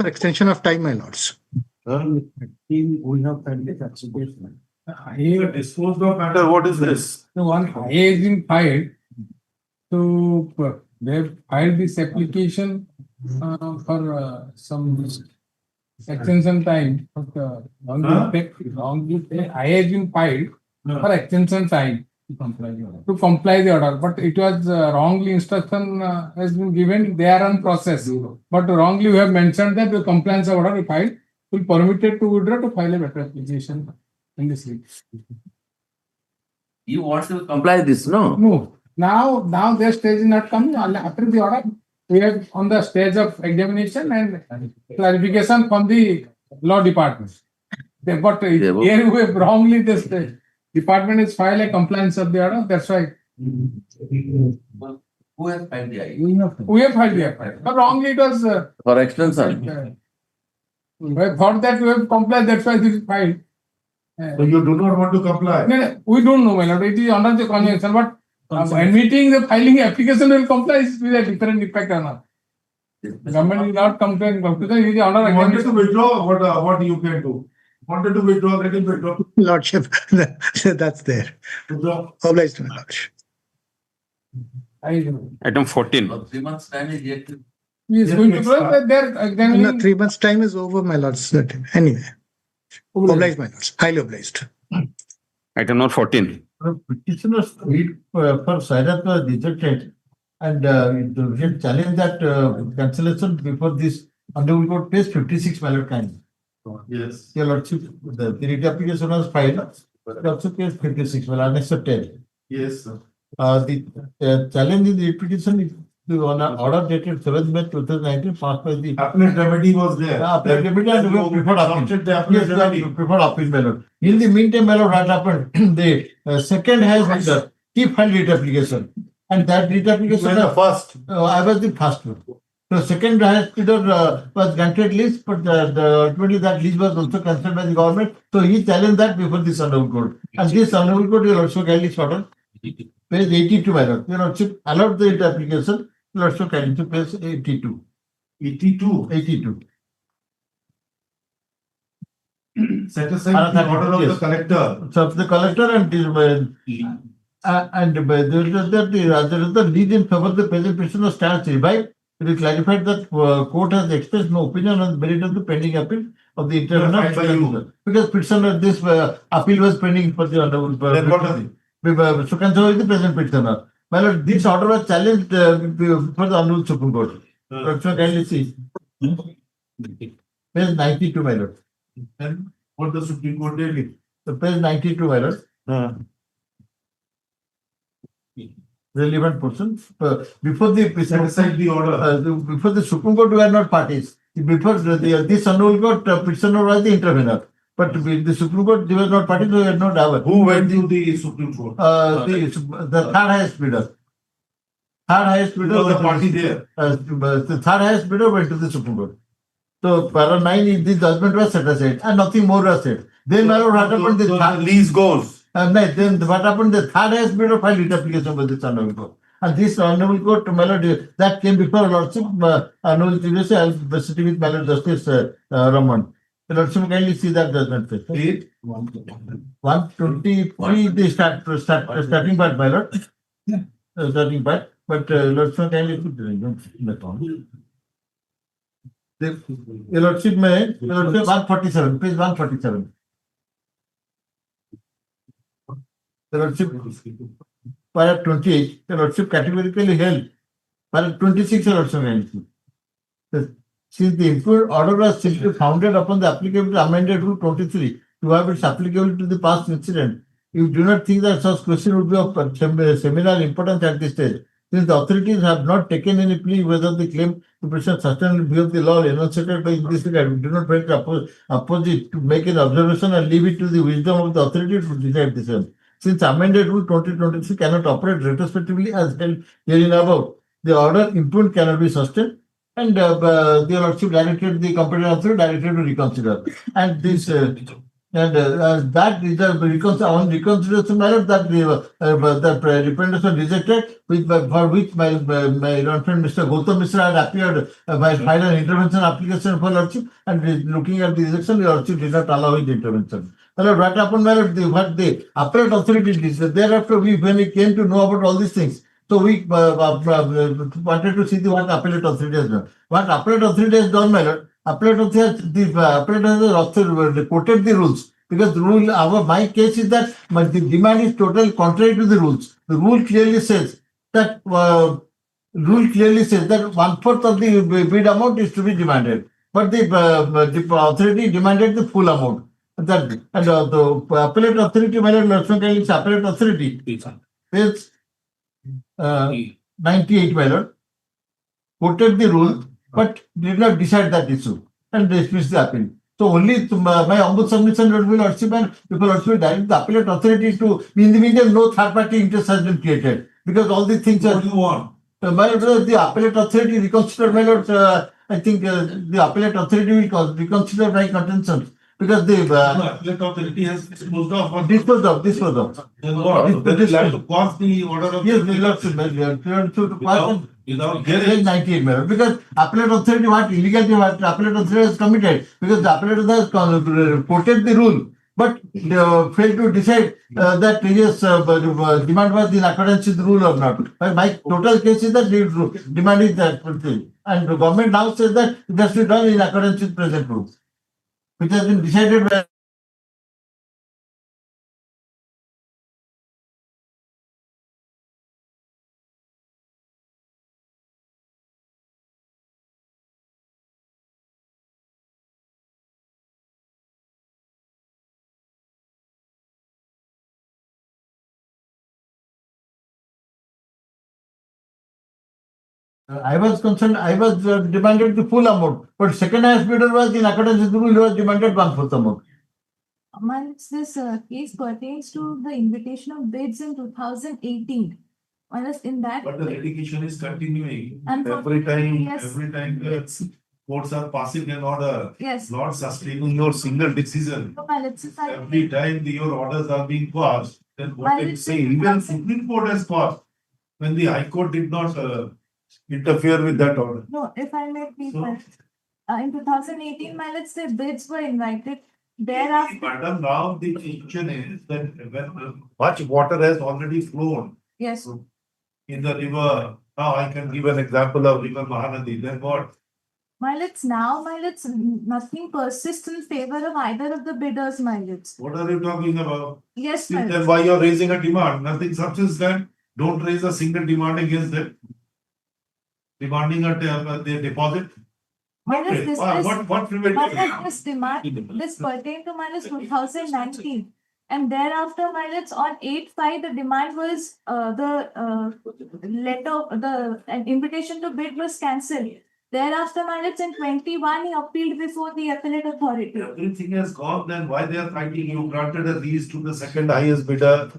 for extension of time, my lords. We have filed this application. Disposed of matter, what is this? The one IA has been filed. So they have filed this application for some extension time. But wrongly, IA has been filed for extension time to comply the order. But it was wrongly instruction has been given. They are on process. But wrongly we have mentioned that the compliance order we filed will permitted to withdraw to file a better application in this week. You want to comply this, no? No, now their stage is not coming. After the order, we are on the stage of examination and clarification from the law department. But here we have wrongly this department is filed a compliance of the order. That's why Who has filed the IA? we have filed the order. But wrongly it was For extension. we thought that we have complied. That's why this is filed. So you do not want to comply? No, we don't know, my lord. It is under the convention, but admitting the filing application will comply is with a different impact on us. The government will not come to an conclusion. It is under You wanted to examination. withdraw, what you can do? Wanted to withdraw, let him withdraw. Lordship, that's there. Withdraw. Obliged, my lordship. Item 14. 3 months time is yet to. He is going to close that they're No, examining. 3 months' time is over, my lords. Anyway, obliged, my lords. Highly obliged. Item number 14. Petitioner's bid for silence was rejected, and it challenge that cancellation before this Honorable Court pays 56 ballot kind. Yes. Your lordship, the writ application was filed. It also pays 56 ballot, unaccepted. Yes, sir. The challenge in the petition is the order dated 7th May 2019 passed by the Appellate remedy was there. appellate remedy and we have preferred appeal. Adopted the appellate Yes, remedy. we preferred appeal, my lord. In the meantime, my lord, what happened? The second has bidder, he filed writ application. And that writ application. You were the first. I was the first one. The second highest bidder was granted lease, but ultimately that lease was also cancelled by the government. So he challenged that before this Honorable Court. And this Honorable Court will also kindly sort of page 82, my lord. Your lordship allowed the writ application. Your lordship kindly to page 82. 82. 82. Set aside the order of the Yes. collector. So the collector and the lead in favor of the present petitioner stands revived. It is clarified that court has expressed no opinion on the merit of the pending appeal of the intervener Filed by you. because petitioner this appeal was pending for the honorable. Then what is it? So consider the present petitioner. My lord, this order was challenged for the honorable Supreme Court. So kindly see. Page 92, my lord. And what the Supreme Court did? So page 92, my lord. Relevant portion. Before the Set aside the order. before the Supreme Court were not parties. Before this Honorable Court, petitioner was the intervener. But the Supreme Court, they were not parties, they were not our. Who went to the Supreme Court? The third highest bidder. Third highest Who bidder. was the went party to the- there? The third highest bidder went to the Supreme Court. So para 9, the judgment was set aside and nothing more was said. Then my lord, what happened? So the lease goes. Then what happened? The third highest bidder filed writ application with this Honorable Court. And this Honorable Court, my lord, that came before Lordship, Honorable Justice, I was sitting with my lord Justice Raman. The Lordship kindly see that judgment. Eight. 123, the starting part, my lord. Starting part, but Lordship kindly put the Lordship may, Lordship 147, page 147. The Lordship, para 28, the Lordship categorically held. Para 26, the Lordship kindly. Since the improved order was simply founded upon the applicability amended Rule 23 to have its applicability to the past incident, you do not think that such question would be of seminal importance at this stage. Since the authorities have not taken any plea whether the claim to present sustainable view of the law enunciated by this regard, we do not find it opposite to make an observation and leave it to the wisdom of the authority to decide the same. Since amended Rule 2023 cannot operate retrospectively as held herein above, the order impugned cannot be sustained. And the Lordship directed the competent authority directed to reconsider. And this And that is a on reconsideration matter that the representation rejected, for which my friend Mr. Gautam Mishra had appeared by filed an intervention application for lordship, and looking at the rejection, the lordship did not allow his intervention. Well, what happened, my lord, what the appellate authority did, thereafter when we came to know about all these things, so we wanted to see what appellate authority has done. What appellate authority has done, my lord, appellate authority has quoted the rules, because the rule, my case is that the demand is totally contrary to the rules. The rule clearly says that 1/4 of the bid amount is to be demanded, but the authority demanded the full amount. That and the appellate authority, my lord, Lakshman Kaili's appellate authority is 98, my lord, quoted the rule but did not decide that issue and dismissed the appeal. So only my ombudsman submission will lordship, and people also direct the appellate authority to, in the meantime, no third party interest has been created, because all these things are. What do you want? My lord, the appellate authority reconsider, my lord, I think the appellate authority will reconsider my contention, because the Appellate authority has disposed of. disposed of. Then what? Then you'll have to quash the order of. Yes, we love to Without There is hearing. 98 minutes, because appellate authority, what illegality what appellate authority has committed, because the appellate authority has quoted the rule, but failed to decide that yes, demand was in accordance with the rule or not. But my total case is that the demand is that thing, and the government now says that it has to be done in accordance with present rules, which has been decided by. I was concerned, I was demanded the full amount, but second highest bidder was in accordance with the rule, he was demanded 1/4 amount. Once this case pertains to the invitation of bids in 2018. Once in that. But the litigation is continuing. And for Every time, yes. the courts are passing an order, Yes. not sustaining your single decision. So, well, it's a Every time your orders are being quashed, then what Well, can you it's say? a- Even Supreme Court has quashed when the High Court did not interfere with that order. No, if I may please, So- in 2018, my let's say bids were invited. Thereafter, Madam, now the question is that when much water has already flown yes, in the river. Now I can give an example of river Mahanadi. Then what? my let's nothing persists in favor of either of the bidders, my let's. What are you talking about? Yes, my Then why you're raising a demand? Nothing substance that. Don't raise a single demand against them. Demanding their deposit. Minus this, What prevents minus this demand, this pertained to minus 2019. And thereafter, minus on 8/5, the demand was, an invitation to bid was cancelled. Thereafter, minus in 21, he appealed before the appellate authority. Everything has gone, then why they are fighting? You granted a lease to the second highest bidder,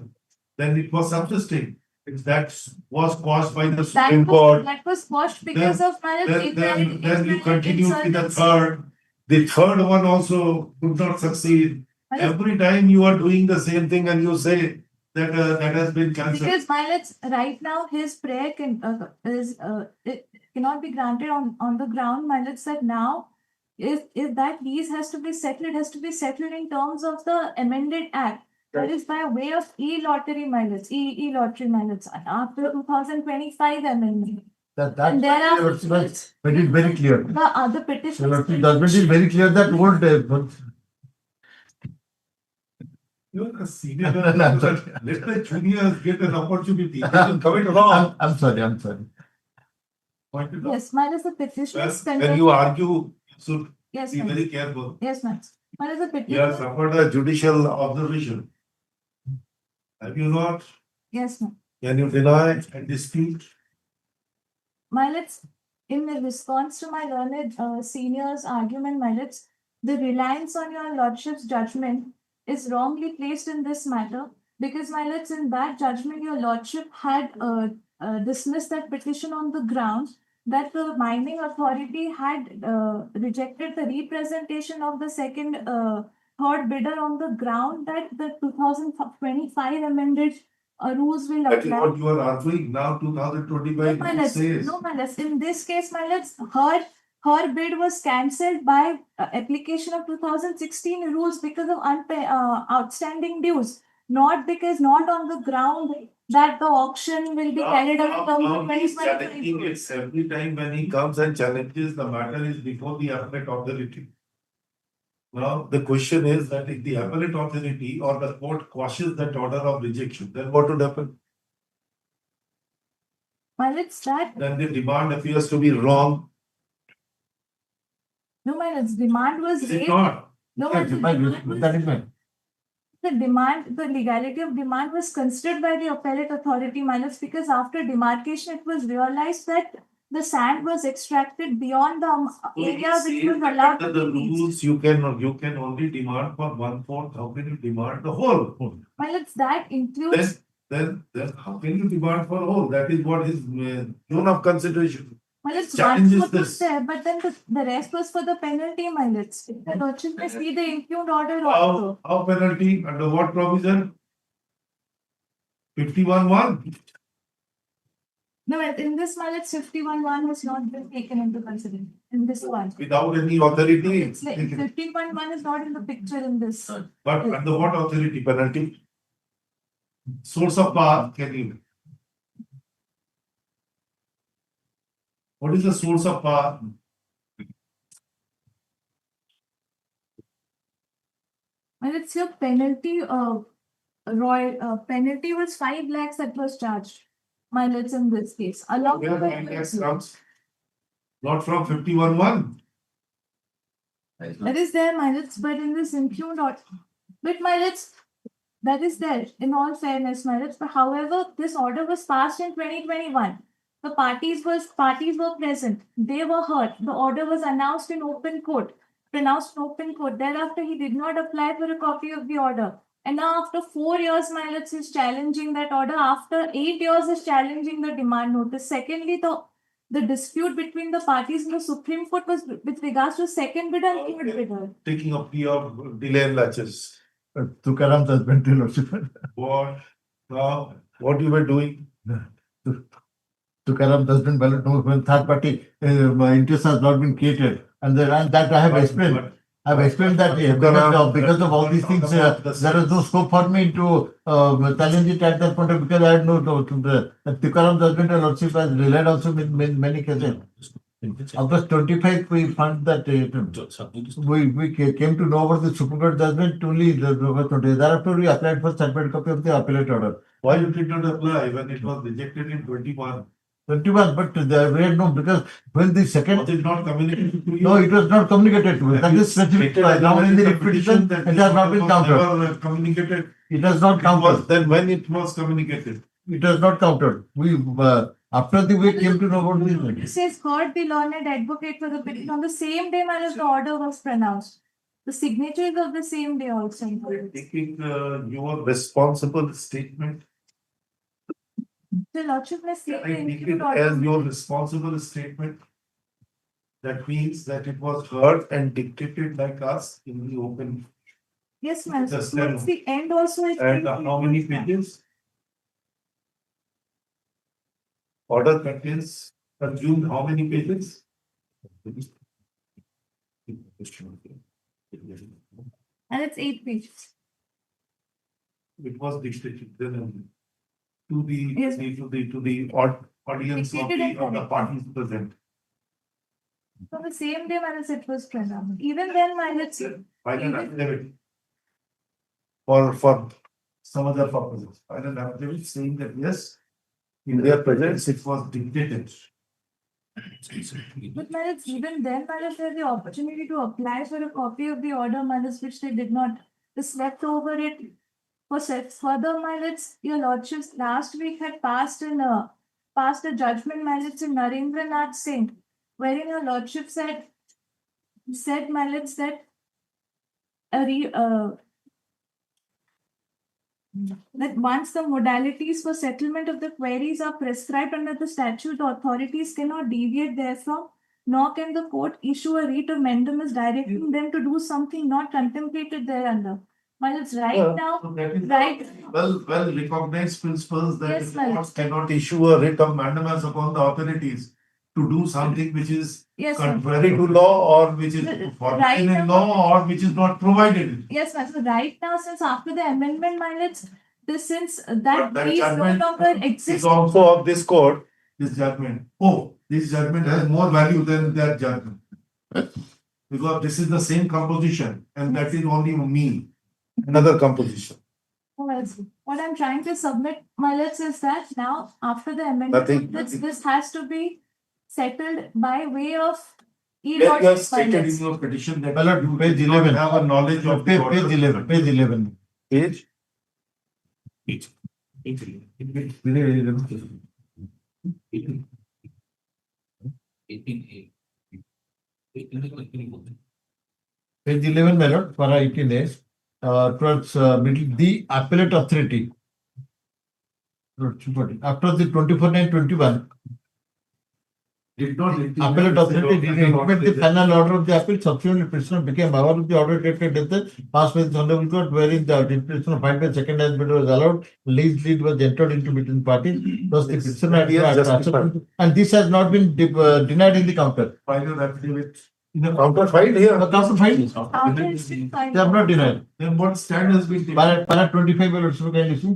then it was subsisting. If that was quashed by the Supreme Court, That was quashed because of minus. then you continue with the third. The third one also could not succeed. Every time you are doing the same thing and you say that that has been cancelled. Because Milet's right now his prayer it cannot be granted on the ground. Milet's that now if that lease has to be settled, it has to be settled in terms of the amended act. That is by way of e-lottery mileage, e-lottery mileage after 2025 amendment. That And thereafter- made it very clear. The other petitions. That made it very clear that old. You are a senior. Let the juniors get an opportunity. They will come it wrong. I'm sorry. Point it out. Yes, mine is the petitions. When you argue, you should Yes, be ma'am. very careful. Yes, ma'am. Mine is the You have petition. suffered a judicial observation. Have you not? Yes, ma'am. Can you deny and dispute? Milettes, in response to my learned senior's argument, Milettes, the reliance on your lordship's judgment is wrongly placed in this matter because, Milettes, in that judgment, your lordship had dismissed that petition on the grounds that the mining authority had rejected the representation of the second third bidder on the ground that the 2025 amended rules will That is apply. what you are arguing now, 2025 No, my it lords, says. no, my lords. In this case, my lords, her bid was cancelled by application of 2016 rules because of outstanding dues, not on the ground that the auction will be carried out on Now he is 2025. challenging it every time when he comes and challenges, the matter is before the appellate authority. Now, the question is that if the appellate authority or the court quashes that order of rejection, then what would happen? My lords, that Then the demand appears to be wrong. no, my lords, demand was Is it raised. not? No, my lords, That is my. the legality of demand was considered by the appellate authority, my lords, because after demarcation, it was realized that the sand was extracted beyond the area which was allowed to Under the be leased. rules, you can only demand for 1/4. How can you demand the whole? My lords, that includes, Then how can you demand for whole? That is what is zone of consideration. my lords, Challenges 1/4 was this. there, but then the rest was for the penalty, my lords. The lordship may see the impugned order also. How penalty? Under what provision? 51(1). No, in this, my lords, 51(1) has not been taken into consideration in this one. Without any authority. It's like 15.1 is not in the picture in this. But under what authority penalty? Source of power, can you? What is the source of power? Well, it's your penalty, penalty was 5 lakhs that was charged. My lords, in this case, along Where with 5 lakhs comes? Not from 51(1). that is there, my lords, but in this impugned order, but my lords, that is there in all fairness, my lords. But however, this order was passed in 2021. The parties were present. They were heard. The order was announced in open court, pronounced in open court. Thereafter, he did not apply for a copy of the order. And now, after 4 years, my lords, is challenging that order. After 8 years, is challenging the demand notice. Secondly, the dispute between the parties in the Supreme Court was with regards to second bidder and third bidder. Taking a plea of delay and latches. To CORAM judgment, your lordship. What? Now, what you were doing? To CORAM judgment, ballot no when third party interest has not been created, and that I have explained. I've explained that because of all these things, there is no scope for me to challenge it at that point because I had no the CORAM judgment and lordship has relied also in many cases. August 25, we found that we came to know about the Supreme Court judgment only the August 20. Thereafter, we applied for certified copy of the appellate order. Why you did not apply when it was rejected in 21? 21, but we had no, because when the second. Was it not communicated to you? No, it was not communicated to us. That is specific. Now in the petition, it has not been counted. Never communicated. It has not counted. Then when it was communicated? It has not counted. We, after the week came to know about this. It says heard the learned advocate for the petition on the same day as the order was pronounced. The signature is of the same day also. Taking your responsible statement. The lordship may see Can the I take it impugned as order. your responsible statement? That means that it was heard and dictated like us in the open. Yes, ma'am. Just Towards the end also. it And says how many pages? Order contains consumed how many pages? And it's 8 pages. It was dictated then to the Yes. to the audience of Dictated and the parties present. So the same day as it was pronounced. Even then, my let's File an Even- affidavit. For some other purposes. File an affidavit saying that yes, in their presence, it was dictated. But Manage, even then, Manage had the opportunity to apply for a copy of the order, Manage, which they did not. They slept over it. For further, Manage, your lordships last week had passed a judgment, Manage, in Narendranath Singh, wherein your lordship said Manage, that that once the modalities for settlement of the queries are prescribed under the statute, the authorities cannot deviate therefrom. nor can the court issue a writ of mandamus directing them to do something not contemplated thereunder. My lords, right now, So that is right, well recognized principles that Yes, the my lord. courts cannot issue a writ of mandamus upon the authorities to do something which is yes, ma'am. contrary to law or which is Right forbidden in now- law or which is not provided in. Yes, ma'am. So right now, since after the amendment, my lords, since But that that fees no judgment longer is exist. also of this court, this judgment. Oh, this judgment has more value than that judgment. Because this is the same composition and that is only me, another composition. What I'm trying to submit, my lords, is that now after the amendment, Nothing. this has to be settled by way of Where you have e-lodging, my stated in lords. your petition that My lord, you page do not 11. have a knowledge of the Page order. 11, page 11. Page? Page 11, my lord, for 18 days, towards middle, the appellate authority. After the 24/9/21, Did not. appellate authority did implement the final order of the appeal. Subsequently, prisoner became aware of the order dated death passed by the Honorable Court, wherein the prisoner filed by second as bidder was allowed. Lease deed was entered into between parties. Thus, the prisoner had Yes, to justified. accept, and this has not been denied in the counter. Final affidavit. In the counter filed here. The counter filed. After it's been filed. They have not denied. Then what stand has been taken? Para 25, my lord, so can you see?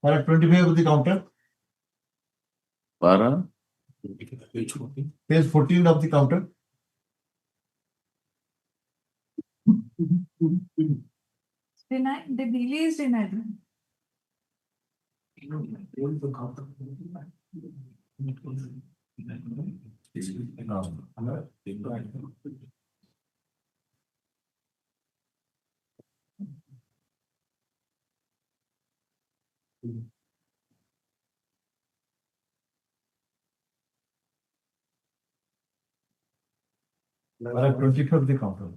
Para 25 of the counter, Para? page 14 of the counter. Denied, the delay is denied. Para 25 of the counter.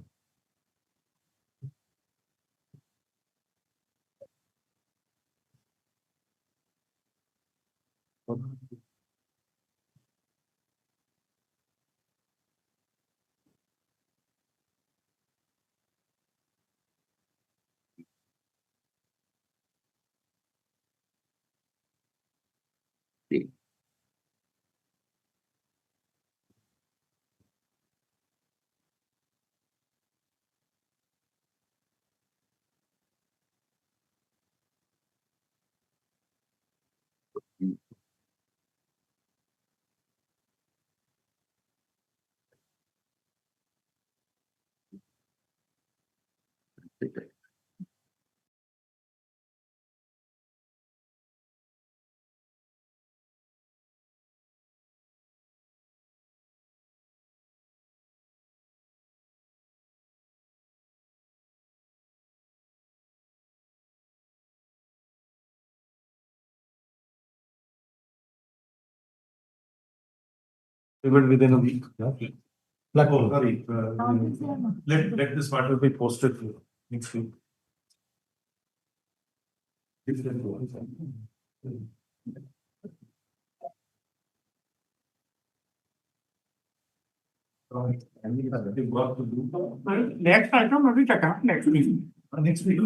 Even within a week. Like, Oh, sorry. Now, Let this matter be posted next week. Next item, maybe check out next week. Next week.